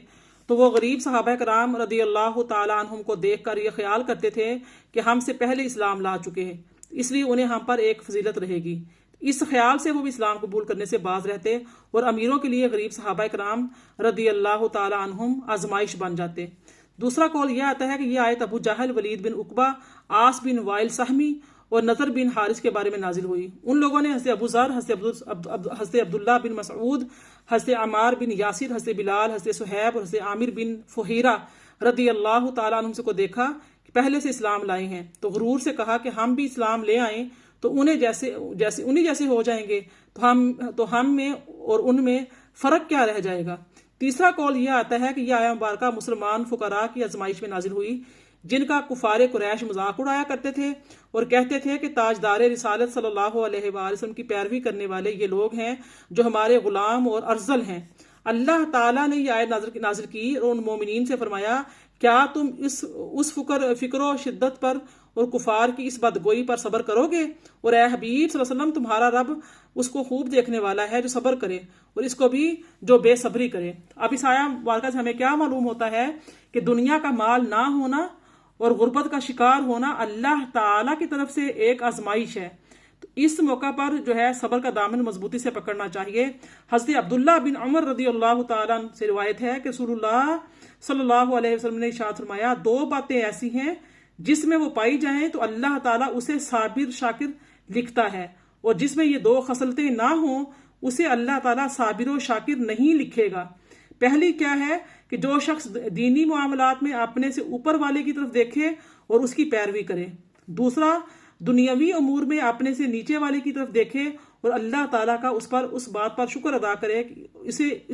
A: तो वो गरीब सहाबा कराम रदी अल्लाह ताला अन्हुम को देख कर ये ख्याल करते थे कि हमसे पहले इस्लाम ला चुके हैं, इसलिए उन्हें हम पर एक फजीलत रहेगी। इस ख्याल से वो भी इस्लाम कबूल करने से बाज रहते और अमीरों के लिए गरीब सहाबा कराम रदी अल्लाह ताला अन्हुम आजमाइश बन जाते। दूसरा कौल यह आता है कि यह आयत अबू जहल, वलीद बिन उकबा, आस बिन वाइल सहमी और नज़र बिन हारिस के बारे में नाजिल हुई। उन लोगों ने हज़रत अबू ज़र, हज़रत अब्दुल्लाह बिन मसऊद, हज़रत अमार बिन यासिर, हज़रत बिलाल, हज़रत सुहैब और हज़रत आमिर बिन फुहैरा रदी अल्लाह ताला अन्हुम को देखा कि पहले से इस्लाम लाए हैं, तो गुरूर से कहा कि हम भी इस्लाम ले आएँ तो उन्हें उन्हीं जैसे हो जाएंगे, तो हम में और उनमें फ़र्क क्या रह जाएगा। तीसरा कौल यह आता है कि यह आया मुबारका मुसलमान फ़ुकरा की आजमाइश में नाजिल हुई जिनका कुफारे कुरैश मजाक उड़ाया करते थे और कहते थे कि ताजदार रिसालत सल्लल्लाहु अलैहि वसल्लम की पैरवी करने वाले ये लोग हैं जो हमारे गुलाम और अर्जल हैं। अल्लाह ताला ने ये आयत नाजिल की और उन मोमिनीन से फरमाया, क्या तुम उस फिक्र शिद्दत पर और कुफार की इस बदगोई पर सब्र करोगे? और ए हबीब सल्लल्लाहु अलैहि वसल्लम, तुम्हारा रब उसको खूब देखने वाला है जो सब्र करे और इसको भी जो बेसब्री करे। अब इस आया वाक़ा से हमें क्या मालूम होता है कि दुनिया का माल ना होना और गुर्बत का शिकार होना अल्लाह ताला की तरफ से एक आजमाइश है। तो इस मौका पर जो है सब्र का दामन मजबूती से पकड़ना चाहिए। हज़रत अब्दुल्ला बिन उमर रज़ियल्लाहु ताला से रिवायत है कि रसूलुल्लाह सल्लल्लाहु अलैहि वसल्लम ने इरशाद फरमाया, दो बातें ऐसी हैं जिसमें वो पाई जाएं तो अल्लाह ताला उसे साबिर शाकिर लिखता है, और जिसमें ये दो खसलतें ना हों उसे अल्लाह ताला साबिर और शाकिर नहीं लिखेगा। पहली क्या है कि जो शख्स दीनी मामलात में अपने से ऊपर वाले की तरफ देखे और उसकी पैरवी करे। दूसरा, दुनियावी अमूर में अपने से नीचे वाले की तरफ देखे और अल्लाह ताला का उस बात पर शुक्र अदा करे कि इसे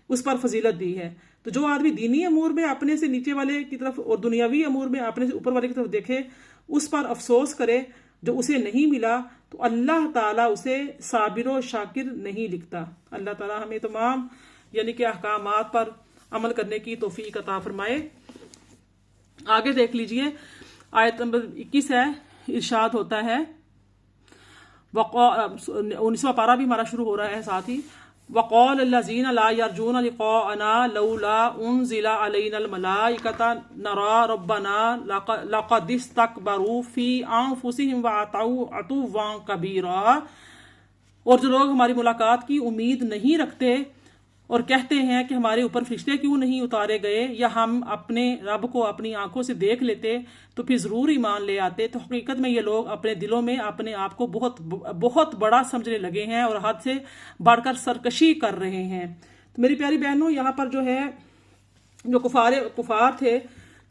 A: उस पर फजीलत दी है। तो जो आदमी दीनी अमूर में अपने से नीचे वाले की तरफ और दुनियावी अमूर में अपने से ऊपर वाले की तरफ देखे, उस पर अफसोस करे जो उसे नहीं मिला, तो अल्लाह ताला उसे साबिर और शाकिर नहीं लिखता। अल्लाह ताला हमें तमाम यानी कि अहकामात पर अमल करने की तौफीक अता फरमाए। आगे देख लीजिए, आयत नंबर 21 है, इरशाद होता है 19वां पारा भी हमारा शुरू हो रहा है साथ ही, वक़ाल लज़ीना ला यरजूना लिक़ाअना लौला उन्ज़िला अलैनल मलाइकतु नरा रब्बना लक़द इस्तकबरू फ़ी अनफुसिहिम व अतऊ अतुव्वन कबीरा। और जो लोग हमारी मुलाकात की उम्मीद नहीं रखते और कहते हैं कि हमारे ऊपर फरिश्ते क्यों नहीं उतारे गए या हम अपने रब को अपनी आंखों से देख लेते तो फिर ज़रूर ईमान ले आते। तो हकीकत में ये लोग अपने दिलों में अपने आप को बहुत बहुत बड़ा समझने लगे हैं और हद से बढ़कर सरकशी कर रहे हैं। तो मेरी प्यारी बहनों, यहाँ पर जो है जो कुफार थे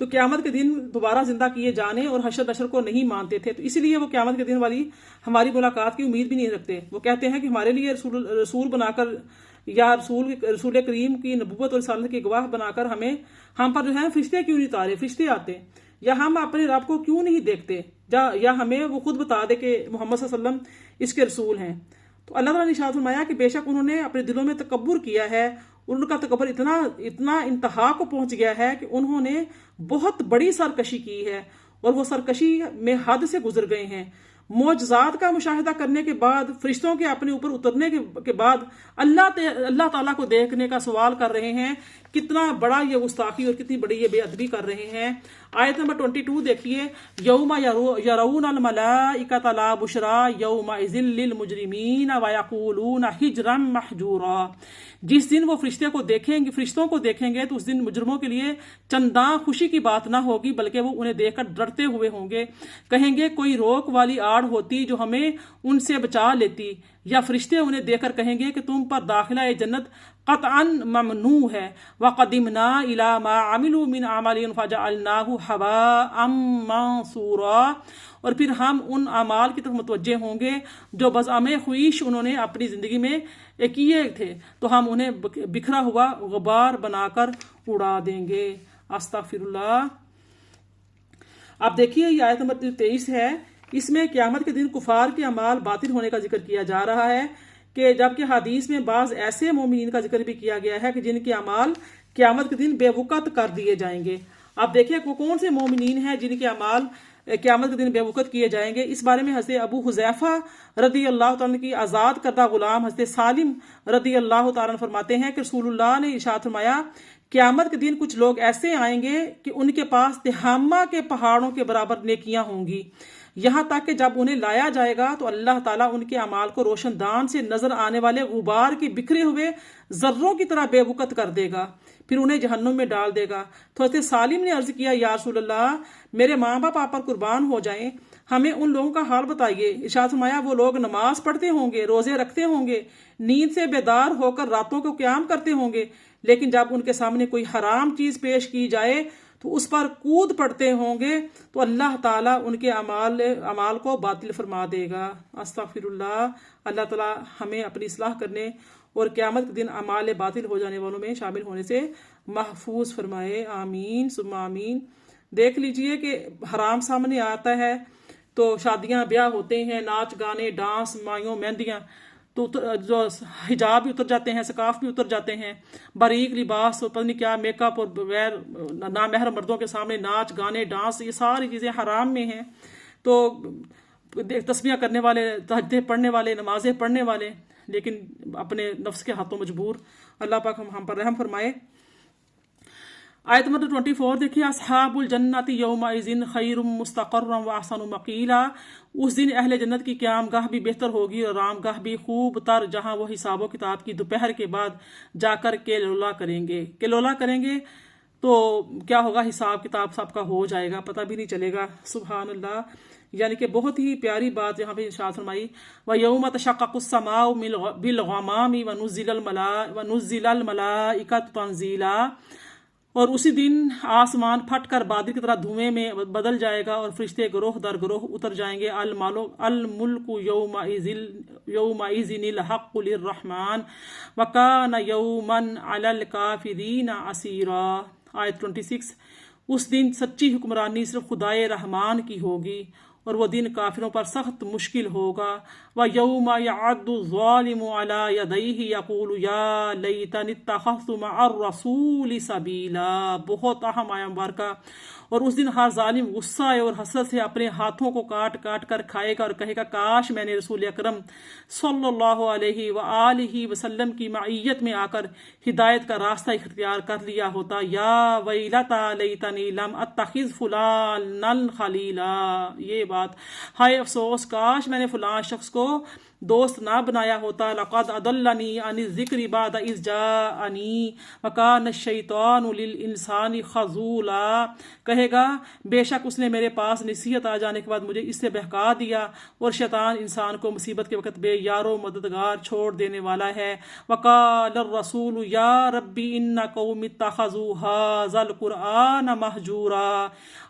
A: तो क़यामत के दिन दोबारा जिंदा किए जाने और हशर नशर को नहीं मानते थे, तो इसलिए वो क़यामत के दिन वाली हमारी मुलाकात की उम्मीद भी नहीं रखते। वो कहते हैं कि हमारे लिए रसूल बनाकर या रसूल करीम की नबूवत और रिसालत के गवाह बनाकर हम पर जो है फरिश्ते क्यों नहीं उतारे, फरिश्ते आते, या हम अपने रब को क्यों नहीं देखते, या हमें वो खुद बता दे कि मोहम्मद सल्लल्लाहु अलैहि वसल्लम इसके रसूल हैं। तो अल्लाह ताला ने इरशाद फरमाया कि बेशक उन्होंने अपने दिलों में तकब्बुर किया है, उनका तकब्बुर इतना इंतहा को पहुंच गया है कि उन्होंने बहुत बड़ी सरकशी की है और वो सरकशी में हद से गुजर गए हैं। मौजज़ात का मुशाहिदा करने के बाद, फरिश्तों के अपने ऊपर उतरने के बाद अल्लाह ताला को देखने का सवाल कर रहे हैं। कितना बड़ा ये गुस्ताखी और कितनी बड़ी ये बेअदबी कर रहे हैं। आयत नंबर 22 देखिए, यौमा यरौनल मलाइकता ला बुशरा यौमा इज़िल लिल मुजरिमीन व यक़ूलून हिजरम महजूरा। जिस दिन वो फरिश्तों को देखेंगे तो उस दिन मुजरिमों के लिए चंदा खुशी की बात ना होगी, बल्कि वो उन्हें देखकर डरते हुए होंगे। कहेंगे कोई रोक वाली आड़ होती जो हमें उनसे बचा लेती, या फरिश्ते उन्हें देखकर कहेंगे कि तुम पर दाखिला जन्नत क़तअन ममनू है। वक़दिमना इला मा अमिलू मिन अमलिन फजअलनाहु हबाअम मंसूरा। और फिर हम उन अमाल की तरफ मुतवज्जे होंगे जो बज़अमे ख्वीश उन्होंने अपनी ज़िंदगी में किए थे, तो हम उन्हें बिखरा हुआ गुबार बनाकर उड़ा देंगे। अस्तग़फिरुल्लाह। अब देखिए, ये आयत नंबर 23 है, इसमें क़यामत के दिन कुफार के अमाल बातिल होने का जिक्र किया जा रहा है, कि जबकि हदीस में बाज ऐसे मोमिनीन का जिक्र भी किया गया है कि जिनके अमाल क़यामत के दिन बेवकत कर दिए जाएंगे। अब देखिए वो कौन से मोमिनीन हैं जिनके अमाल क़यामत के दिन बेवकत किए जाएंगे। इस बारे में हज़रत अबू हुज़ैफा रदी अल्लाह तआला की आज़ाद करदा गुलाम हज़रत सालिम रदी अल्लाह तआला फरमाते हैं कि रसूलुल्लाह ने इरशाद फरमाया, क़यामत के दिन कुछ लोग ऐसे आएंगे कि उनके पास तिहामा के पहाड़ों के बराबर नेकियां होंगी, यहाँ तक कि जब उन्हें लाया जाएगा तो अल्लाह ताला उनके अमाल को रोशनदान से नजर आने वाले गुबार के बिखरे हुए जर्रों की तरह बेवकत कर देगा, फिर उन्हें जहन्नुम में डाल देगा। तो हज़रत सालिम ने अर्ज किया, या रसूल अल्लाह, मेरे माँ बाप आप पर कुर्बान हो जाएं, हमें उन लोगों का हाल बताइए। इरशाद फरमाया, वो लोग नमाज पढ़ते होंगे, रोजे रखते होंगे, नींद से बेदार होकर रातों को क़याम करते होंगे, लेकिन जब उनके सामने कोई हराम चीज पेश की जाए तो उस पर कूद पड़ते होंगे, तो अल्लाह ताला उनके अमाल को बातिल फरमा देगा। अस्तग़फिरुल्लाह। अल्लाह ताला हमें अपनी इस्लाह करने और क़यामत के दिन अमाल बातिल हो जाने वालों में शामिल होने से महफूज फरमाए। आमीन सुम्मा आमीन। देख लीजिए कि हराम सामने आता है तो शादियां ब्याह होते हैं, नाच गाने डांस मायों मेहंदियां, तो जो हिजाब भी उतर जाते हैं, सकाफ भी उतर जाते हैं, बारीक लिबास और पता नहीं क्या मेकअप और बगैर नामहरम मर्दों के सामने नाच गाने डांस, ये सारी चीज़ें हराम में हैं। तो तस्बीह करने वाले, तहज्जुद पढ़ने वाले, नमाजें पढ़ने वाले, लेकिन अपने नफ्स के हाथों मजबूर। अल्लाह पाक हम पर रहम फरमाए। आयत नंबर 24 देखिए, अस्हाबुल जन्नति यौमइज़िन खैरुम मुस्तक़र्रम व अहसनु मक़ीला। उस दिन अहले जन्नत की क़यामगाह भी बेहतर होगी और आरामगाह भी खूब तर, जहाँ वो हिसाब किताब की दोपहर के बाद जाकर केलोला करेंगे। केलोला करेंगे तो क्या होगा, हिसाब किताब सबका हो जाएगा, पता भी नहीं चलेगा। सुभान अल्लाह। यानी कि बहुत ही प्यारी बात यहाँ पे इरशाद फरमाई, व यौम तशक्ककुस समाउ बिल गमामी व नुज़्ज़िलल मलाइकतु तंज़ीला। और उसी दिन आसमान फट कर बादल की तरह धुएं में बदल जाएगा और फरिश्ते ग्रोह दर ग्रोह उतर जाएंगे। अल मुल्कु यौमइज़िनिल हक़्क़ु लिर्रहमान व कान यौमन अलल काफिरीन असीरा। आयत 26, उस दिन सच्ची हुक्मरानी सिर्फ खुदाए रहमान की होगी और वह दिन काफिरों पर सख्त मुश्किल होगा। व यौमा यअद्दु ज़ालिमु अला यदैहि यक़ूलु या लैतनी इत्तख़ज़्तु मअर रसूलि सबीला। बहुत अहम आया मुबारका। और उस दिन हर जालिम गुस्सा और हसरत से अपने हाथों को काट काट कर खाएगा और कहेगा, काश मैंने रसूल अकरम सल्लल्लाहु अलैहि व आलिहि वसल्लम की मईयत में आकर हिदायत का रास्ता इख्तियार कर लिया होता। या वैलता लैतनी लम अत्तखिज़ फुलानन खलीला। ये बात, हाय अफसोस, काश मैंने फलां शख्स को दोस्त ना बनाया होता। लक़द अदल्लनी अनिज़ ज़िक्रि बाद इज़ जाअनी व कान अश-शैतानु लिल इंसानी ख़ज़ूला। कहेगा, बेशक उसने मेरे पास नसीहत आ जाने के बाद मुझे इससे बहका दिया और शैतान इंसान को मुसीबत के वक़्त बेयारो मददगार छोड़ देने वाला है। वक़ाल रसूल या रब्बी इन्ना कौमी इत्तख़ज़ू हाज़ल क़ुरआन महजूरा।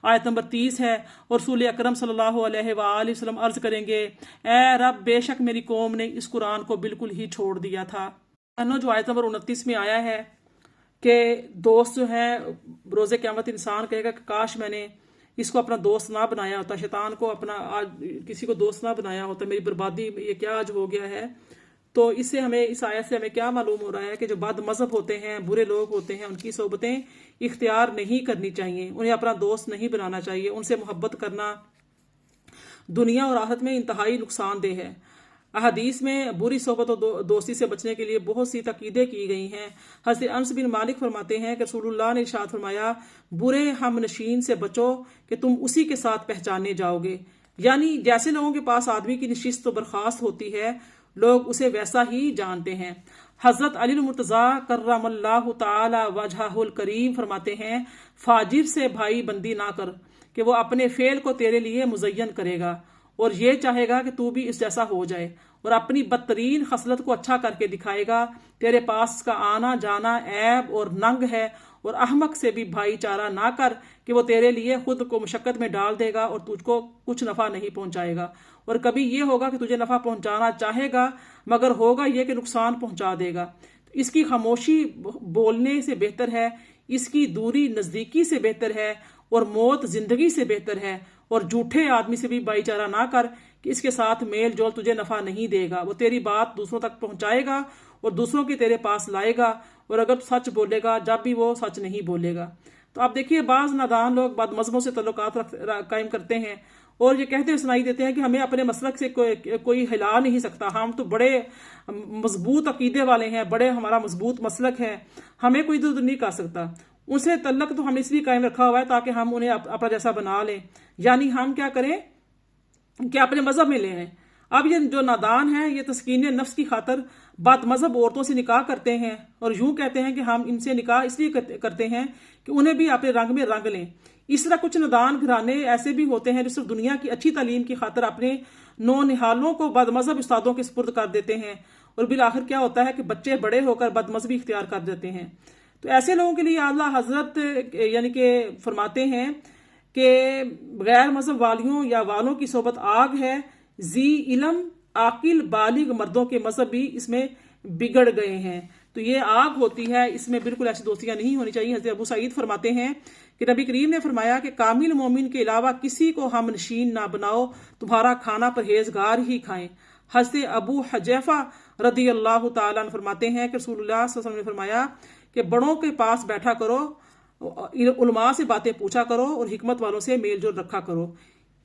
A: आयत नंबर 30 है, और रसूल अकरम सल्लल्लाहु अलैहि वसल्लम अर्ज़ करेंगे, ए रब, बेशक मेरी कौम ने इस कुरान को बिल्कुल ही छोड़ दिया था। जो आयत नंबर 29 में आया है कि दोस्त जो है रोज़े क़यामत इंसान कहेगा कि काश मैंने इसको अपना दोस्त ना बनाया होता, शैतान को अपना आज किसी को दोस्त ना बनाया होता, मेरी बर्बादी ये क्या आज हो गया है। तो इससे हमें, इस आयत से हमें क्या मालूम हो रहा है कि जो बद मज़हब होते हैं, बुरे लोग होते हैं, उनकी सोबतें इख्तियार नहीं करनी चाहिए, उन्हें अपना दोस्त नहीं बनाना चाहिए। उनसे मोहब्बत करना दुनिया और आखिरत में इंतहाई नुकसानदेह है। अहदीस में बुरी सोबत और दोस्ती से बचने के लिए बहुत सी तकीदें की गई हैं। हज़रत अनस बिन मालिक फरमाते हैं कि रसूलुल्लाह ने इरशाद फरमाया, बुरे हम नशीन से बचो कि तुम उसी के साथ पहचाने जाओगे। यानी जैसे लोगों के पास आदमी की नशिस्त तो बर्खास्त होती है, लोग उसे वैसा ही जानते हैं। हज़रत अली मुर्तज़ा कर्रमल्लाहु ताला वजहुल करीम फरमाते हैं, फाजिर से भाई बंदी ना कर कि वो अपने फेल को तेरे लिए मुज़य्यन करेगा और ये चाहेगा कि तू भी इस जैसा हो जाए, और अपनी बदतरीन खसलत को अच्छा करके दिखाएगा। तेरे पास का आना जाना ऐब और नंग है, और अहमक से भी भाईचारा ना कर कि वो तेरे लिए खुद को मुशक्कत में डाल देगा और तुझको कुछ नफ़ा नहीं पहुंचाएगा। और कभी ये होगा कि तुझे नफ़ा पहुंचाना चाहेगा, मगर होगा ये कि नुकसान पहुंचा देगा। तो इसकी खामोशी बोलने से बेहतर है, इसकी दूरी नज़दीकी से बेहतर है, और मौत जिंदगी से बेहतर है। और झूठे आदमी से भी भाईचारा ना कर कि इसके साथ मेल जोल तुझे नफा नहीं देगा। वो तेरी बात दूसरों तक पहुंचाएगा और दूसरों की तेरे पास लाएगा, और अगर तू सच बोलेगा जब भी वो सच नहीं बोलेगा। तो आप देखिए, बाज नादान लोग बद मज़हबों से तल्लुकात कायम करते हैं और ये कहते सुनाई देते हैं कि हमें अपने मसलक से कोई हिला नहीं सकता, हम तो बड़े मजबूत अकीदे वाले हैं, बड़े हमारा मजबूत मसलक है, हमें कोई दूर नहीं कर सकता। उनसे तल्लक तो हमने इसलिए कायम रखा हुआ है ताकि हम उन्हें अपना जैसा बना लें, यानी हम क्या करें कि अपने मजहब में ले आए। अब ये जो नादान है, ये तस्कीन नफ्स की खातर बद मजहब औरतों से निकाह करते हैं और यूं कहते हैं कि हम इनसे निकाह इसलिए करते हैं कि उन्हें भी अपने रंग में रंग लें। इस तरह कुछ नादान घराने ऐसे भी होते हैं जो सिर्फ दुनिया की अच्छी तालीम की खातर अपने नौनिहालों को बद मजहब उस्तादों के सुपुर्द कर देते हैं, और बिल आखिर क्या होता है कि बच्चे बड़े होकर बद मजहबी इख्तियार कर देते हैं। तो ऐसे लोगों के लिए आला हजरत यानी कि फरमाते हैं कि गैर मजहब वालियों या वालों की सोबत आग है, जी इलम आकिल बालिग मर्दों के मजहब भी इसमें बिगड़ गए हैं। तो ये आग होती है, इसमें बिल्कुल ऐसी दोस्तियां नहीं होनी चाहिए। हज़रत अबू सईद फरमाते हैं कि नबी करीम ने फरमाया कि कामिल मोमिन के अलावा किसी को हम नशीन ना बनाओ, तुम्हारा खाना परहेजगार ही खाएं। हज़रत अबू हजैफा रदी अल्लाह तआला अन्हु फरमाते हैं कि रसूलुल्लाह सल्लल्लाहु अलैहि वसल्लम ने फरमाया कि बड़ों के पास बैठा करो, उलमा से बातें पूछा करो और हिकमत वालों से मेल जोल रखा करो।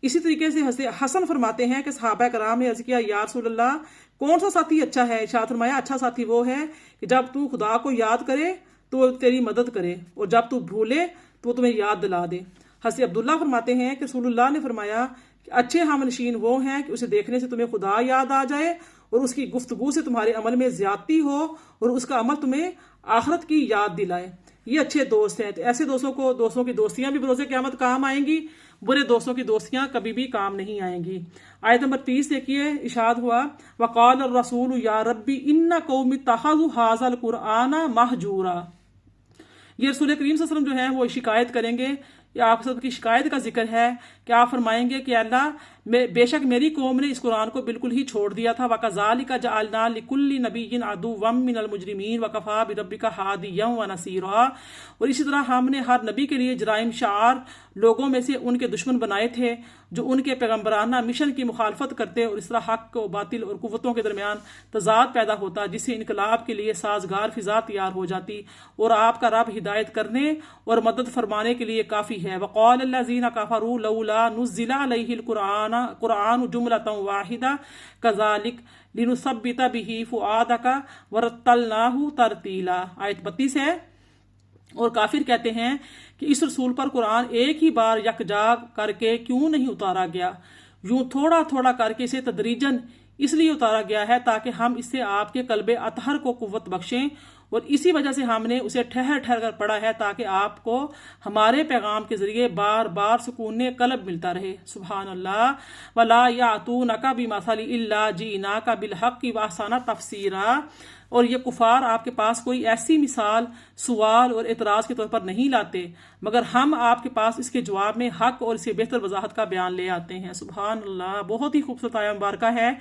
A: इसी तरीके से हज़रत हसन फरमाते हैं कि सहाबा कराम ने अर्ज़ किया, या रसूलल्लाह कौन सा साथी अच्छा है? इरशाद फरमाया, अच्छा साथी वो है कि जब तू खुदा को याद करे तो वो तेरी मदद करे, और जब तू भूले तो वो तुम्हें याद दिला दे। हज़रत अब्दुल्ला फरमाते हैं कि रसूलुल्लाह ने फरमाया कि अच्छे हमनशीन वो हैं कि उसे देखने से तुम्हें खुदा याद आ जाए और उसकी गुफ्तगू से तुम्हारे अमल में ज्यादती हो और उसका अमल तुम्हें आखिरत की याद दिलाए। ये अच्छे दोस्त हैं। तो ऐसे दोस्तों की दोस्तियां भी बरोज़े क़यामत काम आएंगी, बुरे दोस्तों की दोस्तियां कभी भी काम नहीं आएंगी। आयत नंबर 30 देखिए, इशाद हुआ, वक़ाल रसूल या रब्बी इन्ना कौमी तख़ज़ु हाज़ल कुरआना महजूरा। ये रसूल करीम सल्लल्लाहु अलैहि वसल्लम जो है वो शिकायत करेंगे, या आप सबकी शिकायत का जिक्र है कि आप फरमाएंगे कि अल्लाह बेशक मेरी कौम ने इस कुरान को बिल्कुल ही छोड़ दिया था। वकज़ालिका जअलना लिकुल्लि नबिय्यिन अदुव्वम मिनल मुजरिमीन वकफ़ा बिरब्बिका हादिय्यन व नसीरा। और इसी तरह हमने हर नबी के लिए जराइम शार लोगों में से उनके दुश्मन बनाए थे जो उनके पैगम्बराना मिशन की मुखालफत करते, और इस तरह हक व बातिल और कुव्वतों के दरमियान तजाद पैदा होता, जिससे इनकलाब के लिए साजगार फिजा तैयार हो जाती। और आपका रब हिदायत करने और मदद फरमाने के लिए काफ़ी है। वक़ाल लज़ीना कफ़रू लौला नुज़्ज़िला अलैहिल कुरान जुमलतन वाहिदा कज़ालिक लिनुसब्बिता बिही फुआदका वरत्तलनाहु तरतीला। आयत 32 है। और काफिर कहते हैं कि इस रसूल पर कुरान एक ही बार यकजाग करके क्यों नहीं उतारा गया, यूं थोड़ा थोड़ा करके इसे तदरीजन इसलिए उतारा गया है ताकि हम इससे आपके कल्बे अतहर को कुव्वत बख्शें, और इसी वजह से हमने उसे ठहर ठहर कर पढ़ा है ताकि आपको हमारे पैगाम के जरिए बार बार सुकून कल्ब मिलता रहे। सुभान अल्लाह। वला यातूनका बिमसली इल्ला जीनाका बिलहक्कि व अहसना तफसीरा। और ये कुफार आपके पास कोई ऐसी मिसाल, सवाल और एतराज के तौर पर नहीं लाते, मगर हम आपके पास इसके जवाब में हक और इससे बेहतर वजाहत का बयान ले आते हैं। सुभान अल्लाह। बहुत ही खूबसूरत आया मुबारका है।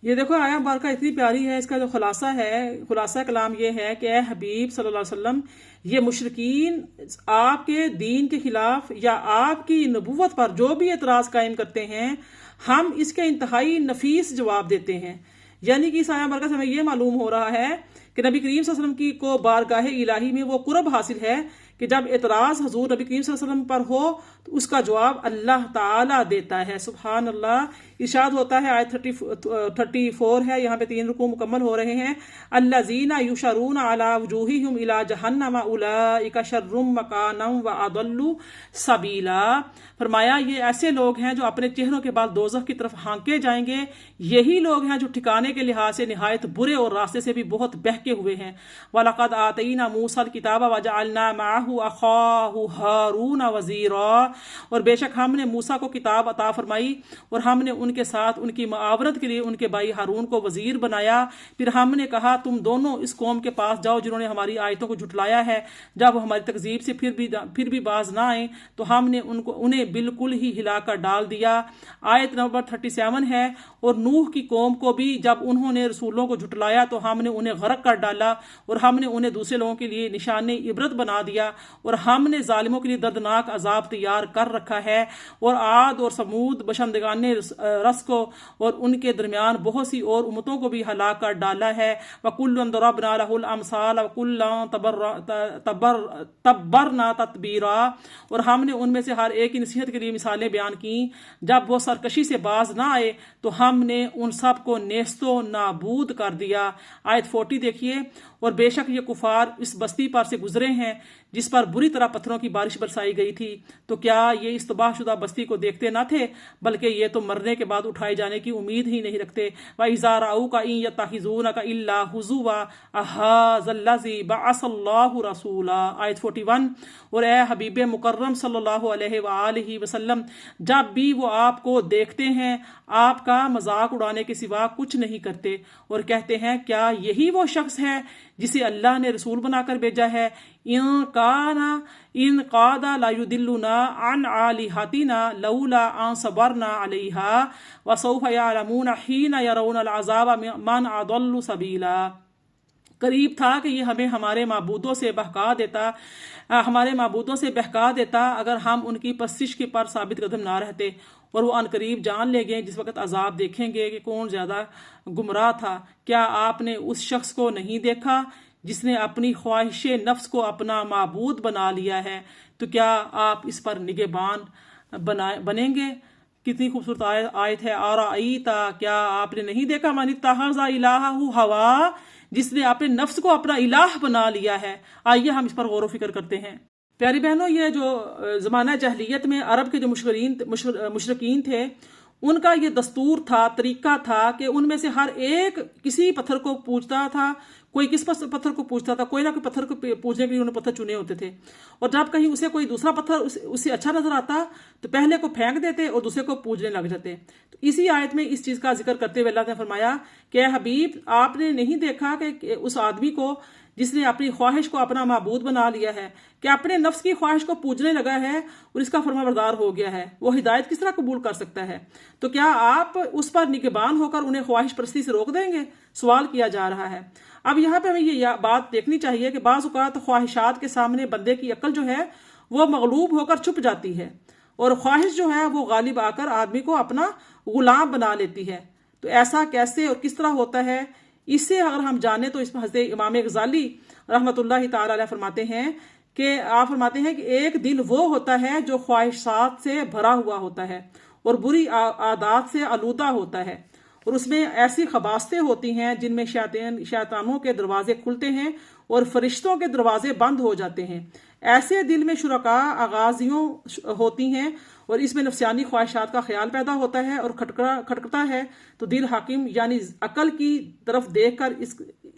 A: ये देखो आया मुबारका इतनी प्यारी है। इसका जो खुलासा कलाम ये है कि ए हबीब सल्लल्लाहु अलैहि वसल्लम, ये मुशरिकीन आपके दीन के खिलाफ या आपकी नबूवत पर जो भी एतराज कायम करते हैं, हम इसके इंतहाई नफीस जवाब देते हैं। यानी कि इस आया मुबारका से हमें यह मालूम हो रहा है कि नबी करीम सल्लल्लाहु अलैहि वसल्लम की को बारगाह इलाही में वो कुर्ब हासिल है कि जब एतराज हजूर नबी करीम सल्लल्लाहु अलैहि वसल्लम पर हो तो उसका जवाब अल्लाह ताला देता है। सुभान अल्लाह। इरशाद होता है, आयत 34 है, यहाँ पे 3 रुकू मुकम्मल हो रहे हैं। अल्लज़ीना युशरूना अला वजूहिहिम इला जहन्नम उलाइका शर्रुम मकानम व अदल्लु सबीला। फरमाया ये ऐसे लोग हैं जो अपने चेहरों के बाद दोज़ख की तरफ हांके जाएंगे, यही लोग हैं जो ठिकाने के लिहाज से निहायत बुरे और रास्ते से भी बहुत बहके हुए हैं। वलक़द आतईना मूसल किताब व जअलना माहु अखाहु हारून वज़ीरा। और बेशक हमने मूसा को किताब अता फरमाई और हमने उनके साथ उनकी मुआवनत के लिए उनके भाई हारून को वजीर बनाया। फिर हमने कहा तुम दोनों इस कौम के पास जाओ जिन्होंने हमारी आयतों को झुटलाया है। जब हमारी तकजीब से फिर भी बाज ना आए तो हमने उन्हें बिल्कुल ही हिलाकर डाल दिया। आयत नंबर 37 है। और नूह की कौम को भी जब उन्होंने रसूलों को झुटलाया तो हमने उन्हें गरक कर डाला और हमने उन्हें दूसरे लोगों के लिए निशाने इबरत बना दिया, और हमने जालिमों के लिए दर्दनाक अजाब तैयार कर रखा है। और आद और समूद बशंदगाने रस को और उनके दरमियान बहुत सी और उम्मतों को भी हलाक कर डाला है। वकुल्लन दरबना लहुल अमसाल वकुल्लन तब्बरना तत्बीरा। और हमने उनमें से हर एक की नसीहत के लिए मिसालें बयान की। जब वो सरकशी से बाज ना आए तो हमने उन सब को नेस्तो नाबूद कर दिया। आयत 40 देखिए। और बेशक ये कुफार इस बस्ती पर से गुजरे हैं जिस पर बुरी तरह पत्थरों की बारिश बरसाई गई थी, तो क्या ये इस तबाहशुदा बस्ती को देखते न थे, बल्कि ये तो मरने के बाद उठाए जाने की उम्मीद ही नहीं रखते। व इज़ाराऊ का इन यत्तखिज़ून का इल्ला हुज़ुवा अहाज़ल्लज़ी बअसल्लाहु रसूला। आयत 41। और ए हबीब मुकर्रम सल्लल्लाहु अलैहि वसल्लम, जब भी वो आपको देखते हैं आपका मजाक उड़ाने के सिवा कुछ नहीं करते और कहते हैं क्या यही वो शख्स है जिसे अल्लाह ने रसूल बनाकर भेजा है। इन कादा ला युदिल्लुना अन आलिहतिना लौला अन सबरना अलैहा व सौफ यअलमूना हीना यरौना अज़ाब मन अदल्लु सबीला। करीब था कि ये हमें हमारे माबूदों से बहका देता अगर हम उनकी परस्तिश के पर साबित कदम ना रहते। और वो अनकरीब जान ले गए जिस वक्त अजाब देखेंगे कि कौन ज़्यादा गुमराह था। क्या आपने उस शख्स को नहीं देखा जिसने अपनी ख्वाहिश नफ्स को अपना माबूद बना लिया है? तो क्या आप इस पर निगहबान बनेंगे? कितनी खूबसूरत आयत है। आराईता, क्या आपने नहीं देखा मानी तहज़ा इलाहु हवा, जिसने अपने नफ्स को अपना इलाह बना लिया है। आइए हम इस पर गौर व फिक्र करते हैं। प्यारी बहनों, ये जो ज़माना जहलियत में अरब के जो मुशरकीन थे, उनका ये दस्तूर था, तरीका था कि उनमें से हर एक किसी पत्थर को पूजता था। कोई किस पत्थर को पूजता था, कोई ना कोई पत्थर को पूजने के लिए उन्होंने पत्थर चुने होते थे। और जब कहीं उसे कोई दूसरा पत्थर उससे अच्छा नजर आता तो पहले को फेंक देते और दूसरे को पूजने लग जाते। तो इसी आयत में इस चीज़ का जिक्र करते हुए अल्लाह ने फरमाया कि हबीब, आपने नहीं देखा कि उस आदमी को जिसने अपनी ख्वाहिश को अपना माबूद बना लिया है, कि अपने नफ्स की ख्वाहिश को पूजने लगा है और इसका फरमाबरदार हो गया है, वो हिदायत किस तरह कबूल कर सकता है? तो क्या आप उस पर निगहबान होकर उन्हें ख्वाहिश परस्ती से रोक देंगे? सवाल किया जा रहा है। अब यहाँ पे हमें ये बात देखनी चाहिए कि बाज़ औक़ात ख्वाहिशात के सामने बंदे की अक्ल जो है वो मगलूब होकर छुप जाती है और ख्वाहिश जो है वो गालिब आकर आदमी को अपना गुलाम बना लेती है। तो ऐसा कैसे और किस तरह होता है, इससे अगर हम जाने तो इसमें हज़रत इमाम गज़ाली रहमतुल्लाहि ताला अलैह फरमाते हैं कि एक दिल वो होता है जो ख्वाहिशात से भरा हुआ होता है और बुरी आदत से आलूदा होता है, और उसमें ऐसी खबासतें होती हैं जिनमें शैतानों के दरवाजे खुलते हैं और फरिश्तों के दरवाजे बंद हो जाते हैं। ऐसे दिल में शुरका आगाजियों होती हैं और इसमें नफसियानी ख्वाहिशात का ख्याल पैदा होता है और खटकता है। तो दिल हाकिम यानी अकल की तरफ देखकर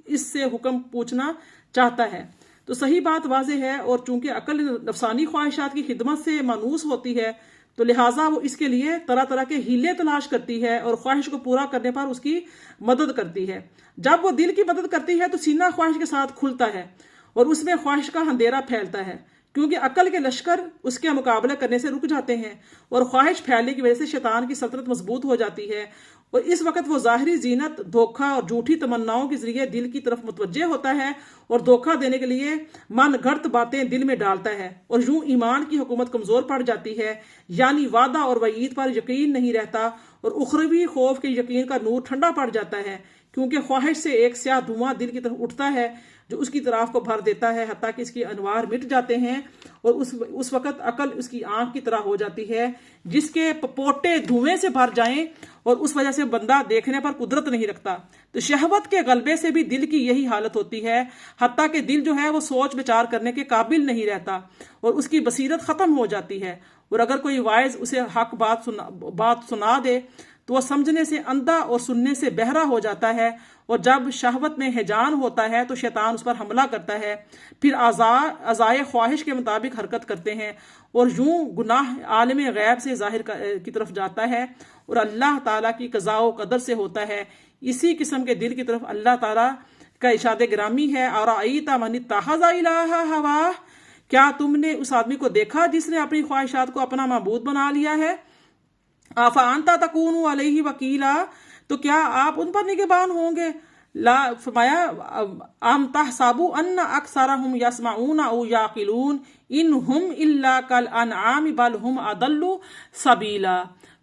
A: इससे हुक्म पूछना चाहता है। तो सही बात वाज़ेह है, और चूंकि अकल नफसानी ख्वाहिशात की खिदमत से मानूस होती है तो लिहाजा वो इसके लिए तरह तरह के हीले तलाश करती है और ख्वाहिश को पूरा करने पर उसकी मदद करती है। जब वो दिल की मदद करती है तो सीना ख्वाहिश के साथ खुलता है और उसमें ख्वाहिश का अंधेरा फैलता है, क्योंकि अकल के लश्कर उसके मुकाबला करने से रुक जाते हैं और ख्वाहिश फैलने की वजह से शैतान की सल्तनत मजबूत हो जाती है। और इस वक्त वो ज़ाहिरी जीनत, धोखा और झूठी तमन्नाओं के जरिए दिल की तरफ मुतवज्जे होता है और धोखा देने के लिए मन घड़त बातें दिल में डालता है और यूं ईमान की हुकूमत कमज़ोर पड़ जाती है, यानी वादा और वईद पर यकीन नहीं रहता और उखरवी खौफ के यकीन का नूर ठंडा पड़ जाता है, क्योंकि ख्वाहिश से एक स्याह धुआं दिल की तरफ उठता है जो उसकी तरफ को भर देता है, हत्ता कि इसके अनवार मिट जाते हैं और उस वक्त अकल उसकी आंख की तरह हो जाती है जिसके पपोटे धुएं से भर जाएं और उस वजह से बंदा देखने पर कुदरत नहीं रखता। तो शहवत के गलबे से भी दिल की यही हालत होती है, हत्ता कि दिल जो है वो सोच विचार करने के काबिल नहीं रहता और उसकी बसीरत ख़त्म हो जाती है। और अगर कोई वाइज उसे हक बात सुना दे तो वह समझने से अंधा और सुनने से बहरा हो जाता है, और जब शहवत में हिजान होता है तो शैतान उस पर हमला करता है, फिर अज़ाए ख्वाहिश के मुताबिक हरकत करते हैं और यूं गुनाह आलम गैब से ज़ाहिर की तरफ जाता है और अल्लाह ताला की क़ज़ा व क़दर से होता है। इसी किस्म के दिल की तरफ अल्लाह ताला का इशाद गिरामी है। और आईता मनी तहज़ा इलाहा हवा, क्या तुमने उस आदमी को देखा जिसने अपनी ख्वाहिशात को अपना माबूद बना लिया है? आफानता तकूनु अलैहि वकीला, तो क्या आप उन पर निगहबान होंगे? ला फरमाया आम तहसाबु अन्ना अक्सरहुम यस्माऊना औ याकिलून इन हुम इल्ला कल अनआम बल हुम अदल्लु सबीला।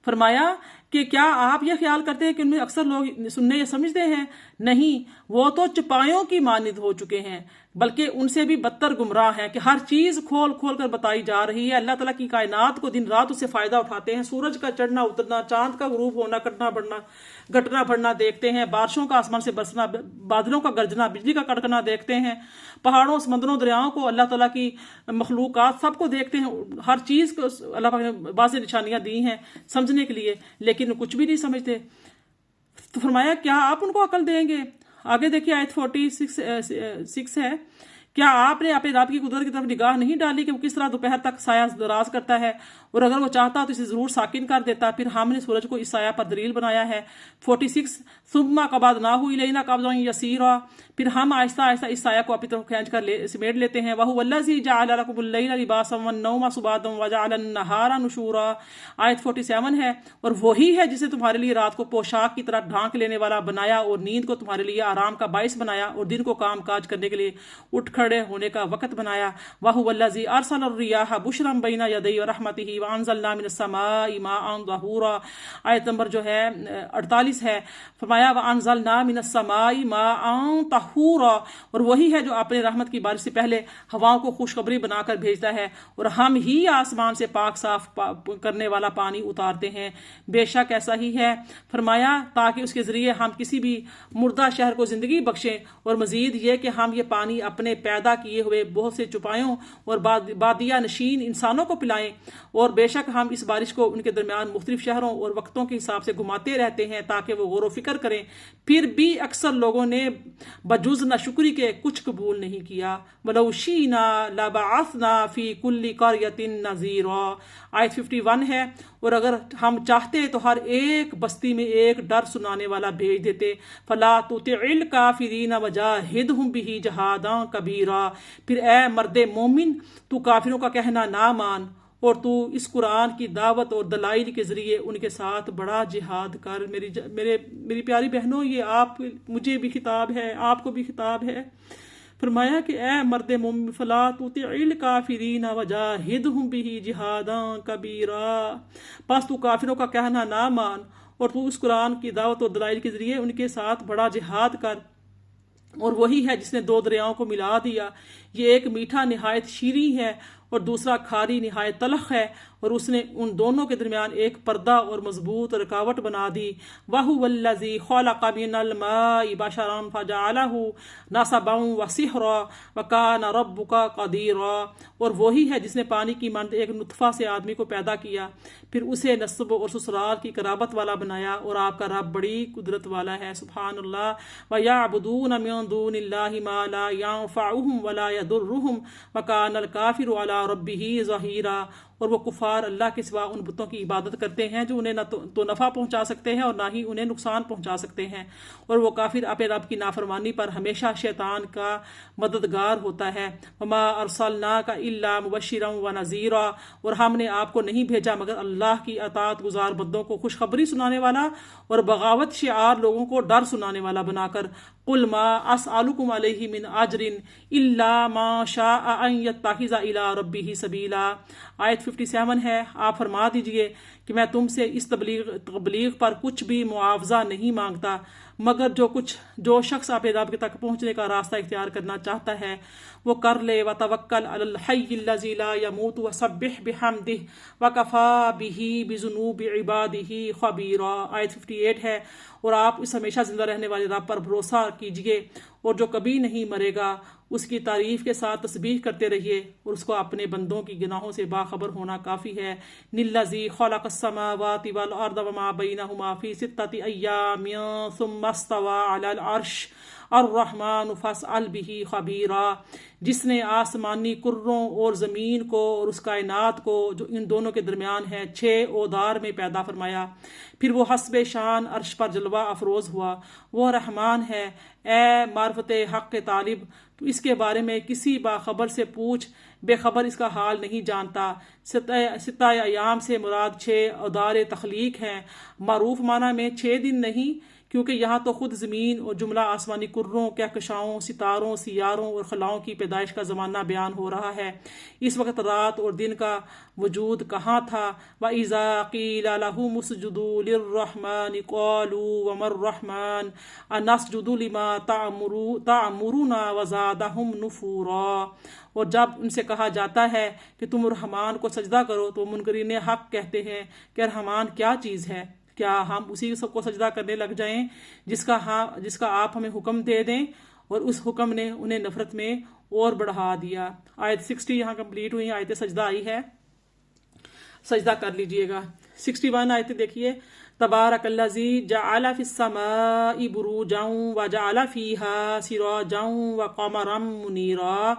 A: फरमाया कि क्या आप ये ख्याल करते हैं कि उनमें अक्सर लोग सुनने या समझते हैं? नहीं, वो तो चपायों की मानिंद हो चुके हैं, बल्कि उनसे भी बदतर गुमराह हैं कि हर चीज़ खोल खोल कर बताई जा रही है। अल्लाह ताला की कायनात को दिन रात उससे फ़ायदा उठाते हैं, सूरज का चढ़ना उतरना, चांद का गुरूब होना, घटना बढ़ना देखते हैं, बारिशों का आसमान से बरसना, बादलों का गरजना, बिजली का कड़कना देखते हैं, पहाड़ों समंदरों दरियाओं को, अल्लाह ताला की मखलूक़ात सबको देखते हैं। हर चीज़ को अल्लाह पाक ने बाज़ निशानियाँ दी हैं समझने के लिए, लेकिन कुछ भी नहीं समझते। तो फरमाया क्या आप उनको अकल देंगे? आगे देखिए आयत 46 है क्या आपने अपने रब की कुदरत की तरफ निगाह नहीं डाली कि वो किस तरह दोपहर तक साया दराज करता है, और अगर वो चाहता तो इसे जरूर साकिन कर देता। फिर हमने सूरज को इस साया पर दलील बनाया है। 46 सुम्मा कबाद ना हुई लेना कब्ज़ा यसीरा, फिर हम आहिस्ता आहिस्ता इस साया को अपनी तरफ खींच कर समेट लेते हैं। वहु वल्लज़ी जअल लकुमुल लैला लिबासन वन्नौमा सुबातन वजअलन नहारा नुशूरा, आयत 47 है। और वही है जिसे तुम्हारे लिए रात को पोशाक की तरह ढांक लेने वाला बनाया और नींद को तुम्हारे लिए आराम का बाइस बनाया और दिन को काम काज करने के लिए उठ खड़े होने का वक़्त बनाया। वहु वल्लज़ी अरसल रियाह बुशरम बैना यदै व रहमतिही व अंज़लना मिनस समाई माअन तहूरा, आयत नंबर जो है 48 है। फरमाया व अंज़लना मिनस समाई माअन तहूरा, और वही है जो अपने रहमत की बारिश से पहले हवाओं को खुशखबरी बनाकर भेजता है, और हम ही आसमान से पाक साफ करने वाला पानी उतारते हैं। बेशक ऐसा ही है, फरमाया ताकि उसके जरिए हम किसी भी मुर्दा शहर को जिंदगी बख्शें, और मजीद ये कि हम ये पानी अपने पैदा किए हुए बहुत से चुपायों और बादिया नशीन इंसानों को पिलाएं। और बेशक हम इस बारिश को उनके दरमियान मुख्तलिफ शहरों और वक्तों के हिसाब से घुमाते रहते हैं ताकि वो गौर व फिक्र करें। फिर भी अक्सर लोगों ने बजुज नाशुक्री के कुछ कबूल नहीं किया। वलौशीना लबअसना फी कुल्ली क़रयतिन नज़ीरा, आयत 51 है। और अगर हम चाहते तो हर एक बस्ती में एक डर सुनाने वाला भेज देते। फला तुतिइल काफिरीन वजाहिदहुम बिही जहादा कबीरा, फिर ए मर्दे मोमिन तू काफिरों का कहना ना मान, और तू इस कुरान की दावत और दलाइल के ज़रिए उनके साथ बड़ा जिहाद कर। मेरी प्यारी बहनों, ये आप मुझे भी खिताब है, आपको भी खिताब है। फरमाया कि ए मर्द मोमिन फला तुतिइल काफिरीन वजाहिदहुम बिही जिहादा कबीरा, बस तू काफिरों का कहना ना मान और तू इस कुरान की दावत और दलाइल के ज़रिए उनके साथ बड़ा जिहाद कर। और वही है जिसने दो दरियाओं को मिला दिया। ये एक मीठा निहायत शीरी है और दूसरा खारी निहायत तलख है, और उसने उन दोनों के दरमियान एक पर्दा और मजबूत रुकावट बना दी। वाहु वल्लज़ी खलक़ मिनल माइ बशरन फजअलहु नसबन व सिहरा व कान रब्बुका क़दीरा, और वही है जिसने पानी की मानद एक नुतफ़ा से आदमी को पैदा किया, फिर उसे नस्ब और ससुराल की कराबत वाला बनाया, और आपका रब बड़ी कुदरत वाला है। सुब्हानल्लाह। व यअबुदून मिन दूनिल्लाहि मा ला यंफ़उहुम व ला यदुर्रुहुम व कानल काफ़िरु अला रब्बिही ज़हीरा, और वो कुफार अल्लाह के सिवा उन बुतों की इबादत करते हैं जो उन्हें न तो नफ़ा पहुंचा सकते हैं और ना ही उन्हें नुकसान पहुंचा सकते हैं, और वो काफिर अपने रब की नाफरमानी पर हमेशा शैतान का मददगार होता है। वमा अरसलनाका इल्ला मुबश्शिरन व नज़ीरा, और हमने आपको नहीं भेजा मगर अल्लाह की अतात गुजार बंदों को खुशखबरी सुनाने वाला और बगावत शिआर लोगों को डर सुनाने वाला बनाकर। कुल मा अस्अलुकुम अलैहि मिन अजरिन इल्ला मा शाअ अन यत्तखिज़ इला रब्बिही सबीला, आयत 57 है। आप फरमा दीजिए कि मैं तुमसे इस तबलीग पर कुछ भी मुआवजा नहीं मांगता मगर जो शख्स अपने रब तक पहुँचने का रास्ता इख्तियार करना चाहता है वो कर ले। व तवक्कल अलल हय्यिल्लज़ी ला यमूतु व सब्बिह बिहम्दिही व कफ़ा बिही बिज़ुनूबि इबादिही ख़बीरा, आयत 58 है। और आप इस हमेशा जिंदा रहने वाले रब पर भरोसा कीजिए और जो कभी नहीं मरेगा उसकी तारीफ के साथ तस्बीह करते रहिए, और उसको अपने बंदों की गुनाहों से बाखबर होना काफ़ी है। निल्लज़ी ख़लक़स समावाति वल अर्द व मा बैनहुमा फ़ी सित्तति अय्यामिन सुम्मा इस्तवा अलल अर्श अर्रहमान फस्अल बिही खबीरा, जिसने आसमानी कुर्रों और ज़मीन को और उस कायनात को जो इन दोनों के दरमियान है 6 ओदार में पैदा फरमाया, फिर वो हस्बे शान अर्श पर जलवा अफरोज़ हुआ। वो रहमान है। ए मार्फत हक़ के तालिब, तो इसके बारे में किसी बाखबर से पूछ, बेखबर इसका हाल नहीं जानता। सित्ता अयाम से मुराद 6 ओदार तख्लीक हैं। मारूफ माना में 6 दिन नहीं, क्योंकि यहाँ तो खुद ज़मीन और जुमला आसमानी कुर्रों, कहकशाओं, सितारों, सियारों और खलाओं की पैदाइश का ज़माना बयान हो रहा है। इस वक्त रात और दिन का वजूद कहाँ था। व इज़ा क़ीला लहुम उसजुदू लिर्रहमानि क़ालू वमर रहमान अनस्जुदु लिमा तअमुरुना व ज़ादहुम नुफूरा, और जब उनसे कहा जाता है कि तुम रहमान को सजदा करो तो मुनकरीन हक़ कहते हैं कि रहमान क्या चीज़ है, क्या हम उसी सबको सजदा करने लग जाएं जिसका आप हमें हुक्म दे दें। और उस हुक्म ने उन्हें नफरत में और बढ़ा दिया। आयत 60 यहाँ कंप्लीट हुई। आयत सजदा आई है, सजदा कर लीजिएगा। 61 आयत देखिए। तबारकल्लज़ी जअल फिस्समाइ बुरूजन व जअल फीहा सिराजन व क़मरन मुनीरा।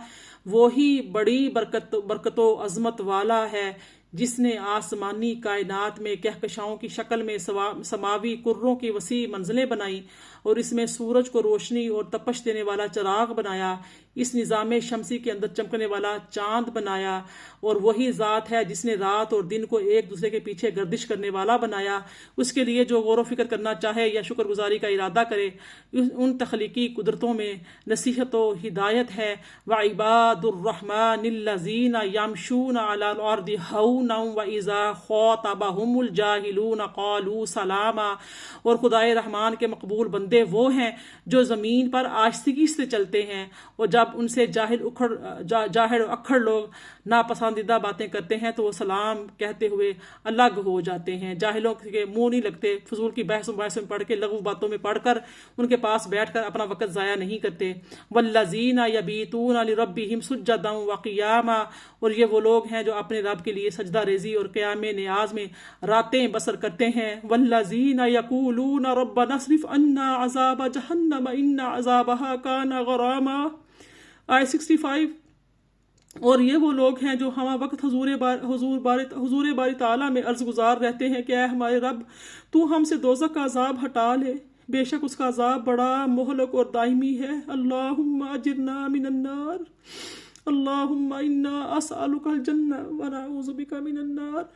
A: वही बड़ी बरकतो अज़मत वाला है जिसने आसमानी कायनात में कहकशाओं की शक्ल में समावी कुर्रों की वसी मंजिलें बनाई और इसमें सूरज को रोशनी और तपश देने वाला चिराग बनाया। इस निज़ाम शमसी के अंदर चमकने वाला चांद बनाया। और वही ज़ात है जिसने रात और दिन को एक दूसरे के पीछे गर्दिश करने वाला बनाया। उसके लिए जो गौर व फिक्र करना चाहे या शुक्रगुजारी का इरादा करे, उन तख्लीकी कुदरतों में नसीहत व हिदायत है। व इबादुर्रहमानिल्लज़ीना यमशूना अलल अर्दि हौनन व इज़ा ख़ातबहुमुल जाहिलून क़ालू सलामा। और खुदाए रहमान के मकबूल बंदे वो हैं जो ज़मीन पर आशिकी से चलते हैं और जब उनसे जाहिर अक्खड़ लोग नापसंदीदा बातें करते हैं तो वो सलाम कहते हुए अलग हो जाते हैं। जाहिलों के मुंह नहीं लगते, फजूल की बहस में पढ़ के, लघु बातों में पढ़कर उनके पास बैठकर अपना वक़्त ज़ाया नहीं करते। वल्लज़ीना यबीतूना लिरब्बिहिम सुज्जदन व क़ियामा। और ये वो लोग हैं जो अपने रब के लिए सजदा रेजी और क़याम नियाज में रातें बसर करते हैं। वल्लज़ीना यक़ूलूना रब्बना अस्रिफ़ अन्ना अज़ाब जहन्नम इन्ना अज़ाबहा काना गरामा। आयत 65। और ये वो लोग हैं जो हमा वक्त हुजूर बारी ताला में अर्ज गुजार रहते हैं कि ऐ हमारे रब, तू हमसे दोज़ख का अजाब हटा ले, बेशक उसका अजाब बड़ा मोहलक और दायमी है। अल्लाहुम्मा अजिरना मिनन्नार, अल्लाहुम्मा इन्ना असअलुकल जन्ना व नऊज़ु बिका मिनन्नार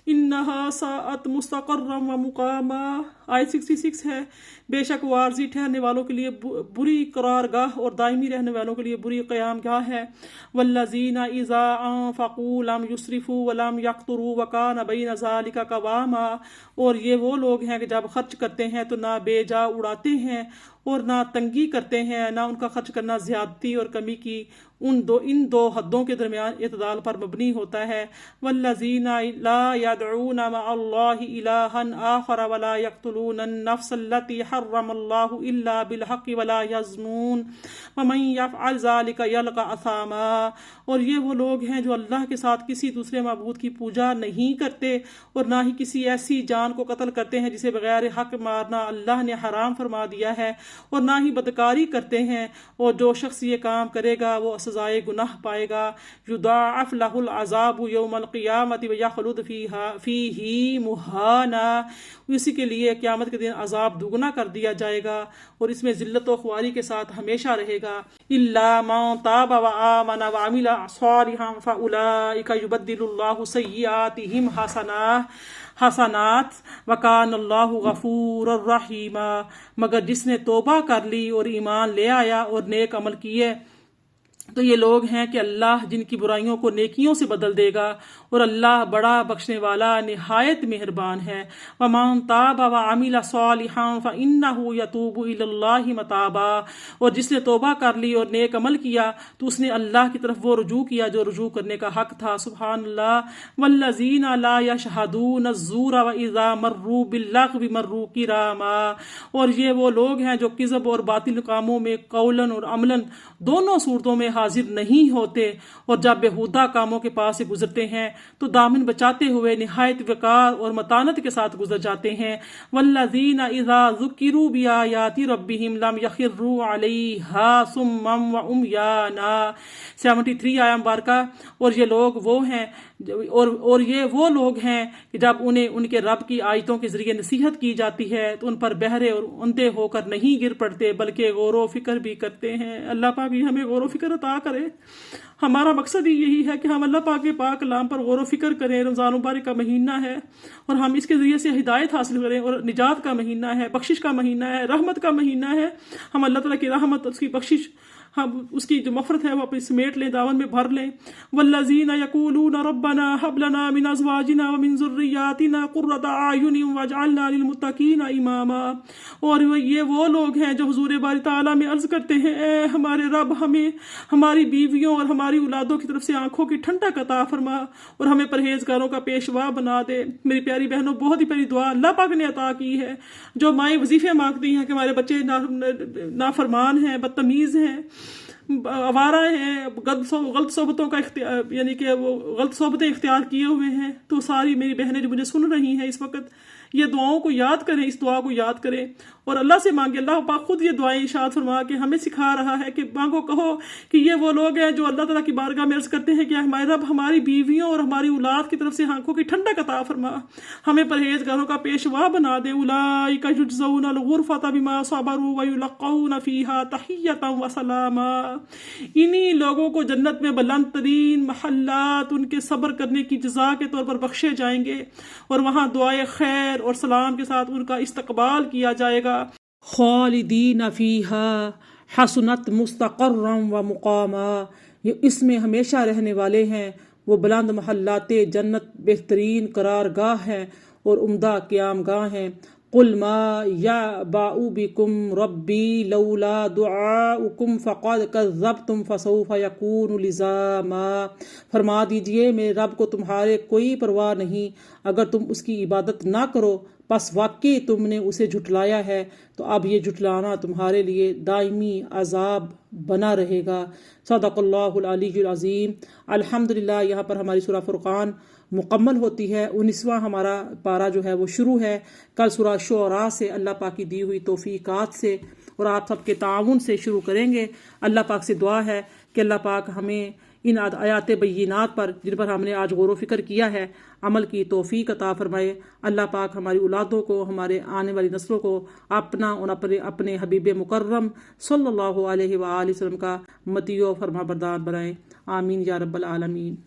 A: इन्नहा साअत मुस्तक़र्रम व मुकामा। आयत 66 है। बेशक वो आर्जी ठहरने वालों के लिए बुरी करारगाह और दायमी रहने वालों के लिए बुरी क़यामगाह है। वल्लज़ीना इज़ा अनफ़क़ू लम युस्रिफ़ू व लम यक़्तुरू व कान बैन ज़ालिका क़वामा। और ये वो लोग हैं कि जब खर्च करते हैं तो ना बेजा उड़ाते हैं और ना तंगी करते हैं, ना उनका खर्च करना ज़्यादती और कमी की इन दो हदों के दरमियान इतदाल पर मबनी होता है। वल्लज़ीना ला यदऊना मअल्लाहि इलाहन आखर वला यक़्तुलून नफ्स अल्लती हर्रमल्लाहु इल्ला बिलहक़्क़ि वला यज़्नून वमन यफ़अल ज़ालिका यल्क़ा असामा। और ये वो लोग हैं जो अल्लाह के साथ किसी दूसरे मबूद की पूजा नहीं करते और ना ही किसी ऐसी जान को कत्ल करते हैं जिसे बगैर हक मारना अल्लाह ने हराम फरमा दिया है, और ना ही बदकारी करते हैं। और जो शख्स ये काम करेगा वो सज़ाए गुनाह पाएगा। युदाअफ़ लहुल अज़ाबु यौमल क़ियामति व यख़लुद फ़ीही मुहाना। इसी के लिए क़यामत के दिन अज़ाब दुगना कर दिया जाएगा और इसमें ज़िल्लत व ख्वारी के साथ हमेशा रहेगा। इल्ला मन ताब व आमन व अमिला सालिहन फ़उलाइका युबद्दिलुल्लाहु सय्यिआतिहिम हसनात व कानल्लाहु गफूरर रहीमा। मगर जिसने तौबा कर ली और ईमान ले आया और नेक अमल किए तो ये लोग हैं कि अल्लाह जिनकी बुराइयों को नेकियों से बदल देगा और अल्लाह बड़ा बख्शने वाला निहायत मेहरबान है। वमन ताबा व अमिला सालिहन फ़इन्नहु यतूबु इलल्लाहि मताबा। और जिसने तौबा कर ली और नेक अमल किया तो उसने अल्लाह की तरफ वो रुजू किया जो रुजू करने का हक था। सुब्हानल्लाह। वल्लज़ीना ला यशहदून अज़्ज़ूर व इज़ा मर्रू बिल्लग़्वी मर्रू किरामा। और ये वो लोग हैं जो किज़ब और बातिल कामों में कौलन और अमलन दोनों सूरतों में हाजिर नहीं होते और जब बेहुदा कामों के पास से गुजरते हैं तो दामन बचाते हुए निहायत वकार और मतानत के साथ गुजर जाते हैं। वल्लज़ीना इज़ा ज़ुकिरू बिआयाति रब्बिहिम लम यख़िर्रू अलैहा सुम्मम व उम्याना। 73 आया मुबारका। और ये लोग वो हैं और ये वो लोग हैं कि जब उन्हें उनके रब की आयतों के जरिए नसीहत की जाती है तो उन पर बहरे और अंधे होकर नहीं गिर पड़ते बल्कि गौर व फिक्र भी करते हैं। अल्लाह पाक भी हमें गौर व फिक्र अता करे। हमारा मकसद ही यही है कि हम अल्लाह पाक के पाक कलाम पर गौर व फिक्र करें। रमज़ान मुबारक का महीना है और हम इसके ज़रिए से हिदायत हासिल करें और निजात का महीना है, बख्शिश का महीना है, रहमत का महीना है। हम अल्लाह ताला की रहमत, उसकी बख्शिश, हम उसकी जो मफ़रत है वो अपनी समेट लें, दावन में भर लें। वल्लज़ीना यक़ूलूना रब्बना हब लना मिन अज़वाजिना व मिन ज़ुर्रिय्यातिना क़ुर्रता अयुनिन वजअलना लिलमुत्तक़ीना इमामा। और ये वो लोग हैं जो हुज़ूर बारी ताला में अर्ज़ करते हैं, ए हमारे रब, हमें हमारी बीवियों और हमारी औलादों की तरफ से आँखों की ठंडक अता फरमा और हमें परहेज़गारों का पेशवा बना दे। मेरी प्यारी बहनों, बहुत ही प्यारी दुआ अल्लाह पाक ने अता की है। जो माएँ वजीफ़े मांगती हैं कि हमारे बच्चे नाफरमान हैं, बदतमीज़ हैं, आवारा हैं, गलत सोबतों का यानी कि वो गलत सोबतें इख्तियार किए हुए हैं, तो सारी मेरी बहनें जो मुझे सुन रही हैं इस वक्त, ये दुआओं को याद करें, इस दुआ को याद करें और अल्लाह से मांगे। अल्लाह पाक खुद ये दुआएं इरशाद फरमा के हमें सिखा रहा है कि मांगो, कहो कि ये वो लोग हैं जो अल्लाह ताला की बारगाह में अर्ज करते हैं कि हमारे रब हमारी बीवियों और हमारी औलाद की तरफ से आंखों की ठंडक अता फरमा, हमें परहेजगारों का पेशवा बना दे। उलाइका युजज़ौनल गुरफता बिमा सबरू व युलक़ौना फ़ीहा तहियतन व सलामा। इन्हीं लोगों को जन्नत में बुलंद तरीन महल्लात उनके सब्र करने की जज़ा के तौर पर बख्शे जाएंगे और वहाँ दुआए खैर और सलाम के साथ उनका इस्तकबाल किया जाएगा। खालिदीन फ़ीहा हसनत मुस्तक़र्रन व मुक़ामा, ये इसमें हमेशा रहने वाले हैं। वो बुलंद महल्लाते जन्नत बेहतरीन करारगाह है और उम्दा क़यामगाह हैं। कुल मा यअबअु बिकुम रब्बी लौला दुआउकुम फ़क़द कज़्ज़बतुम फ़सौफ़ यकूनु लिज़ामा। फरमा दीजिए मेरे रब को तुम्हारे कोई परवाह नहीं, अगर तुम उसकी इबादत ना करो बस वाकई तुमने उसे झुटलाया है, तो अब ये झुटलाना तुम्हारे लिए दायमी अजाब बना रहेगा। सदक़ल्लाहुल अलीयुल अज़ीम। अल्हम्दुलिल्लाह, यहाँ पर हमारी सूरा फुरक़ान मुकम्मल होती है। 19वां हमारा पारा जो है वो शुरू है। कल सूरा शुअरा से अल्लाह पाक की दी हुई तौफीकात से और आप सबके ताउन से शुरू करेंगे। अल्लाह पाक से दुआ है कि अल्लाह पाक हमें इन आयात बय्यिनात पर जिन पर हमने आज गौर व फिक्र किया है अमल की तौफीक अता फरमाए। अल्लाह पाक हमारी औलादों को, हमारे आने वाली नस्लों को अपना और अपने हबीब मुकर्रम सल्लल्लाहु अलैहि वसल्लम का मतीओ फरमा बरदार बनाए। आमीन या रब्बल आलमीन।